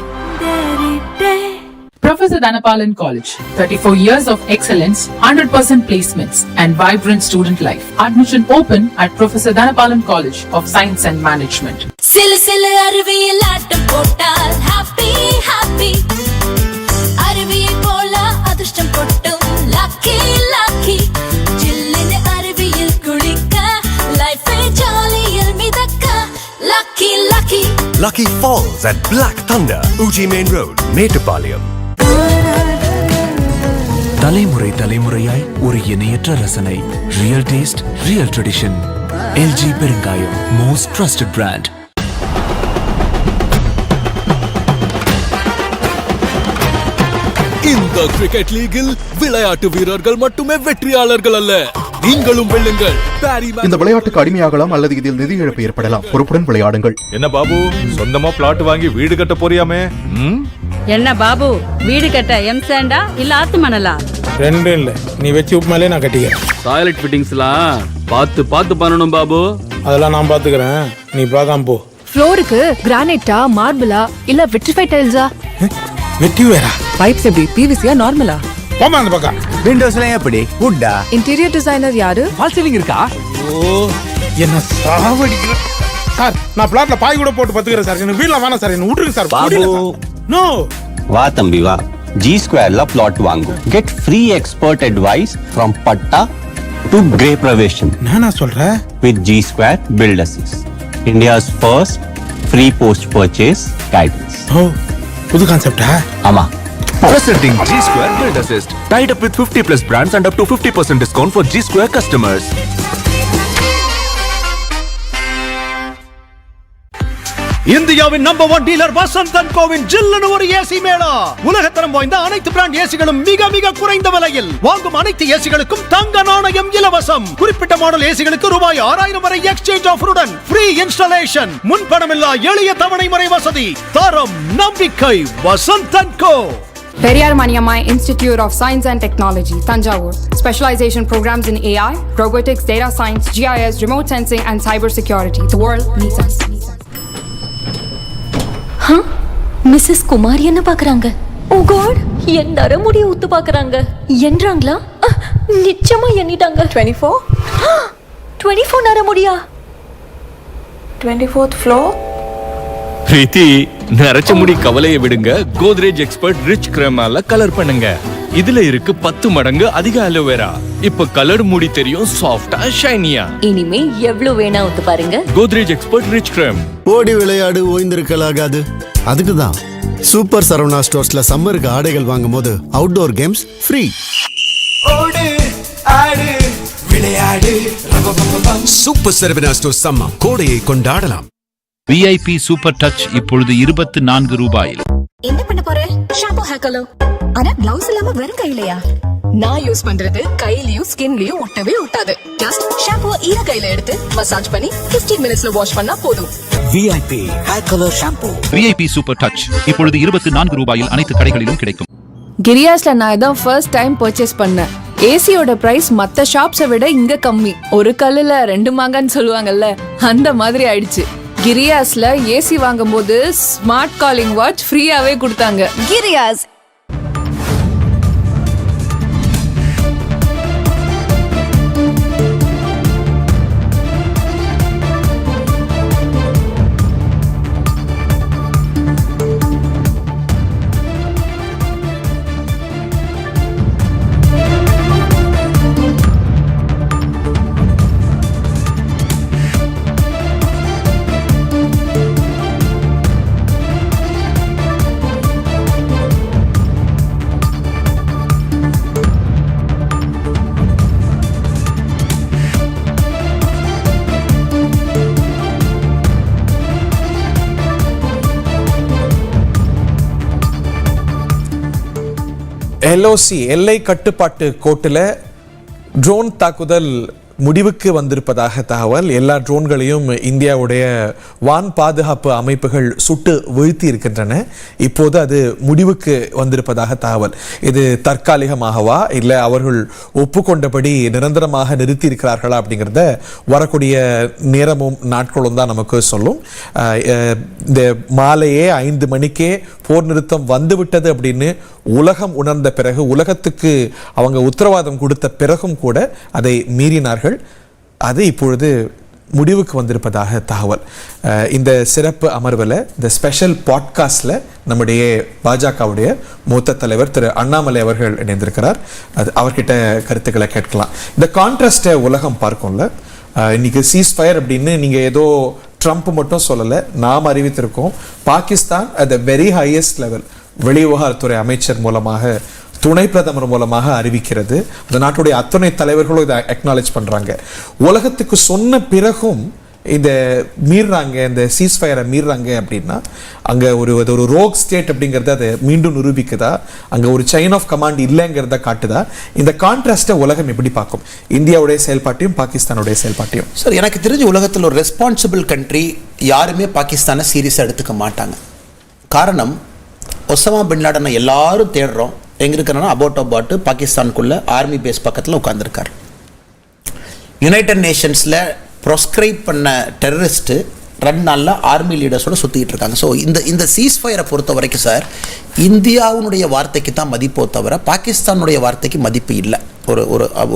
Speaker 19: Professor Danapalan College, 34 years of excellence, 100% placements and vibrant student life. Admission open at Professor Danapalan College of Science and Management.
Speaker 4: சில சில அருவியில் ஆட்டம் போட்டால் happy happy. அருவியை போல அதிர்ஷ்டம் கொட்டும் lucky lucky. ஜில்லுன்னு அருவியில் குளிக்க life ஜாலியில் மிதக்க lucky lucky.
Speaker 10: Lucky Falls at Black Thunder, Uji Main Road, Metupalayam.
Speaker 17: தலைமுறை தலைமுறையாய் ஒரு இணையற்ற ரசனை. Real taste, real tradition. LG பெருங்காயம், மோஸ்ட் ட்ரஸ்டட் பிராண்ட்.
Speaker 28: இந்த கிரிக்கெட் லீகில் விளையாட்டு வீரர்கள் மட்டுமே வெற்றியாளர்கள் அல்ல, நீங்களும் வெல்லுங்கள்.
Speaker 3: இந்த விளையாட்டுக்கு அடிமையாகலாம் அல்லது இதில் நிதி இழப்பு ஏற்படலாம். பொறுப்புடன் விளையாடுங்கள்.
Speaker 22: என்ன பாபு, சொந்தமா பிளாட் வாங்கி வீடு கட்ட போறியாமே?
Speaker 5: என்ன பாபு, வீடு கட்ட எம் சாண்டா இல்ல ஆத்து மணலா?
Speaker 28: ரெண்டும் இல்ல, நீ வச்சு உப்புமாலே நான் கட்டிக்கிறேன்.
Speaker 20: டாய்லெட் ஃபிட்டிங்ஸ்லாம் பார்த்து பார்த்து பண்ணணும் பாபு.
Speaker 28: அதெல்லாம் நான் பாத்துக்கிறேன், நீ பார்க்காம போ.
Speaker 21: ஃப்ளோருக்கு கிரானைட்டா, மார்பிளா இல்ல விட்ரிஃபைட் டைல்ஸா?
Speaker 28: வெட்டி வேறா?
Speaker 21: பைப்ஸ் எப்படி பிவிசியா நார்மலா?
Speaker 28: போமா அந்த பக்கம்.
Speaker 14: விண்டோஸ்லாம் எப்படி வுட்டா?
Speaker 21: இன்டீரியர் டிசைனர் யாரு?
Speaker 20: ஃபால் சீலிங் இருக்கா?
Speaker 28: ஓ, என்ன சாவடிக்கிற சார். நான் பிளாட்ல பாய் கூட போட்டு பத்துக்கிறேன் சார். எனக்கு வீட்ல வேணாம் சார், என்ன விட்டுருங்க சார்.
Speaker 23: பாபு
Speaker 28: நோ
Speaker 23: வா தம்பி வா, G Square plot வாங்கு. Get free expert advice from Patta to Grey Pravation.
Speaker 28: நானா சொல்றேன்?
Speaker 23: With G Square Build Assist, India's first free post purchase guidance.
Speaker 28: ஓ, புது கான்செப்டா?
Speaker 23: ஆமா.
Speaker 22: Presenting G Square Build Assist. Tied up with 50+ brands and up to 50% discount for G Square customers.
Speaker 28: இந்தியாவின் number 1 dealer Vasanth & CoWIN ஜில்லுன்னு ஒரு AC Mela. உலகத்தரம் வாய்ந்த அனைத்து brand ஏசிகளும் மிக மிக குறைந்த விலையில். வாங்கும் அனைத்து ஏசிகளுக்கும் தங்க நாணயம் இலவசம். குறிப்பிட்ட மாடல் ஏசிகளுக்கு ரூபாய் 6000 வரை எக்ஸ்சேஞ்ச் ஆஃபருடன் ஃப்ரீ இன்ஸ்டாலேஷன். முன்பணமில்லா எளிய தவணை முறை வசதி. தரம் நம்பிக்கை வசந்த் & கோ.
Speaker 24: Periyar Maniammai Institute of Science and Technology, Thanjavur. Specialization programs in AI, robotics, data science, GIS, remote sensing and cyber security. The world needs us.
Speaker 6: Mrs Kumar என்ன பாக்குறாங்க? ஓ காட், என் நரமுடியை உத்து பாக்குறாங்க. என்றாங்களா? நிச்சயமா எண்ணிட்டாங்க. 24 நரமுடியா?
Speaker 12: 24th floor.
Speaker 10: பிரீத்தி, நரைச்ச முடி கவலையை விடுங்க. கோத்ரேஜ் எக்ஸ்பர்ட் ரிச் கிரேமால கலர் பண்ணுங்க. இதுல இருக்கு 10 மடங்கு அதிக அலோவேரா. இப்ப கலர் முடி தெரியும், சாஃப்டா ஷைனியா.
Speaker 6: இனிமே எவ்வளவு வேணா ஊத்து பாருங்க.
Speaker 10: Godrej expert rich Graeme.
Speaker 14: ஓடி விளையாடு ஓய்ந்திருக்கலாகாது. அதுக்கு தான் சூப்பர் சரவணா ஸ்டோர்ஸ்ல சம்மருக்கு ஆடைகள் வாங்கும் போது அவுட்டோர் கேம்ஸ் ஃப்ரீ.
Speaker 28: ஓடு ஆடு விளையாடு.
Speaker 22: சூப்பர் சரவணா ஸ்டோர்ஸ் சம்மர் கோடையை கொண்டாடலாம்.
Speaker 25: VIP சூப்பர் டச் இப்பொழுது 24 ரூபாயில்.
Speaker 4: என்ன பண்ண போற? ஷாம்பு ஹேக்கலோ. ஆனா கிளவுஸ் இல்லாம வெறும் கையிலயா? நான் யூஸ் பண்றது கையிலயும் ஸ்கின்லயும் ஒட்டவே ஒட்டாது. ஜஸ்ட் ஷாம்பு ஈர கையில எடுத்து மசாஜ் பண்ணி 15 மினிட்ஸ்ல வாஷ் பண்ணா போதும்.
Speaker 25: VIP hair colour shampoo. VIP super touch இப்பொழுது 24 ரூபாயில் அனைத்து கடைகளிலும் கிடைக்கும்.
Speaker 21: கிரியாஸ்ல நான் இதான் ஃபர்ஸ்ட் டைம் பர்ச்சேஸ் பண்ணேன். ஏசியோட பிரைஸ் மத்த ஷாப்ஸை விட இங்க கம்மி. ஒரு கல்லுல 2 மாங்கான்னு சொல்லுவாங்கல்ல, அந்த மாதிரி ஆயிடுச்சு. கிரியாஸ்ல ஏசி வாங்கும்போது ஸ்மார்ட் காலிங் வாட்ச் ஃப்ரீயாவே கொடுத்தாங்க.
Speaker 4: கிரியாஸ்.
Speaker 2: LOC எல்லை கட்டுப்பாட்டு கோட்டில் ட்ரோன் தாக்குதல் முடிவுக்கு வந்திருப்பதாக தகவல். எல்லா ட்ரோன்களையும் இந்தியாவுடைய வான் பாதுகாப்பு அமைப்புகள் சுட்டு வீழ்த்தி இருக்கின்றன. இப்போது அது முடிவுக்கு வந்திருப்பதாக தகவல். இது தற்காலிகமாகவா இல்லை அவர்கள் ஒப்புக்கொண்டபடி நிரந்தரமாக நிறுத்தி இருக்கிறார்களா அப்படிங்கிறத வரக்கூடிய நேரமும் நாட்களும் தான் நமக்கு சொல்லும். இந்த மாலையே 5 மணிக்கே போர் நிறுத்தம் வந்துவிட்டது அப்படின்னு உலகம் உணர்ந்த பிறகு, உலகத்துக்கு அவங்க உத்தரவாதம் கொடுத்த பிறகும் கூட அதை மீறினார்கள். அது இப்பொழுது முடிவுக்கு வந்திருப்பதாக தகவல். இந்த சிறப்பு அமர்வில், இந்த ஸ்பெஷல் பாட்காஸ்டில் நம்முடைய பாஜகவுடைய மூத்த தலைவர் திரு அண்ணாமலை அவர்கள் இணைந்திருக்கிறார். அது அவர்கிட்ட கருத்துக்களை கேட்கலாம். இந்த கான்ட்ராஸ்டை உலகம் பார்க்கும்ல. இன்னைக்கு சீஸ்ஃபயர் அப்படின்னு நீங்கள் ஏதோ ட்ரம்ப் மட்டும் சொல்லலை, நாம் அறிவித்திருக்கோம். Pakistan at the very highest level வெளிவிவகாரத்துறை அமைச்சர் மூலமாக, துணை பிரதமர் மூலமாக அறிவிக்கிறது. அந்த நாட்டுடைய அத்தனை தலைவர்களும் இதை அக்னாலேஜ் பண்றாங்க. உலகத்துக்கு சொன்ன பிறகும் இந்த மீறாங்க, இந்த சீஸ்ஃபயரை மீறாங்க அப்படின்னா அங்கே ஒரு ரோக் ஸ்டேட் அப்படிங்கிறத அதை மீண்டும் நிரூபிக்குதா, அங்கே ஒரு செயின் ஆஃப் கமாண்ட் இல்லைங்கிறத காட்டுதா? இந்த கான்ட்ராஸ்ட்டை உலகம் எப்படி பார்க்கும், இந்தியாவுடைய செயல்பாட்டையும் பாகிஸ்தானுடைய செயல்பாட்டையும்?
Speaker 1: சார், எனக்கு தெரிஞ்ச உலகத்தில் ஒரு ரெஸ்பான்சிபிள் கண்ட்ரி யாருமே பாகிஸ்தானை சீரியஸாக எடுத்துக்க மாட்டாங்க. காரணம், ஒசாமா பின் லாடனை எல்லாரும் தேடுறோம், எங்கே இருக்கிறனா அபவுட் பாகிஸ்தானுக்குள்ள ஆர்மி பேஸ் பக்கத்தில் உட்காந்துருக்கார். யுனைடெட் நேஷன்ஸில் ப்ரொஸ்கிரைப் பண்ண டெரரிஸ்ட்டு 2 நாளில் ஆர்மி லீடர்ஸோட சுற்றிக்கிட்டு இருக்காங்க. ஸோ இந்த சீஸ்ஃபயரை பொறுத்த வரைக்கும் சார், இந்தியாவுடைய வார்த்தைக்கு தான் மதிப்போ தவிர பாகிஸ்தானுடைய வார்த்தைக்கு மதிப்பு இல்லை.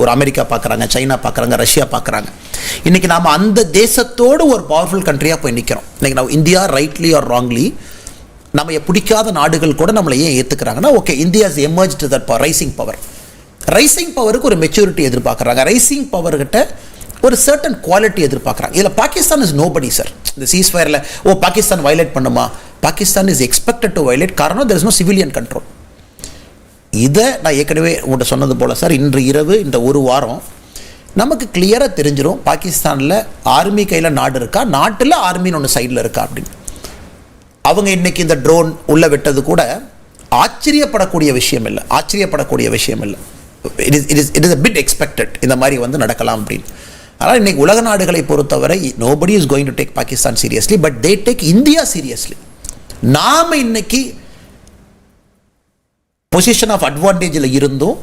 Speaker 1: ஒரு அமெரிக்கா பார்க்குறாங்க, சைனா பார்க்குறாங்க, ரஷ்யா பார்க்குறாங்க. இன்றைக்கி நாம் அந்த தேசத்தோடு ஒரு பவர்ஃபுல் கண்ட்ரியாக போய் நிற்கிறோம். இன்றைக்கி நம்ம இந்தியா ரைட்லி ஆர் ராங்லி நம்ம பிடிக்காத நாடுகள் கூட நம்மளை ஏன் ஏற்றுக்கிறாங்கன்னா, okay, India is emerge to that rising power. Rising பவருக்கு ஒரு மெச்சூரிட்டி எதிர்பார்க்குறாங்க. ரைசிங் பவர்கிட்ட ஒரு சர்டன் குவாலிட்டி எதிர்பார்க்குறாங்க. இதில் பாகிஸ்தான் இஸ் நோபடி சார். இந்த சீஸ்ஃபயரில் பாகிஸ்தான் வயலேட் பண்ணுமா? Pakistan is expected to violate. காரணம், there is no civilian control. இதை நான் ஏற்கனவே உங்கள்கிட்ட சொன்னது போல் சார், இன்று இரவு இந்த ஒரு வாரம் நமக்கு கிளியராக தெரிஞ்சிடும் பாகிஸ்தானில் ஆர்மி கையில் நாடு இருக்கா, நாட்டில் ஆர்மின்னு ஒன்று சைடில் இருக்கா அப்படின்னு. அவங்க இன்னைக்கு இந்த ட்ரோன் உள்ளே விட்டது கூட ஆச்சரியப்படக்கூடிய விஷயம் இல்லை. It is a bit expected இந்த மாதிரி நடக்கலாம் அப்படின்னு. ஆனால் இன்னைக்கு உலக நாடுகளை பொறுத்தவரை nobody is going to take Pakistan seriously, but they take India seriously. நாம இன்னைக்கு பொசிஷன் ஆஃப் அட்வான்டேஜில் இருந்தும்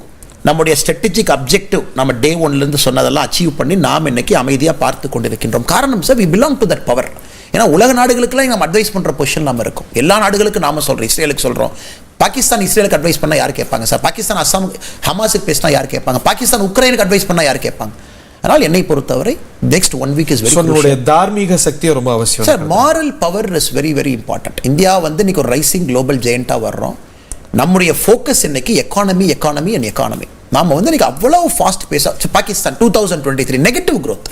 Speaker 1: நம்முடைய ஸ்ட்ராட்டஜிக் அப்ஜெக்டிவ் நம்ம டே 1லேருந்து சொன்னதெல்லாம் அச்சீவ் பண்ணி நாம் இன்னைக்கு அமைதியாக பார்த்து கொண்டிருக்கின்றோம். காரணம் sir, we belong to that power. ஏன்னா உலக நாடுகளுக்கெல்லாம் நம்ம அட்வைஸ் பண்ணுற பொசிஷன் நம்ம இருக்கும். எல்லா நாடுகளுக்கும் நாம சொல்கிறோம், இஸ்ரேலுக்கு சொல்கிறோம். பாகிஸ்தான் இஸ்ரேலுக்கு அட்வைஸ் பண்ணால் யார் கேட்பாங்க சார்? பாகிஸ்தான் அஸ்ஸாம் ஹமாஸுக்கு பேசினா யார் கேட்பாங்க? பாகிஸ்தான் உக்ரைனுக்கு அட்வைஸ் பண்ணால் யார் கேட்பாங்க? அதனால் என்னை பொறுத்தவரை next 1 week is very important.
Speaker 2: தார்மீக சக்தி ரொம்ப அவசியம்
Speaker 1: sir. Moral power is very very important. India இன்னைக்கு ஒரு ரைசிங் குளோபல் ஜெயண்டாக வர்றோம். நம்முடைய ஃபோக்கஸ் இன்னைக்கு எக்கானமி அண்ட் எக்கானமி. நாம் இன்னைக்கு அவ்வளோ ஃபாஸ்ட் பேச. பாகிஸ்தான் 2023 நெகட்டிவ் growth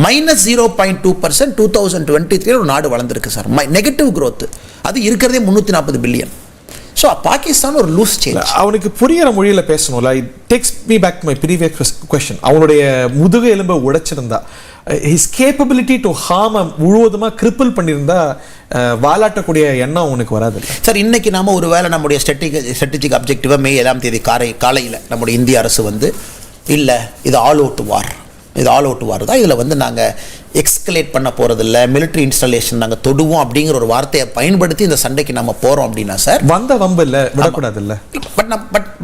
Speaker 1: -0.2% 2023 ஒரு நாடு வளர்ந்துருக்கு சார். நெகட்டிவ் growth, அது இருக்கிறதே 340 பில்லியன். ஸோ பாகிஸ்தான் ஒரு லூஸ் சேஞ்ச்.
Speaker 2: அவனுக்கு புரிகிற மொழியில் பேசணும்ல. It takes me back my previous question. அவனுடைய முதுகு எலும்பை உடைச்சிருந்தா, ஹிஸ் கேப்பபிலிட்டி டு ஹார்ம் முழுவதுமாக கிரிப்பிள் பண்ணியிருந்தா வாலாட்டக்கூடிய எண்ணம் அவனுக்கு வராது
Speaker 1: சார். இன்னைக்கு நாம ஒரு வேளை நம்முடைய ஸ்ட்ராட்டஜிக் அப்ஜெக்டிவாக மே 7ஆம் தேதி காலையில் நம்முடைய இந்திய அரசு இல்லை, இது ஆல் அவுட் வார் தான், இதில் நாங்கள் எக்ஸ்கலேட் பண்ண போகிறதில்ல, மிலிட்ரி இன்ஸ்டாலேஷன் நாங்கள் தொடுவோம் அப்படிங்கிற ஒரு வார்த்தையை பயன்படுத்தி இந்த சண்டைக்கு நம்ம போகிறோம் அப்படின்னா சார்,
Speaker 2: வம்பு இல்லை, விடக்கூடாது இல்லை.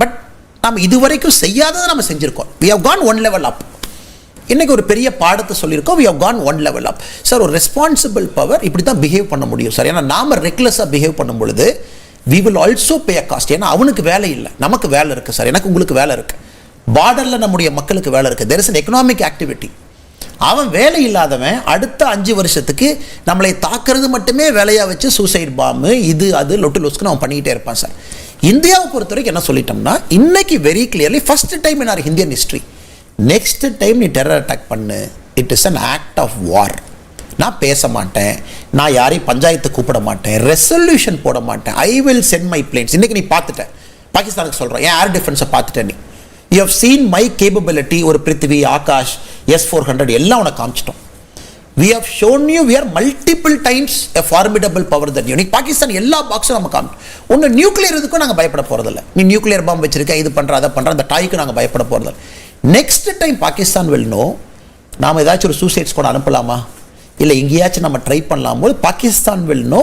Speaker 1: பட் நம்ம இதுவரைக்கும் செய்யாததை நம்ம செஞ்சுருக்கோம். we have gone one level up. இன்னைக்கு ஒரு பெரிய பாடத்தை சொல்லியிருக்கோம். we have gone one level up. Sir, ஒரு ரெஸ்பான்சிபிள் பவர் இப்படி தான் பிஹேவ் பண்ண முடியும் சார். ஏன்னா நாம ரெக்லெஸ்ஸாக பிஹேவ் பண்ணும் பொழுது we will also pay a cost. ஏன்னா அவனுக்கு வேலை இல்லை, நமக்கு வேலை இருக்குது சார். எனக்கு உங்களுக்கு வேலை இருக்குது, பார்டரில் நம்முடைய மக்களுக்கு வேலை இருக்குது. there is an economic activity. அவன் வேலை இல்லாதவன் அடுத்த 5 வருஷத்துக்கு நம்மளை தாக்குறது மட்டுமே வேலையாக வச்சு சூசைட் பாம்பு இது அது லொட்டு லொஸ்க்குன்னு அவன் பண்ணிக்கிட்டே இருப்பான் சார். இந்தியாவை பொறுத்த வரைக்கும் என்ன சொல்லிட்டோம்னா, இன்னைக்கு very clearly first time in our Indian history, next time நீ டெரர் அட்டாக் பண்ணு, it is an act of war. நான் பேச மாட்டேன், நான் யாரையும் பஞ்சாயத்து கூப்பிட மாட்டேன், ரெசல்யூஷன் போட மாட்டேன், I will send my planes. இன்னைக்கு நீ பார்த்துட்டேன், பாகிஸ்தானுக்கு சொல்கிறேன், ஏன் ஏர் டிஃபென்ஸை பார்த்துட்டேன், நீ you have seen my capability. ஒரு பிருத்திவி, ஆகாஷ், S-400 எல்லாம் உனக்கு காமிச்சிட்டோம். we have shown you we are multiple times a formidable power than you. நீ பாகிஸ்தான் எல்லா பாக்ஸும் நம்ம காமிட்டோம். ஒன்று நியூக்ளியர் இதுக்கும் நாங்கள் பயப்பட போகிறதில்ல. நீ நியூக்ளியர் பாம்பு வச்சிருக்க, இது பண்ணுற அதை பண்ணுற, அந்த டாய்க்கு நாங்கள் பயப்பட போகிறதில்ல. Next time Pakistan will know, நாம் ஏதாச்சும் ஒரு சூசைட் ஸ்குவாட் அனுப்பலாமா, இல்லை எங்கேயாச்சும் நம்ம ட்ரை பண்ணலாம் போது Pakistan will know,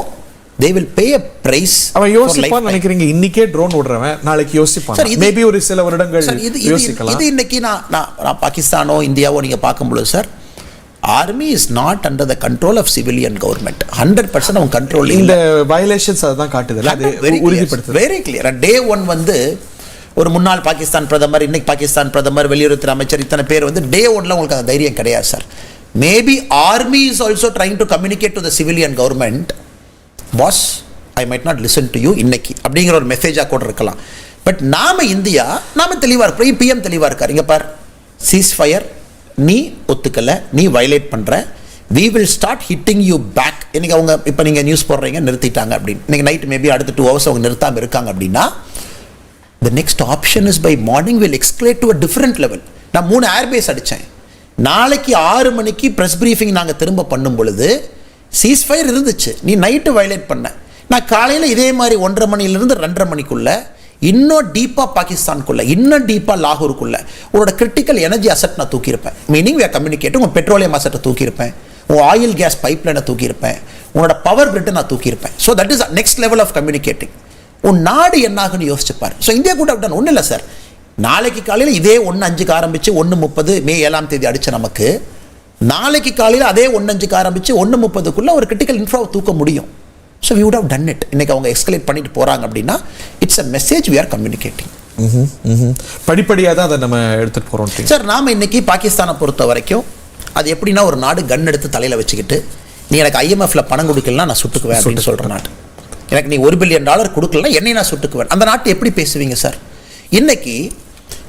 Speaker 1: they will pay a price.
Speaker 2: அவன் யோசிப்பான்னு நினைக்கிறீங்க? இன்னைக்கே ட்ரோன் விடுறவன் நாளைக்கு யோசிப்பான். மேபி ஒரு சில வருடங்கள் யோசிக்கலாம்.
Speaker 1: இது இன்னைக்கு நான் பாகிஸ்தானோ இந்தியாவோ நீங்க பார்க்கும்போது sir, army is not under the control of civilian government. 100% அவன் கண்ட்ரோல்.
Speaker 2: இந்த வயலேஷன்ஸ் அதுதான் காட்டுது, அது உறுதிப்படுத்துது.
Speaker 1: Very clear. டே 1 ஒரு முன்னாள் பாகிஸ்தான் பிரதமர், இன்னைக்கு பாகிஸ்தான் பிரதமர், வெளியுறவுத்துறை அமைச்சர், இத்தனை பேர் டே 1 உங்களுக்கு அந்த தைரியம் கிடையாது sir. Maybe army is also trying to communicate to the civilian government, boss I might not listen to you இன்னைக்கு அப்படிங்கிற ஒரு மெசேஜாக கூட இருக்கலாம். பட் இந்தியா தெளிவாக இருக்கிறோம். பிஎம் தெளிவாக இருக்கார். இங்கே பார், சீஸ் ஃபயர் நீ ஒத்துக்கலை, நீ வயலேட் பண்ணுற, we will start hitting you back. இன்னைக்கு அவங்க இப்போ நீங்கள் நியூஸ் போடுறீங்க நிறுத்திட்டாங்க அப்படின்னு, இன்னைக்கு நைட் மேபி அடுத்த 2 hours அவங்க நிறுத்தாமல் இருக்காங்க அப்படின்னா, the next option is by morning will escalate to a different level. நான் 3 ஏர்பேஸ் அடித்தேன். நாளைக்கு 6 மணிக்கு ப்ரெஸ் பிரீஃபிங் நாங்கள் திரும்ப பண்ணும் பொழுது சீஸ்ஃபயர் இருந்துச்சு, நீ நைட்டு வயலேட் பண்ண, நான் காலையில் இதே மாதிரி 1:30 மணிலேருந்து 2:30 மணிக்குள்ள இன்னும் டீப்பாக பாகிஸ்தானுக்குள்ள, இன்னும் டீப்பாக லாகூருக்குள்ள உங்களோட கிரிட்டிக்கல் எனர்ஜி அசெட் நான் தூக்கியிருப்பேன். Meaning we are communicating. உங்கள் பெட்ரோலியம் அசெட்டை தூக்கியிருப்பேன், உங்கள் ஆயில் கேஸ் பைப் லைனை தூக்கியிருப்பேன், உங்களோட பவர் கிரிட்டை நான் தூக்கியிருப்பேன். So that is next level of communicating. உன் நாடு என்னாகுன்னு யோசிச்சுப்பார். ஸோ இந்தியா கூட அப்படின் ஒன்றும் இல்லை சார், நாளைக்கு காலையில் இதே 1:05 ஆரம்பித்து 1:30 மே 7 அடித்த நமக்கு நாளைக்கு காலையில் அதே 1:05 ஆரம்பித்து 1:30 ஒரு கிரிட்டிக்கல் இன்ஃப்ராவை தூக்க முடியும். So we would have done it. இன்னைக்கு அவங்க எஸ்கலேட் பண்ணிட்டு போகிறாங்க அப்படின்னா it's a message we are communicating.
Speaker 2: படிப்படியாக தான் அதை நம்ம எடுத்துகிட்டு போகிறோம்
Speaker 1: சார். நாம் இன்னைக்கு பாகிஸ்தானை பொறுத்த வரைக்கும் அது எப்படின்னா ஒரு நாடு கன் எடுத்து தலையில் வச்சுக்கிட்டு நீ எனக்கு IMFல பணம் கொடுக்கலாம் நான் சுட்டுக்குவேன் அப்படின்னு சொல்கிற நாடு. எனக்கு நீ $1 பில்லியன் கொடுக்கலன்னா என்னை நான் சுட்டுக்குவேன். அந்த நாட்டை எப்படி பேசுவீங்க சார்? இன்னைக்கு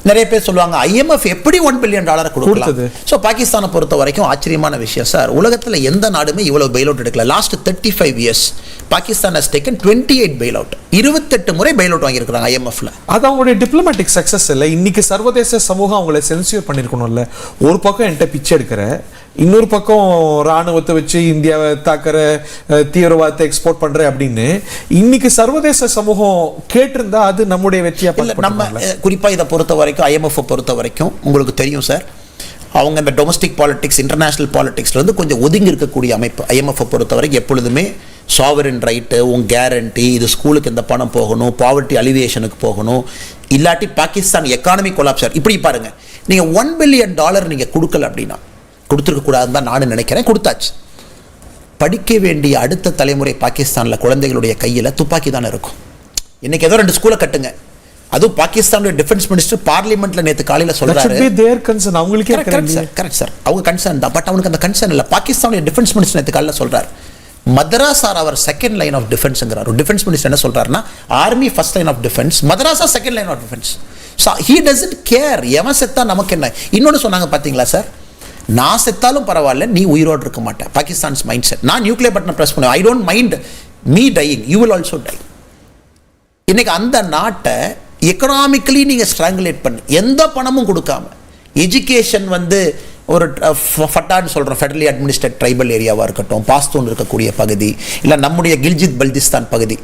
Speaker 1: நிறைய பேர் சொல்லுவாங்க IMF எப்படி $1 பில்லியன் கொடுக்கலாம். ஸோ பாகிஸ்தானை பொறுத்த வரைக்கும் ஆச்சரியமான விஷயம் சார், உலகத்தில் எந்த நாடுமே இவ்வளவு பெயில் அவுட் எடுக்கல. Last 35 years Pakistan has taken 28 fail out, 28 முறை பெயில் அவுட் வாங்கியிருக்கிறாங்க IMFல.
Speaker 2: அது அவங்களுடைய டிப்ளமேட்டிக் சக்சஸ் இல்லை. இன்னைக்கு சர்வதேச சமூகம் அவங்களை சென்சியர் பண்ணியிருக்கணும்ல. ஒரு பக்கம் என்கிட்ட பிச்சை எடுக்கிற, இன்னொரு பக்கம் ராணுவத்தை வச்சு இந்தியாவை தாக்குற, தீவிரவாதத்தை எக்ஸ்போர்ட் பண்ற அப்படின்னு இன்னைக்கு சர்வதேச சமூகம் கேட்டிருந்தா அது நம்முடைய வெற்றியா
Speaker 1: நம்ம குறிப்பா இதை பொறுத்த வரைக்கும் IMF பொறுத்த வரைக்கும் உங்களுக்கு தெரியும் சார், அவங்க இந்த டொமஸ்டிக் பாலிடிக்ஸ் இன்டர்நேஷனல் பாலிடிக்ஸ்ல இருந்து கொஞ்சம் ஒதுங்கி இருக்கக்கூடிய அமைப்பு. IMF பொறுத்த வரைக்கும் எப்பொழுதுமே சாவரின் ரைட்டு, உன் கேரண்டி, இது ஸ்கூலுக்கு இந்த பணம் போகணும், பாவர்ட்டி அலிவியேஷனுக்கு போகணும், இல்லாட்டி பாகிஸ்தான் எக்கானமி கொலாப்ஸ். இப்படி பாருங்க, நீங்க $1 பில்லியன் நீங்க கொடுக்கல அப்படின்னா, கொடுத்துருக்க கூடாதுன்னு தான் நான் நினைக்கிறேன், கொடுத்தாச்சு. படிக்க வேண்டிய அடுத்த தலைமுறை பாகிஸ்தானில் குழந்தைகளுடைய கையில் துப்பாக்கி தானே இருக்கும். இன்னைக்கு ஏதோ 2 ஸ்கூலை கட்டுங்க, அதுவும் பாகிஸ்தானுடைய டிஃபென்ஸ் மினிஸ்டர் பார்லிமெண்ட்ல நேற்று காலையில் சொல்றாரு. கரெக்ட் சார், அவங்க கன்சர்ன் தான். பட் அவனுக்கு அந்த கன்சர்ன் இல்லை. பாகிஸ்தானுடைய டிஃபென்ஸ் மினிஸ்டர் நேற்று காலையில் சொல்றாரு மதராஸ் are our second line of டிஃபென்ஸ்ங்கிறார். டிஃபென்ஸ் மினிஸ்டர் என்ன சொல்றாருன்னா army first line of defence, மதராஸா second line of defence. So he doesn't care, எவன் செத்தா நமக்கு என்ன. இன்னொன்று சொன்னாங்க பார்த்தீங்களா சார், நான் செத்தாலும் பரவாயில்ல, நீ உயிரோடு இருக்க மாட்டேன். Pakistan's mind set. நான் நியூக்ளியர் பட்டனை பிரஸ் பண்ணுவேன், I don't mind me dying, you will also die. இன்னைக்கு அந்த நாட்டை எக்கனாமிக்கலி நீங்கள் ஸ்ட்ராங்குலேட் பண்ணி எந்த பணமும் கொடுக்காம, எஜுகேஷன் ஒரு ஃபட்டான்னு சொல்கிறோம், ஃபெடரலி அட்மினிஸ்ட்ரேட் ட்ரைபல் ஏரியாவாக இருக்கட்டும், பாஸ்தூன் இருக்கக்கூடிய பகுதி, இல்லை நம்முடைய கில்ஜித் பல்திஸ்தான் பகுதி,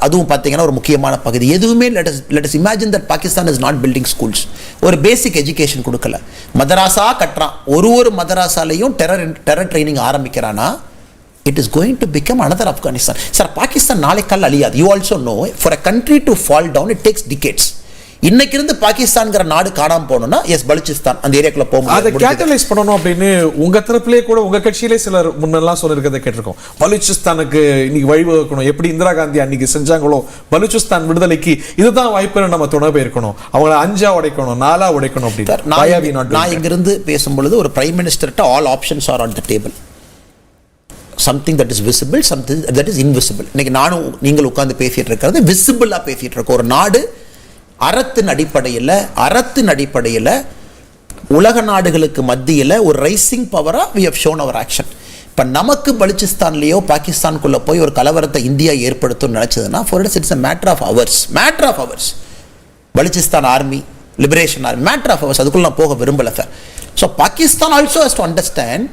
Speaker 1: அதுவும் பார்த்தீங்கன்னா ஒரு முக்கியமான பகுதி. எதுவுமே let us imagine that Pakistan is not building schools. ஒரு பேசிக் எஜுகேஷன் கொடுக்கல, மதராசா கட்டுறான். ஒரு மதராசாலையும் டெரர் ட்ரைனிங் ஆரம்பிக்கிறானா, it is going to become another Afghanistan. Sir, Pakistan நாளைக்கு அழியாது. You also know, for a country to fall down, it takes decades. இன்னைக்கு இருந்து பாகிஸ்தான்ங்கிற நாடு காணாம போகணும்னா பலுச்சிஸ்தான் அந்த ஏரியாக்குள்ள போக
Speaker 2: அதை கேட்டலைஸ் பண்ணணும் அப்படின்னு உங்க தரப்புலேயே கூட உங்க கட்சியிலே சிலர் முன்னெல்லாம் சொல்லிருக்கிறத கேட்டிருக்கோம். பலுச்சிஸ்தானுக்கு இன்னைக்கு வழிவகுக்கணும், எப்படி இந்திரா காந்தி அன்னைக்கு செஞ்சாங்களோ பலுச்சிஸ்தான் விடுதலைக்கு இதுதான் வாய்ப்பு, நம்ம துணை போயிருக்கணும், அவங்கள 5 உடைக்கணும் 4 உடைக்கணும் அப்படின்னு.
Speaker 1: நான் இங்கிருந்து பேசும்பொழுது ஒரு பிரைம் மினிஸ்டர்கிட்ட all options are on the table. Something that is visible, something that is invisible. இன்னைக்கு நானும் நீங்கள் உட்கார்ந்து பேசிட்டு இருக்கிறது விசிபிளா பேசிட்டு இருக்கோம். ஒரு நாடு அறத்தின் அடிப்படையில் உலக நாடுகளுக்கு மத்தியில் ஒரு rising பவரா we have shown our action. இப்போ நமக்கு பலுச்சிஸ்தான்லேயோ பாகிஸ்தானுக்குள்ள போய் ஒரு கலவரத்தை இந்தியா ஏற்படுத்தும்னு நினைச்சதுன்னா for us it's a matter of hours. Balochistan army, liberation army, matter of hours. அதுக்குள்ள நான் போக விரும்பல sir. So Pakistan also has to understand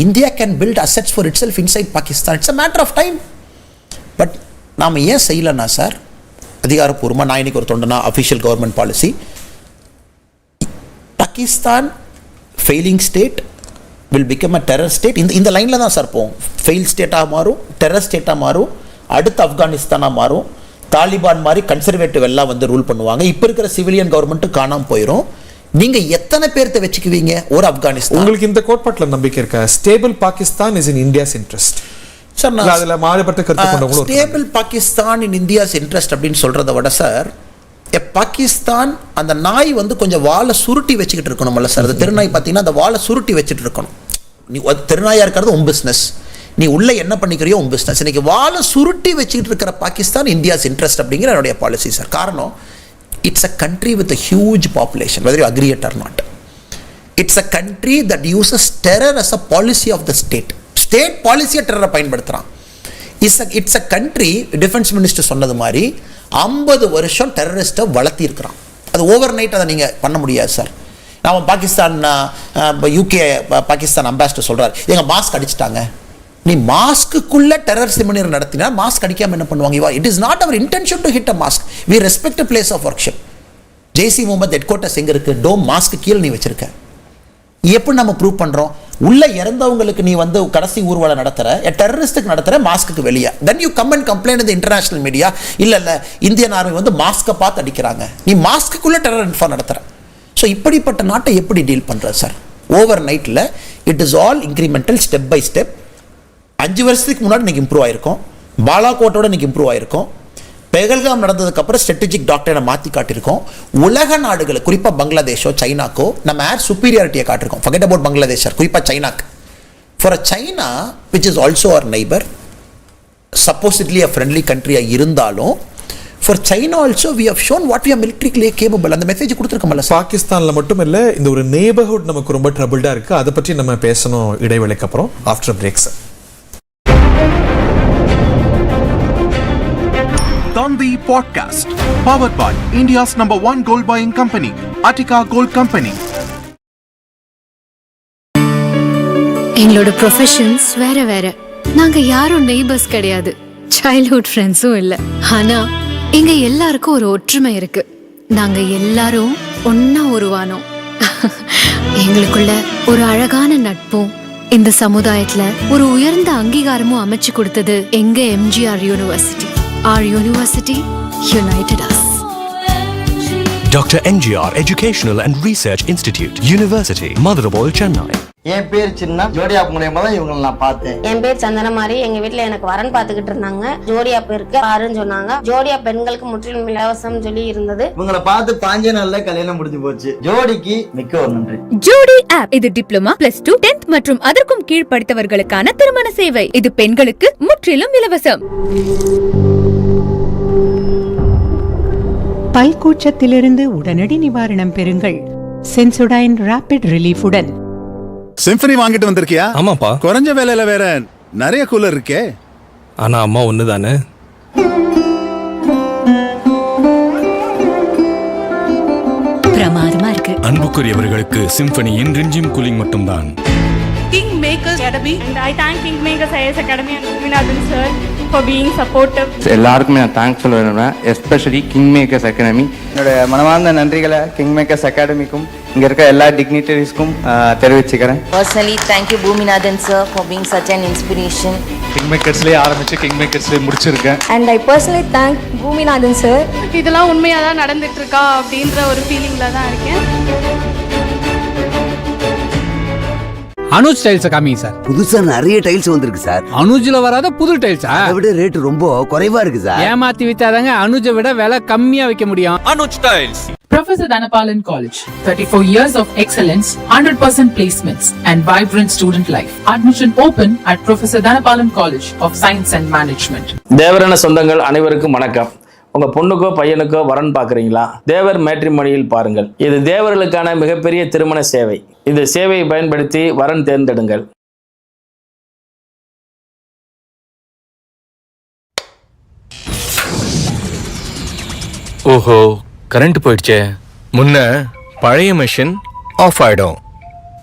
Speaker 1: India can build assets for itself inside Pakistan. It's a matter of time. But நாம் ஏன் செய்யலன்னா sir, அதிகாரப்பூர்வமாக நான் இன்னைக்கு ஒரு தொண்டனா official government policy, Pakistan failing state will become a terror state. இந்த லைனில் தான் சார் போகும். ஃபெயில் ஸ்டேட்டாக மாறும், டெரர் ஸ்டேட்டாக மாறும், அடுத்து ஆப்கானிஸ்தானாக மாறும், தாலிபான் மாதிரி கன்சர்வேட்டிவ் எல்லாம் ரூல் பண்ணுவாங்க. இப்போ இருக்கிற சிவிலியன் கவர்மெண்ட்டு காணாமல் போயிடும். நீங்க எத்தனை பேர்த்த வச்சுக்குவீங்க ஒரு ஆப்கானிஸ்தான்?
Speaker 2: உங்களுக்கு இந்த கோட்பாட்டில் நம்பிக்கை இருக்கா? Stable Pakistan is in India's interest.
Speaker 1: Sir, அதுல மாறுபட்ட கருத்து கொண்டவங்களும் stable Pakistan in India's interest அப்படின்னு சொல்றதை விட சார், பாகிஸ்தான் அந்த நாய் கொஞ்சம் வாழை சுருட்டி வச்சுக்கிட்டு இருக்கணும்ல சார். அந்த தெருநாய் பார்த்தீங்கன்னா அந்த வாழை சுருட்டி வச்சுட்டு இருக்கணும். நீ தெருநாயா இருக்கிறது உன் பிஸ்னஸ், நீ உள்ள என்ன பண்ணிக்கிறியோ உன் பிஸ்னஸ். இன்னைக்கு வாழை சுருட்டி வச்சுக்கிட்டு இருக்கிற பாகிஸ்தான் இந்தியாஸ் இன்ட்ரெஸ்ட் அப்படிங்கிற என்னுடைய பாலிசி சார். காரணம், it's a country with a huge population, whether you agree it or not. It's a country that uses terror as a policy of the state. State policy terror பயன்படுத்துறான். It's a country, defence minister சொன்னது மாதிரி 50 வருஷம் டெரரிஸ்ட்டை வளர்த்தி இருக்கிறான். அது over night அதை நீங்கள் பண்ண முடியாது சார். நான் பாகிஸ்தான் UK பாகிஸ்தான் அம்பாசிடர் சொல்கிறார், எங்கள் மாஸ்க் அடிச்சிட்டாங்க. நீ மாஸ்க்குள்ளே டெரர் செமினார் நடத்தினா மாஸ்க் அடிக்காமல் என்ன பண்ணுவாங்க? It is not our intention to hit a mosque. We respect a place of worship. Jaish Mohammed headquarters எங்கே இருக்குது? டோம் மாஸ்க்கு கீழே நீ வச்சிருக்க. எப்படி நம்ம ப்ரூவ் பண்ணுறோம்? உள்ள இறந்தவங்களுக்கு நீ வந்து கடைசி ஊர்வலம் நடத்துகிற, டெரரிஸ்ட்டுக்கு நடத்துகிற மாஸ்க்கு வெளியே. Then you come and complaint இந்த இன்டர்நேஷனல் மீடியா, இல்லை இந்தியன் ஆர்மி வந்து மாஸ்க்கை பார்த்து அடிக்கிறாங்க, நீ மாஸ்க்குள்ளே டெரர் இன்ஃபார்ம் நடத்துகிற. ஸோ இப்படிப்பட்ட நாட்டை எப்படி டீல் பண்ணுறது சார்? ஓவர் நைட்டில் it is all incremental, step by step. 5 வருஷத்துக்கு முன்னாடி இன்னைக்கு இம்ப்ரூவ் ஆயிருக்கும், பாலாகோட்டோட இன்னைக்கு இம்ப்ரூவ் ஆயிருக்கும். பெகல்காம் நடந்ததுக்கப்புறம் ஸ்ட்ராட்டஜிக் டாக்டரை மாற்றி காட்டியிருக்கோம். உலக நாடுகள் குறிப்பாக பங்களாதேஷோ சைனாக்கோ நம்ம ஏர் சுப்பீரியாரிட்டியை காட்டிருக்கோம். ஃபர்கெட் அபவுட் பங்களாதேஷ் சார், குறிப்பாக சைனாக்கு. For a China which is also our neighbour, supposedly a friendly கண்ட்ரியாக இருந்தாலும் for China also we have shown what we are militarily capable. அந்த மெசேஜ் கொடுத்துருக்கோம்ல.
Speaker 2: பாகிஸ்தானில் மட்டும் இல்லை, இந்த ஒரு நெய்பர்ஹுட் நமக்கு ரொம்ப ட்ரபிள்டாக இருக்குது. அதை பற்றி நம்ம பேசணும் இடைவேளைக்கு அப்புறம், after breaks.
Speaker 3: Thanthi Podcast, powered by India's #1 gold buying company, Attica Gold Company.
Speaker 6: எங்களோட ப்ரொஃபஷன்ஸ் வேற வேற. நாங்க யாரும் நெய்பர்ஸ் கிடையாது, சைல்ட்ஹுட் ஃப்ரெண்ட்ஸும் இல்ல. ஆனா எங்க எல்லாருக்கும் ஒரு ஒற்றுமை இருக்கு. நாங்க எல்லாரும் ஒன்னா உருவானோம். எங்களுக்குள்ள ஒரு அழகான நட்பும் இந்த சமுதாயத்துல ஒரு உயர்ந்த அங்கீகாரமும் அமைச்சு கொடுத்தது எங்க MGR university. Our university united us.
Speaker 22: Dr. MGR Educational and Research Institute, University, Madurai, Chennai.
Speaker 7: என் பேர் சின்ன ஜோடியா மூலமா தான் இவங்களை நான் பார்த்தேன்.
Speaker 12: என் பேர் சந்தனமாரி. எங்க வீட்டுல எனக்கு வரன் பாத்துக்கிட்டு இருந்தாங்க. ஜோடியா பேருக்கு பாருன்னு சொன்னாங்க. ஜோடியா பெண்களுக்கு முற்றிலும் இலவசம் சொல்லி இருந்தது.
Speaker 7: இவங்களை பார்த்து 5 நாள்ல கல்யாணம் முடிஞ்சு போச்சு. ஜோடிக்கு மிக்க ஒரு நன்றி.
Speaker 6: ஜோடி ஆப் இது டிப்ளமா, +2, 10th மற்றும் அதற்கும் கீழ் படித்தவர்களுக்கான திருமண சேவை. இது பெண்களுக்கு முற்றிலும் இலவசம்.
Speaker 8: பல்கூச்சத்திலிருந்து உடனடி நிவாரணம் பெறுங்கள் சென்சோடைன் ராபிட் ரிலீஃபுடன்.
Speaker 9: சிம்பனி வாங்கிட்டு வந்திருக்கியா?
Speaker 22: ஆமாப்பா.
Speaker 9: குறைஞ்ச விலையில வேற நிறைய கூலர் இருக்கே.
Speaker 22: ஆனா அம்மா ஒண்ணு தானே.
Speaker 6: பிரமாதமா இருக்கு.
Speaker 10: அன்புக்குரியவர்களுக்கு சிம்பனியின் ரிஞ்சிம் கூலிங் மட்டும்தான்.
Speaker 11: Kingmakers Academy, and I thank Kingmakers IAS Academy and Vinadhan sir for being supportive.
Speaker 7: எல்லாருக்குமே நான் தேங்க்ஸ் சொல்ல விரும்புறேன், எஸ்பெஷலி கிங்மேக்கர்ஸ் அகாடமி. என்னோட மனமார்ந்த நன்றிகளை கிங்மேக்கர்ஸ் அகாடமிக்கும் இங்க இருக்க எல்லா டிக்னிட்டரிஸ்க்கும் தெரிவிச்சுக்கிறேன்.
Speaker 12: Personally, thank you Bhuminathan sir for being such an inspiration.
Speaker 9: கிங்மேக்கர்ஸ்லயே ஆரம்பிச்சு கிங்மேக்கர்ஸ்லயே முடிச்சிருக்கேன்.
Speaker 11: And I personally thank Bhuminathan sir. இதெல்லாம் உண்மையா தான் நடந்துட்டு இருக்கா அப்படின்ற ஒரு ஃபீலிங்ல தான் இருக்கேன்.
Speaker 13: அனுஜ் டைல்ஸ் காமிங்க சார்.
Speaker 18: புதுசா நிறைய டைல்ஸ் வந்திருக்கு சார்.
Speaker 13: அனுஜ்ல வராத புது டைல்ஸா?
Speaker 18: அதை விட ரேட் ரொம்ப குறைவா இருக்கு சார்.
Speaker 13: ஏமாத்தி வித்தாதாங்க அனுஜை விட விலை கம்மியா வைக்க முடியும்.
Speaker 10: Anuj tiles.
Speaker 19: Professor Danapalan College, 34 years of excellence, 100% placements and vibrant student life. Admission open at Professor Danapalan College of Science and Management.
Speaker 26: தேவரான சொந்தங்கள் அனைவருக்கும் வணக்கம். உங்க பொண்ணுக்கோ பையனுக்கோ வரன் பார்க்குறீங்களா? தேவர் மேட்ரிமோனியில் பாருங்கள். இது தேவர்களுக்கான மிகப்பெரிய திருமண சேவை. இந்த சேவையை பயன்படுத்தி வரன் தேர்ந்தெடுங்கள்.
Speaker 10: ஓஹோ, கரண்ட் போயிடுச்சே. முன்ன பழைய மெஷின் ஆஃப் ஆயிடும்,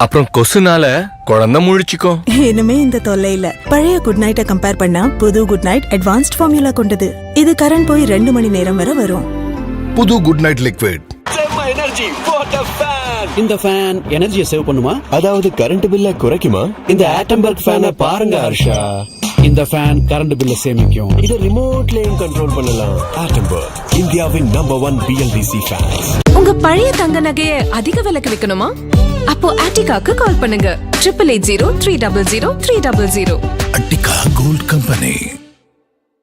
Speaker 10: அப்புறம் கொசுனால குழந்தை முழிச்சுக்கும்.
Speaker 27: இனிமே இந்த தொல்லை இல்ல. பழைய குட் நைட்டை கம்பேர் பண்ணா புது குட் நைட் அட்வான்ஸ்ட் ஃபார்முலா கொண்டது. இது கரண்ட் போய் 2 மணி நேரம் வரை வரும்.
Speaker 9: புது குட் நைட் லிக்விட்.
Speaker 29: இந்த ஃபேன் எனர்ஜியை சேவ் பண்ணுமா? அதாவது கரண்ட் பில்ல குறைக்குமா? இந்த ஆட்டம்பர்க் ஃபேனை பாருங்க ஹர்ஷா. இந்த ஃபேன் கரண்ட் பில்ல சேமிக்கும். இத ரிமோட்லயும் கண்ட்ரோல் பண்ணலாம். ஆட்டம்பர்க், இந்தியாவின் #1 BLDC ஃபேன்ஸ்.
Speaker 21: உங்க பழைய தங்க நகையை அதிக விலைக்கு விற்கணுமா? அப்போ ஆட்டிகாக்கு கால் பண்ணுங்க. 880300
Speaker 25: Attica Gold Company.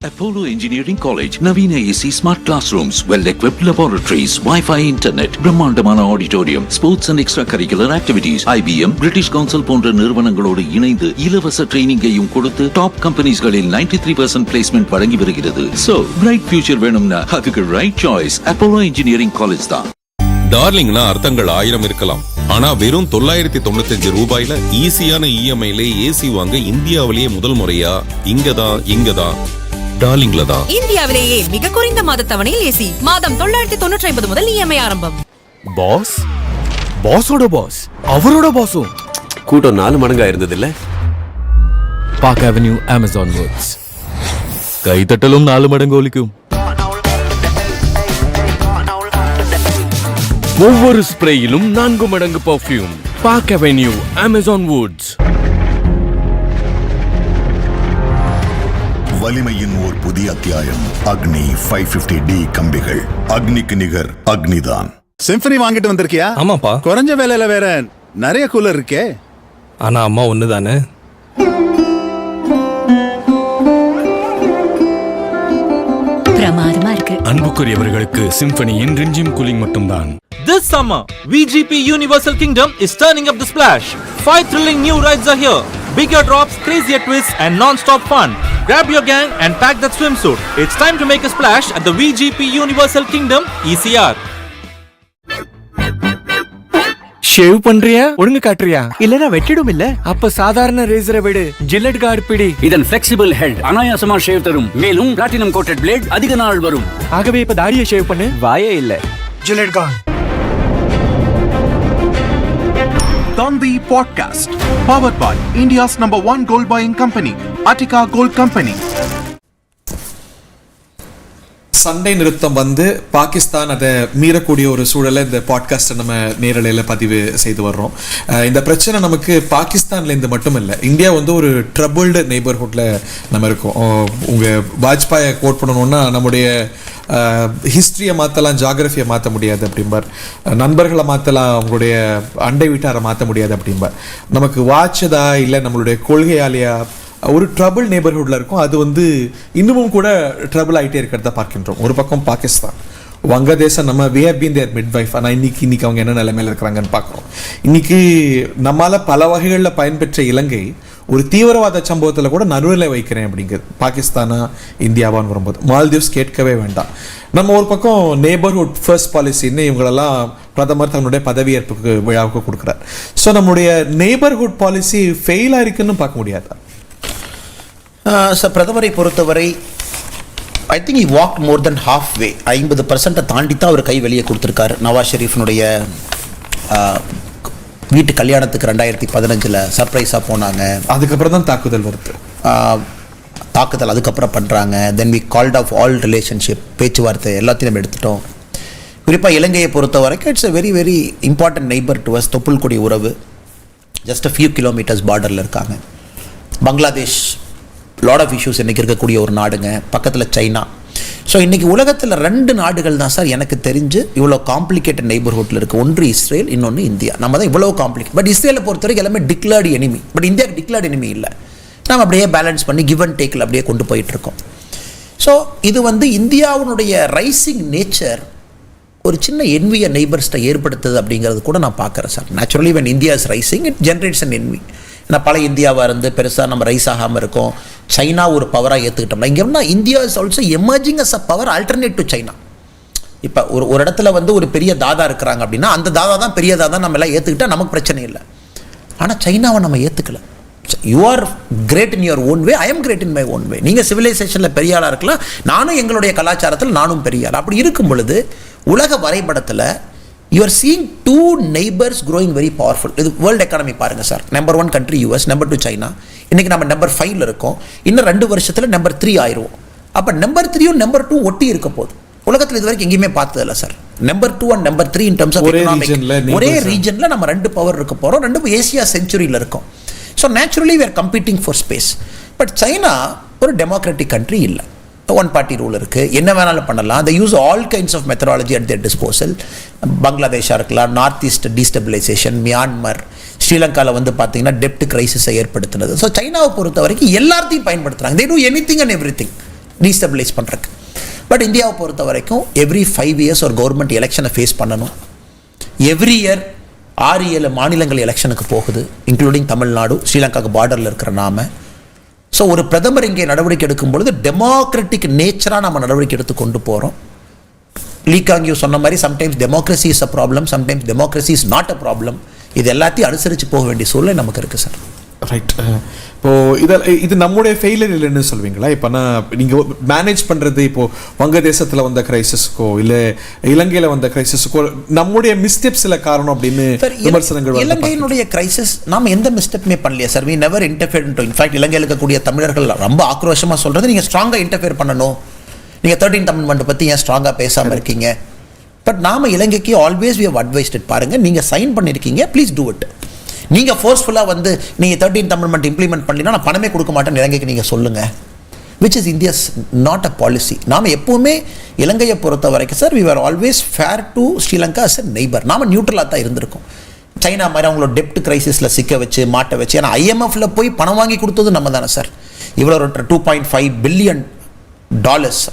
Speaker 25: Apollo Engineering College, Navina AC smart classrooms, well-equipped laboratories, Wi-Fi internet, பிரம்மாண்டமான auditorium, sports and extracurricular activities, IBM, British Council போன்ற நிறுவனங்களோடு இணைந்து இலவச ட்ரெயினிங்கையும் கொடுத்து டாப் கம்பெனிஸ்களில் 93% பிளேஸ்மெண்ட் வழங்கி வருகிறது. So, bright future வேணும்னா அதுக்கு right choice Apollo Engineering College தான்.
Speaker 30: டார்லிங்னா அர்த்தங்கள் 1000 இருக்கலாம். ஆனா வெறும் 995 ரூபாயில ஈஸியான EMI-ல ஏசி வாங்க இந்தியாவிலேயே முதல் முறையா இங்கதான் டார்லிங்ல தான்.
Speaker 31: இந்தியாவிலேயே மிக குறைந்த மாத தவணையில் ஏசி மாதம் 995 முதல் EMI ஆரம்பம்.
Speaker 29: பாஸோட பாஸ் அவரோட பாஸும் கூட்டம் 4 மடங்கா இருந்தது இல்ல?
Speaker 10: பாக் அவென்யூ அமேசான் வேர்ட்ஸ். கைத்தட்டலும் 4 மடங்கு ஒலிக்கும். ஒவ்வொரு ஸ்ப்ரேயிலும் 4 மடங்கு பர்ஃப்யூம். பாக் அவென்யூ அமேசான் வுட்ஸ்.
Speaker 9: வலிமையின் ஓர் புதிய அத்தியாயம். அக்னி 550D கம்பிகள். அக்னிக்கு நிகர் அக்னிதான். சிம்பனி வாங்கிட்டு வந்திருக்கியா?
Speaker 29: ஆமாப்பா.
Speaker 9: குறைஞ்ச வேலையில வேற நிறைய கூலர் இருக்கே.
Speaker 29: ஆனா அம்மா ஒண்ணுதானே.
Speaker 6: பிரமாதமா இருக்கு.
Speaker 10: அன்புக்குரியவர்களுக்கு சிம்பனியின் ரிஞ்சிம் கூலிங் மட்டும்தான்.
Speaker 4: This summer, VGP Universal Kingdom is turning up the splash. 5 thrilling new rides are here. Bigger drops, crazier twists, and non-stop fun. Grab your gang and pack that swimsuit. It's time to make a splash at the VGP Universal Kingdom, ECR.
Speaker 10: Shave பண்றியா? ஒழுங்கு காட்டுறியா? இல்லனா வெட்டிடும் இல்ல. அப்ப சாதாரண ரேசரை விடு. Gillette card பிடி.
Speaker 5: இதன் flexible head அனாயாசமா shave தரும். மேலும் பிளாட்டினம் கோட்டட் பிளேட் அதிக நாள் வரும்.
Speaker 10: ஆகவே இப்ப தாடியை ஷேவ் பண்ணு. வாயே இல்ல.
Speaker 5: Gillette card.
Speaker 3: Thanthi Podcast, powered by India's #1 gold buying company, Attica Gold Company.
Speaker 2: சண்டை நிறுத்தம் வந்து பாகிஸ்தான் அதை மீறக்கூடிய ஒரு சூழலை இந்த பாட்காஸ்ட்டை நம்ம நேரலையில் பதிவு செய்து வர்றோம். இந்த பிரச்சனை நமக்கு பாகிஸ்தான்லேருந்து மட்டும் இல்லை, இந்தியா வந்து ஒரு ட்ரபிள்டு நெய்பர்ஹுட்டில் நம்ம இருக்கோம். உங்கள் வாஜ்பாயை கோட் பண்ணணுன்னா நம்முடைய ஹிஸ்ட்ரியை மாற்றலாம், ஜாகிரஃபியை மாற்ற முடியாது அப்படிம்பார். நண்பர்களை மாற்றலாம், அவங்களுடைய அண்டை வீட்டாரை மாற்ற முடியாது அப்படிம்பார். நமக்கு வாட்சதா இல்லை நம்மளுடைய கொள்கையாலேயா ஒரு ட்ரபிள் நெய்பர்ஹுட்ல இருக்கும். அது வந்து இன்னமும் கூட ட்ரபிள் ஆகிட்டே இருக்கிறத பார்க்கின்றோம். ஒரு பக்கம் பாகிஸ்தான், வங்கதேசம் நம்ம we have been there midwife. ஆனால் இன்னைக்கு அவங்க என்ன நிலைமையில் இருக்கிறாங்கன்னு பார்க்குறோம். இன்னைக்கு நம்மளால் பல வகைகளில் பயன்பெற்ற இலங்கை ஒரு தீவிரவாத சம்பவத்தில் கூட நடுவில் வைக்கிறேன் அப்படிங்கிறது. பாகிஸ்தானா இந்தியாவான்னு வரும்போது மால்தீவ்ஸ் கேட்கவே வேண்டாம். நம்ம ஒரு பக்கம் நெய்பர்ஹுட் ஃபர்ஸ்ட் பாலிசின்னு இவங்களெல்லாம் பிரதமர் தன்னுடைய பதவியேற்புக்கு விழாவுக்கு கொடுக்குறார். ஸோ நம்முடைய நெய்பர்ஹுட் பாலிசி ஃபெயிலாக இருக்குன்னு பார்க்க முடியாது.
Speaker 1: சார், பிரதமரை பொறுத்தவரை I think he walked more than halfway. 50% தாண்டி தான் அவர் கை வெளியே கொடுத்துருக்காரு. நவாஸ் ஷெரீஃபினுடைய வீட்டு கல்யாணத்துக்கு 2015 சர்ப்ரைஸாக போனாங்க.
Speaker 2: அதுக்கப்புறம் தான் தாக்குதல் வருது.
Speaker 1: தாக்குதல் அதுக்கப்புறம் பண்ணுறாங்க. Then we called off all relationship, பேச்சுவார்த்தை எல்லாத்தையும் நம்ம எடுத்துட்டோம். குறிப்பாக இலங்கையை பொறுத்த வரைக்கும் it's a very very important neighbor to us. தொப்புள்கொடி உறவு, ஜஸ்ட் a few kilometers பார்டரில் இருக்காங்க. பங்களாதேஷ் லாட் ஆஃப் இஷ்யூஸ் இன்றைக்கி இருக்கக்கூடிய ஒரு நாடுங்க. பக்கத்தில் சைனா. ஸோ இன்றைக்கி உலகத்தில் 2 நாடுகள் தான் சார் எனக்கு தெரிஞ்சு இவ்வளோ காம்ப்ளிகேட்டட் நெய்பர்ஹுட்டில் இருக்குது. ஒன்று இஸ்ரேல், இன்னொன்று இந்தியா. நம்ம தான் இவ்வளோ காம்ப்ளிகேட். பட் இஸ்ரேலை பொறுத்த வரைக்கும் எல்லாமே டிக்ளேர்டு எனிமி. பட் இந்தியாவுக்கு டிக்ளேர்டு எனிமி இல்லை. நம்ம அப்படியே பேலன்ஸ் பண்ணி கிவ் அண்ட் டேக்கில் அப்படியே கொண்டு போயிட்டுருக்கோம். ஸோ இது வந்து இந்தியாவுடைய ரைசிங் நேச்சர் ஒரு சின்ன என்வியை நெய்பர்ஸ்ட்டை ஏற்படுத்துது அப்படிங்கிறது கூட நான் பார்க்குறேன் sir. Naturally when India is rising, it generates an envy. ஏன்னா பல இந்தியாவாக இருந்து பெருசாக நம்ம ரைஸ் ஆகாமல் இருக்கோம். சைனா ஒரு பவராக ஏற்றுக்கிட்டோம்னா இங்கே என்ன India is also emerging as a power alternate to China. இப்போ ஒரு இடத்துல வந்து ஒரு பெரிய தாதா இருக்கிறாங்க அப்படின்னா அந்த தாதா தான் பெரிய தாதா நம்ம எல்லாம் ஏற்றுக்கிட்டால் நமக்கு பிரச்சனை இல்லை. ஆனால் சைனாவை நம்ம ஏற்றுக்கல. You are great in your own way, I am great in my own way. நீங்கள் சிவிலைசேஷனில் பெரிய ஆளாக இருக்கலாம், நானும் எங்களுடைய கலாச்சாரத்தில் நானும் பெரிய ஆள். அப்படி இருக்கும் பொழுது உலக வரைபடத்தில் you are seeing 2 neighbors growing very powerful. இது வேர்ல்டு எக்கானமி பாருங்கள் sir. Number 1 country US, number 2 China. இன்றைக்கி நம்ம நம்பர் 5 இருக்கோம். இன்னும் 2 வருஷத்தில் நம்பர் 3 ஆயிடுவோம். அப்போ நம்பர் 3யும் நம்பர் 2 ஒட்டி இருக்க போகுது. உலகத்தில் இது வரைக்கும் எங்கேயுமே பார்த்ததில்ல sir. Number 2 and number 3 in terms of economic ஒரே ரீஜனில் நம்ம 2 பவர் இருக்க போகிறோம். 2 ஏசியா செஞ்சுரியில் இருக்கோம். So naturally we are competing for space. But China ஒரு டெமோக்ராட்டிக் கண்ட்ரி இல்லை. 1 party ரூல் இருக்குது. என்ன வேணாலும் பண்ணலாம். they use all kinds of methodology at their disposal. பங்களாதேஷாக இருக்கலாம், நார்த் ஈஸ்ட் டீஸ்டபிலைசேஷன், மியான்மர், ஸ்ரீலங்காவில் வந்து பார்த்தீங்கன்னா டெப்ட் கிரைசிஸை ஏற்படுத்தினது. ஸோ சைனாவை பொறுத்த வரைக்கும் எல்லாத்தையும் பயன்படுத்துகிறாங்க. they do anything and everything டீஸ்டபிலைஸ் பண்ணுறதுக்கு. பட் இந்தியாவை பொறுத்த வரைக்கும் எவ்ரி 5 years ஒரு கவர்மெண்ட் எலெக்ஷனை ஃபேஸ் பண்ணணும். எவ்ரி இயர் 6-7 மாநிலங்கள் எலெக்ஷனுக்கு போகுது, இன்க்ளூடிங் தமிழ்நாடு, ஸ்ரீலங்காவுக்கு பார்டரில் இருக்கிற நாம. ஸோ ஒரு பிரதமர் இங்கே நடவடிக்கை எடுக்கும் பொழுது டெமோக்ராட்டிக் நேச்சராக நம்ம நடவடிக்கை எடுத்து கொண்டு போகிறோம். லீகாங்கியூ சொன்ன மாதிரி sometimes democracy is a problem, sometimes democracy is not a problem. இது எல்லாத்தையும் அனுசரித்து போக வேண்டிய சூழ்நிலை நமக்கு இருக்குது சார்.
Speaker 2: ரைட். இப்போ இது நம்முடைய ஃபெயிலியர் இல்லைன்னு சொல்வீங்களா? இப்போ நீங்க மேனேஜ் பண்றது, இப்போ வங்கதேசத்துல வந்த கிரைசிஸ்க்கோ இல்ல இலங்கையில வந்த கிரைசிஸ்க்கோ நம்முடைய மிஸ்டேக்ஸ்ல காரணம் அப்படின்னு விமர்சனங்கள்.
Speaker 1: இலங்கையினுடைய கிரைசிஸ் நாம எந்த மிஸ்டேக்குமே பண்ணலையா sir? we never interfered into. In fact இலங்கையில் இருக்கக்கூடிய தமிழர்கள் ரொம்ப ஆக்ரோஷமா சொல்றது, நீங்க ஸ்ட்ராங்கா இன்டர்ஃபியர் பண்ணணும், நீங்க 13th அமெண்ட்மெண்ட் பத்தி ஏன் ஸ்ட்ராங்கா பேசாம இருக்கீங்க? பட் நாம இலங்கைக்கு always we have advised it. பாருங்க, நீங்க சைன் பண்ணிருக்கீங்க, ப்ளீஸ் டூ இட். நீங்க ஃபோர்ஸ்ஃபுல்லா வந்து நீங்க 13th அமெண்ட்மெண்ட் இம்ப்ளிமெண்ட் பண்ணீங்கன்னா நான் பணமே கொடுக்க மாட்டேன் இலங்கைக்கு நீங்க சொல்லுங்க. Which is India's not a policy. நாம எப்பவுமே இலங்கையை பொறுத்த வரைக்கும் sir, we were always fair to Sri Lanka as a neighbor. நாம நியூட்ரலா தான் இருந்திருக்கோம். சைனா மாதிரி அவங்களோட டெப்ட் கிரைசிஸ்ல சிக்க வச்சு மாட்ட வச்சு, ஏன்னா IMFல போய் பணம் வாங்கி கொடுத்தது நம்ம தானே சார். இவ்வளோ $2.5 பில்லியன்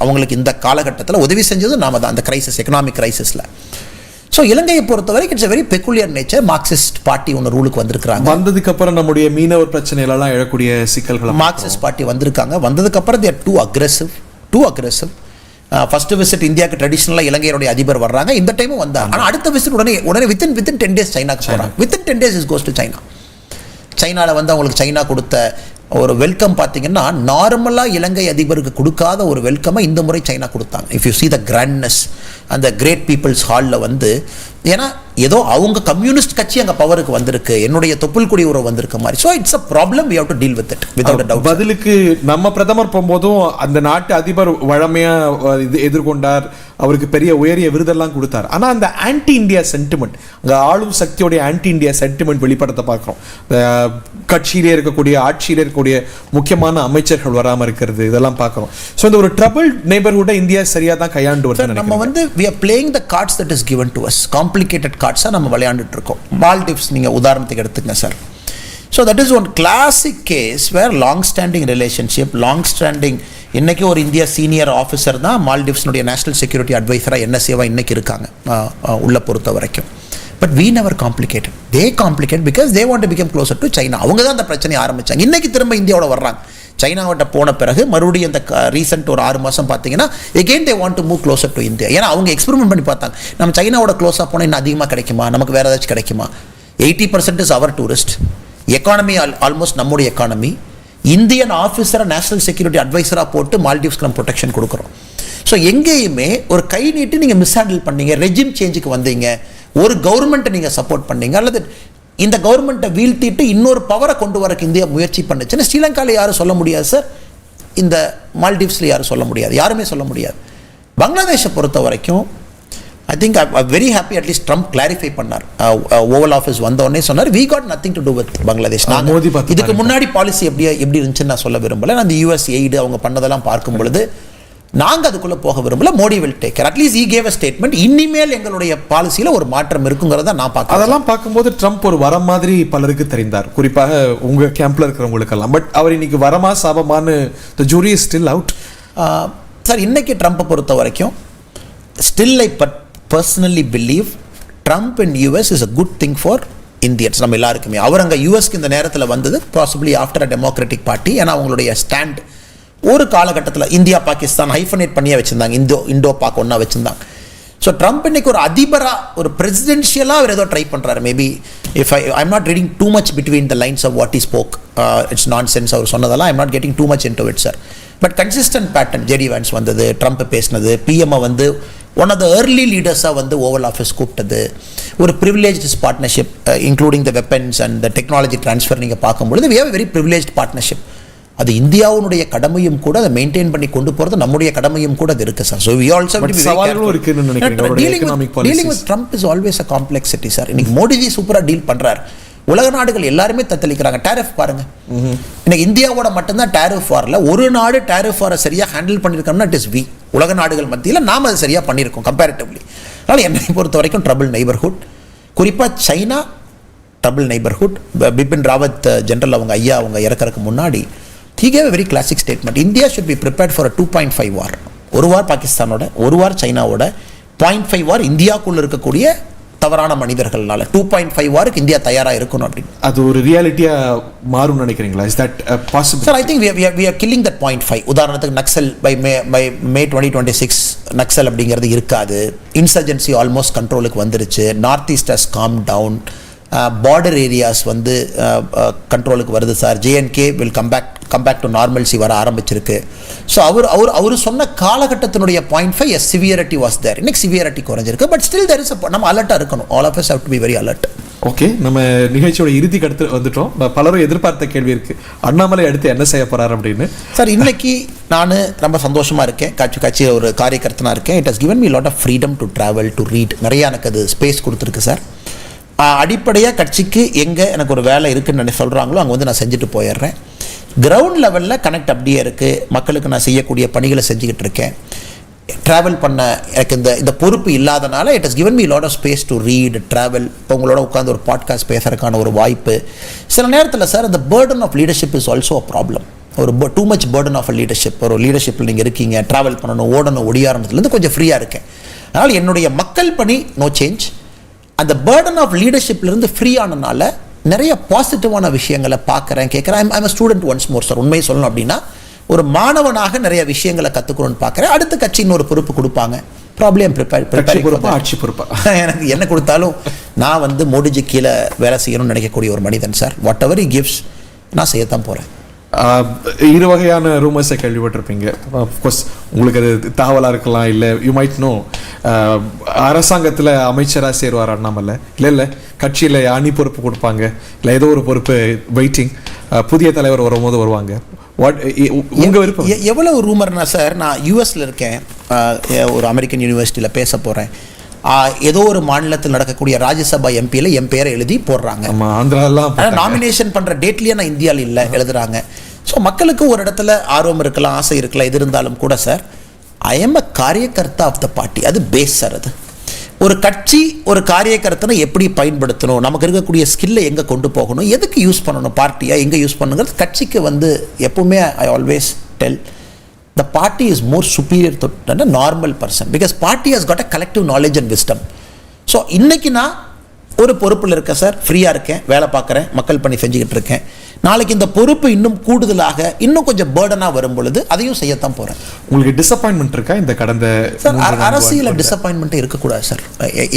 Speaker 1: அவங்களுக்கு இந்த காலகட்டத்தில் உதவி செஞ்சது நாம தான், அந்த கிரைசிஸ், எக்கனாமிக் கிரைசிஸ்ல. ஸோ இலங்கையை பொறுத்த வரைக்கும் it's very peculiar nature. Marxist party ஒன்று ரூலுக்கு வந்திருக்காங்க.
Speaker 2: வந்ததுக்கு அப்புறம் நம்முடைய மீனவர் பிரச்சனைகளெல்லாம் எழக்கூடிய சிக்கல்கள்.
Speaker 1: மார்க்சிஸ்ட் பார்ட்டி வந்திருக்காங்க. வந்ததுக்கு அப்புறம் they are too aggressive. First visit இந்தியாவுக்கு ட்ரெடிஷனலாக இலங்கையோடைய அதிபர் வர்றாங்க, இந்த டைமும் வந்தாங்க. ஆனால் அடுத்த விசிட் உடனே வித்தின் 10 days சைனாக்கு போகிறாங்க. Within 10 days is goes to China. சைனாவில் வந்து அவங்களுக்கு சைனா கொடுத்த ஒரு வெல்கம் பார்த்தீங்கன்னா நார்மலாக இலங்கை அதிபருக்கு கொடுக்காத ஒரு வெல்கமை இந்த முறை சைனா கொடுத்தாங்க. If you see the grandness, அந்த கிரேட் பீப்புள்ஸ் ஹாலில் வந்து, ஏன்னா ஏதோ அவங்க கம்யூனிஸ்ட் கட்சி அங்கே பவருக்கு வந்திருக்கு, என்னுடைய தொப்புள் குடி உறவு வந்திருக்க மாதிரி. So it's a problem, we have to deal with it without a doubt.
Speaker 2: பதிலுக்கு நம்ம பிரதமர் போகும்போதும் அந்த நாட்டு அதிபர் வழமையாக எதிர்கொண்டார், அவருக்கு பெரிய உயரிய விருதெல்லாம் கொடுத்தார். ஆனால் அந்த ஆன்டி இந்தியா சென்டிமெண்ட், அந்த ஆளும் சக்தியோடைய ஆன்டி இந்தியா சென்டிமெண்ட் வெளிப்படுத்த பார்க்குறோம். கட்சியிலே இருக்கக்கூடிய, ஆட்சியிலே இருக்கக்கூடிய முக்கியமான அமைச்சர்கள் வராமல் இருக்கிறது, இதெல்லாம் பார்க்குறோம். ஸோ இந்த ஒரு ட்ரபிள் நெய்பர்ஹுட்டை இந்தியா சரியாக தான் கையாண்டு வருது.
Speaker 1: நம்ம வந்து we are playing the cards that is given to us. Complicated cards நம்ம விளையாண்டுட்டு இருக்கோம். மால்டிவ்ஸ் நீங்க உதாரணத்துக்கு எடுத்துங்க sir. So that is one classic case where long standing relationship, long standing. இன்னைக்கு ஒரு இந்தியா சீனியர் ஆஃபீஸர் தான் மால்டிவ்ஸ்னுடைய நேஷனல் செக்யூரிட்டி அட்வைசராக NSA இன்னைக்கு இருக்காங்க உள்ள பொறுத்த வரைக்கும். But we never complicated. They complicate because they want to become closer to China. அவங்க தான் அந்த பிரச்சனையை ஆரம்பிச்சாங்க. இன்னைக்கு திரும்ப இந்தியாவோட வர்றாங்க. சைனாவிட்ட போன பிறகு மறுபடியும் அந்த ரீசெண்ட் ஒரு 6 மாதம் பார்த்தீங்கன்னா again they want to move closer to India. ஏன்னா அவங்க எக்ஸ்பெரிமெண்ட் பண்ணி பார்த்தாங்க, நம்ம சைனாவோட க்ளோஸாக போனால் இன்னும் அதிகமாக கிடைக்குமா, நமக்கு வேறு ஏதாச்சும் கிடைக்குமா. 80% is our tourist economy, almost நம்முடைய எக்கானமி. இந்தியன் ஆஃபீஸரை நேஷனல் செக்யூரிட்டி அட்வைசராக போட்டு மால்டிவ்ஸ்க்கு நம்ம ப்ரொடெக்ஷன் கொடுக்குறோம். ஸோ எங்கேயுமே ஒரு கை நீட்டு நீங்கள் மிஸ்ஹேண்டில் பண்ணீங்க, ரெஜிம் சேஞ்சுக்கு வந்தீங்க, ஒரு கவர்மெண்ட்டை நீங்கள் சப்போர்ட் பண்ணீங்க, அல்லது இந்த கவர்மெண்ட்டை வீழ்த்திட்டு இன்னொரு பவரை கொண்டு வரக்கு இந்தியா முயற்சி பண்ணுச்சுன்னு ஸ்ரீலங்காவில் யாரும் சொல்ல முடியாது சார். இந்த மால்டிவ்ஸில் யாரும் சொல்ல முடியாது, யாருமே சொல்ல முடியாது. பங்களாதேஷை பொறுத்த வரைக்கும் I think I very happy, at least Trump clarify பண்ணார். ஓவல் ஆஃபீஸ் வந்தோடனே சொன்னார் we got nothing to do with Bangladesh. இதுக்கு முன்னாடி பாலிசி எப்படி இருந்துச்சுன்னு நான் சொல்ல விரும்பல. அந்த US எய்டு அவங்க பண்ணதெல்லாம் பார்க்கும் பொழுது நாங்கள் அதுக்குள்ளே போக விரும்பல. Modi will take care. At least E gave a statement, இனிமேல் எங்களுடைய பாலிசியில் ஒரு மாற்றம் இருக்குங்கிறத நான் பார்க்க.
Speaker 2: அதெல்லாம் பார்க்கும்போது ட்ரம்ப் ஒரு வரம் மாதிரி பலருக்கு தெரிந்தார், குறிப்பாக உங்கள் கேம்பில் இருக்கிறவங்களுக்கெல்லாம். பட் அவர் இன்னைக்கு வரமா சாபமானு the jury is still out.
Speaker 1: Sir இன்னைக்கு ட்ரம்ப்பை பொறுத்த வரைக்கும் still I personally believe Trump in US is a good thing for Indians, நம்ம எல்லாருக்குமே. அவர் அங்கே யூஎஸ்க்கு இந்த நேரத்தில் வந்தது possibly after a democratic party. ஏன்னா அவங்களுடைய ஸ்டாண்ட் ஒரு காலகட்டத்தில் இந்தியா பாகிஸ்தான் ஹைஃபனேட் பண்ணியே வச்சுருந்தாங்க, இண்டோ பாக் ஒன்றா வச்சுருந்தாங்க. ஸோ ட்ரம்ப் இன்னைக்கு ஒரு அதிபராக, ஒரு பிரசிடென்ஷியலாக அவர் ஏதோ ட்ரை பண்ணுறாரு. Maybe if I'm not reading too much between the lines of what is spoke, it's nonsense அவர் சொன்னதெல்லாம் I'm not getting too much into it sir. But consistent pattern, JD Vance வந்தது, Trump பேசினது, PM வந்து one of the early லீடர்ஸாக வந்து Oval office கூப்பிட்டது, ஒரு privileged partnership including the weapons and the technology transfer நீங்கள் பார்க்கும்பொழுது we have a very privileged partnership. அது இந்தியாவுடைய கடமையும் கூட, அதை மெயின்டைன் பண்ணி கொண்டு போகிறது நம்முடைய கடமையும் கூட அது இருக்கு sir. So we also have to be very careful. Dealing with Trump is always a complexity sir. இன்னைக்கு மோடிஜி சூப்பராக டீல் பண்ணுறாரு. உலக நாடுகள் எல்லாருமே தத்தளிக்கிறாங்க. டேரிஃப் பாருங்க, இன்னைக்கு இந்தியாவோட மட்டும்தான் டேரிஃப் வாரில் ஒரு நாடு டேரிஃப் வாரை சரியாக ஹேண்டில் பண்ணியிருக்கோம்னா இட் இஸ் வி. உலக நாடுகள் மத்தியில் நாம் அதை சரியாக பண்ணியிருக்கோம் கம்பேரிட்டிவ்லி. அதனால் என்னை பொறுத்த வரைக்கும் ட்ரபிள் நெய்பர்ஹுட், குறிப்பாக China trouble neighbourhood. Bipin Rawat general அவங்க ஐயா அவங்க இறக்கறதுக்கு முன்னாடி he gave a very classic statement. India should be prepared for a 2.5 war. ஒரு வார் பாகிஸ்தானோட, ஒரு வார் சைனாவோட, 0.5 வார் இந்தியாவுக்குள்ள இருக்கக்கூடிய தவறான மனிதர்கள்னால 2.5 வாருக்கு இந்தியா தயாராக இருக்கணும் அப்படின்னு.
Speaker 2: அது ஒரு ரியாலிட்டியா மாறும் நினைக்கிறீங்களா? Is that possible?
Speaker 1: Sir I think we are killing that 0.5. உதாரணத்துக்கு நக்சல் by May 2026 நக்சல் அப்படிங்கிறது இருக்காது. இன்சர்ஜென்சி ஆல்மோஸ்ட் கண்ட்ரோலுக்கு வந்துருச்சு. North east has calm down. Border areas வந்து கண்ட்ரோலுக்கு வருது sir. J and K will come back to normalcy வர ஆரம்பிச்சிருக்கு. ஸோ அவர் சொன்ன காலகட்டத்தினுடைய 0.5 எஸ் சிவியரிட்டி வாஸ் தேர். இன்னைக்கு சிவியரிட்டி குறைஞ்சிருக்கு. பட் ஸ்டில் தேர் இஸ் நம்ம அலர்ட்டாக இருக்கணும். All of us have to be very alert.
Speaker 2: Okay, நம்ம நிகழ்ச்சியோட இறுதிக்கு அடுத்து வந்துட்டோம். பலரும் எதிர்பார்த்த கேள்வி இருக்கு, அண்ணாமலை அடுத்து என்ன செய்ய போறாரு அப்படின்னு.
Speaker 1: சார், இன்னைக்கு நான் ரொம்ப சந்தோஷமா இருக்கேன். கட்சியில் ஒரு காரியகர்த்தனா இருக்கேன். It has given me lot of freedom to travel, to read. நிறைய எனக்கு அது ஸ்பேஸ் கொடுத்துருக்கு சார். அடிப்படையாக கட்சிக்கு எங்கே எனக்கு ஒரு வேலை இருக்குன்னு சொல்கிறாங்களோ அங்கே வந்து நான் செஞ்சுட்டு போயிடுறேன். கிரவுண்ட் லெவலில் கனெக்ட் அப்படியே இருக்குது. மக்களுக்கு நான் செய்யக்கூடிய பணிகளை செஞ்சுக்கிட்டு இருக்கேன். ட்ராவல் பண்ண எனக்கு இந்த பொறுப்பு இல்லாதனால it has given me lot of space to read, travel. இப்போ உங்களோட உட்காந்து ஒரு பாட்காஸ்ட் பேசுறதுக்கான ஒரு வாய்ப்பு. சில நேரத்தில் சார் இந்த burden of leadership is also a problem. ஒரு too much burden of leadership. ஒரு லீடர்ஷிப்பில் நீங்கள் இருக்கீங்க, ட்ராவல் பண்ணணும், ஓடணும், ஒடியாரத்துலேருந்து கொஞ்சம் ஃப்ரீயாக இருக்கேன். அதனால் என்னுடைய மக்கள் பணி நோ சேஞ்ச். அந்த பேர்டன் ஆஃப் லீடர்ஷிப்லேருந்து ஃப்ரீ ஆனனால நிறைய பாசிட்டிவான விஷயங்களை பார்க்குறேன், கேட்குறேன். I'm student once more sir. உண்மையை சொல்லணும் அப்படின்னா ஒரு மாணவனாக நிறைய விஷயங்களை கற்றுக்கணும்னு பார்க்குறேன். அடுத்த கட்சி இன்னொரு பொறுப்பு கொடுப்பாங்க. ப்ராப்ளம்
Speaker 2: ஆட்சி பொறுப்பா
Speaker 1: எனக்கு என்ன கொடுத்தாலும் நான் வந்து மோடிஜி கீழே வேலை செய்யணும்னு நினைக்கக்கூடிய ஒரு மனிதன் sir. What ever he gives நான் செய்யத்தான் போகிறேன்.
Speaker 2: இரு வகையான ரூமர்ஸை கேள்விப்பட்டிருப்பீங்க. அஃப்கோர்ஸ் உங்களுக்கு அது தகவலாக இருக்கலாம், இல்லை யூ மைட் நோ. அரசாங்கத்தில் அமைச்சராக சேருவார் அண்ணாமலை, இல்லை கட்சியில் அணி பொறுப்பு கொடுப்பாங்க, இல்லை ஏதோ ஒரு பொறுப்பு வெயிட்டிங், புதிய தலைவர் வரும்போது வருவாங்க. உங்கள் விருப்பம்.
Speaker 1: எவ்வளவு ரூமர்னா சார், நான் யூஎஸில் இருக்கேன், ஒரு அமெரிக்கன் யூனிவர்சிட்டியில் பேச போகிறேன். ஏதோ ஒரு மாநிலத்தில் நடக்கக்கூடிய ராஜ்யசபா எம்பியில் என் பேரை எழுதி போடுறாங்க. நாமினேஷன் பண்ணுற டேட்லேயே நான் இந்தியாவில் இல்லை எழுதுறாங்க. ஸோ மக்களுக்கு ஒரு இடத்துல ஆர்வம் இருக்கலாம், ஆசை இருக்கலாம். எது இருந்தாலும் கூட சார், ஐ எம் அ காரியகர்த்தா ஆஃப் த பார்ட்டி. அது பேஸ் சார். அது ஒரு கட்சி ஒரு காரியகர்த்தனை எப்படி பயன்படுத்தணும், நமக்கு இருக்கக்கூடிய ஸ்கில்லை எங்கே கொண்டு போகணும், எதுக்கு யூஸ் பண்ணணும், பார்ட்டியாக எங்கே யூஸ் பண்ணுங்கிறது கட்சிக்கு வந்து எப்பவுமே I always tell the party is more superior than a normal person because party has got a collective knowledge and wisdom. So இன்னைக்கு நான் ஒரு பொறுப்பில் இருக்கேன் சார், ஃப்ரீயாக இருக்கேன், வேலை பார்க்குறேன், மக்கள் பணி செஞ்சுக்கிட்டு இருக்கேன். நாளைக்கு இந்த பொறுப்பு இன்னும் கூடுதலாக இன்னும் கொஞ்சம் பேர்டனாக வரும் பொழுது அதையும் செய்யத்தான் போகிறேன்.
Speaker 2: உங்களுக்கு டிசப்பாயின்மெண்ட் இருக்கா இந்த கடந்த
Speaker 1: சார்? அரசியல் டிசப்பாயின்மெண்ட் இருக்கக்கூடாது சார்.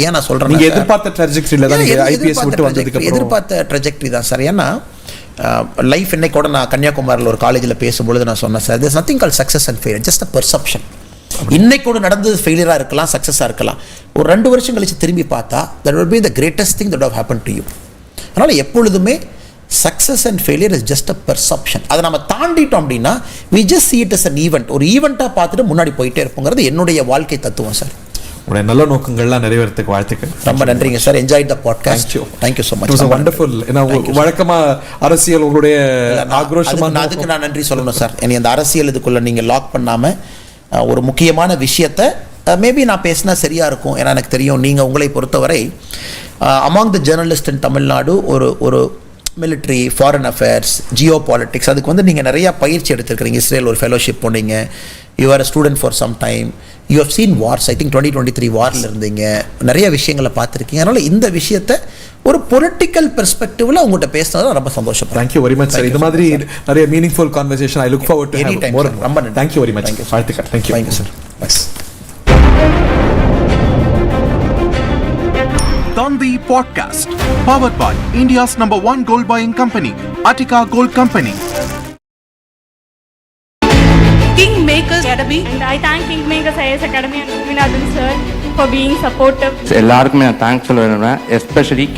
Speaker 1: ஏன் நான் சொல்கிறேன்,
Speaker 2: நீங்கள் எதிர்பார்த்த ட்ரெஜெக்டரியில் தான் ஐபிஎஸ் விட்டு வந்ததுக்கு
Speaker 1: எதிர்பார்த்த ட்ரெஜெக்டரி தான் சார். ஏன்னா லைஃப் இன்னைக்கு கூட நான் கன்னியாகுமரியில் ஒரு காலேஜில் பேசும்பொழுது நான் சொன்னேன் sir, there's nothing called success and failure, just a perception. இன்னைக்கு கூட நடந்தது ஃபெயிலியராக இருக்கலாம், சக்ஸஸாக இருக்கலாம். ஒரு 2 வருஷம் கழிச்சு திரும்பி பார்த்தா that will be the greatest thing that have happened to you. அதனால் எப்பொழுதுமே success and failure is just a perception. அதை நம்ம தாண்டிட்டோம் அப்படின்னா we just see it as an event. ஒரு ஈவெண்ட்டாக பார்த்துட்டு முன்னாடி போயிட்டே இருப்போங்கிறது என்னுடைய வாழ்க்கை தத்துவம் சார்.
Speaker 2: உங்களுடைய நல்ல நோக்கங்கள்லாம் நிறைவேறதுக்கு வாழ்த்துக்கள்.
Speaker 1: ரொம்ப நன்றிங்க sir. Enjoy the podcast. Thank you so much.
Speaker 2: Wonderful. ஏன்னா வழக்கமாக அரசியல் உங்களுடைய ஆக்ரோஷமாக
Speaker 1: அதுக்கு நான் நன்றி சொல்லணும் சார். என்னை அந்த அரசியல் இதுக்குள்ளே நீங்கள் லாக் பண்ணாமல் ஒரு முக்கியமான விஷயத்தை மேபி நான் பேசினா சரியாக இருக்கும். ஏன்னா எனக்கு தெரியும் நீங்கள் உங்களை பொறுத்தவரை அமாங் த ஜேர்னலிஸ்ட் இன் தமிழ்நாடு ஒரு military, foreign affairs, Jio politics, அதுக்கு வந்து நீங்கள் நிறையா பயிற்சி எடுத்துருக்கிறீங்க. இஸ்ரேல் ஒரு ஃபெலோஷிப் போனீங்க. You are a student for some time. You have scene Wars. I think 2023 வாரில் இருந்தீங்க. நிறைய விஷயங்களை பார்த்துருக்கீங்க. அதனால் இந்த விஷயத்தை ஒரு பொலிட்டிக்கல் பெர்ஸ்பெக்டிவ்ல உங்கள்கிட்ட பேசினது ரொம்ப சந்தோஷம்.
Speaker 2: Thank you very much sir. இது மாதிரி நிறைய meaningful conversation I look forward to any time. ரொம்ப தேங்க்யூ வெரி மச். வாழ்த்துக்கள். Thank you sir.
Speaker 3: Thanthi Podcast, powered by India's #1 gold buying company, Attica Gold Company.
Speaker 11: Kingmakers Academy, and I thank Kingmakers IS Academy and Adithanar sir for being supportive.
Speaker 7: எல்லாருக்குமே நான் thanks சொல்ல வேணும்னா especially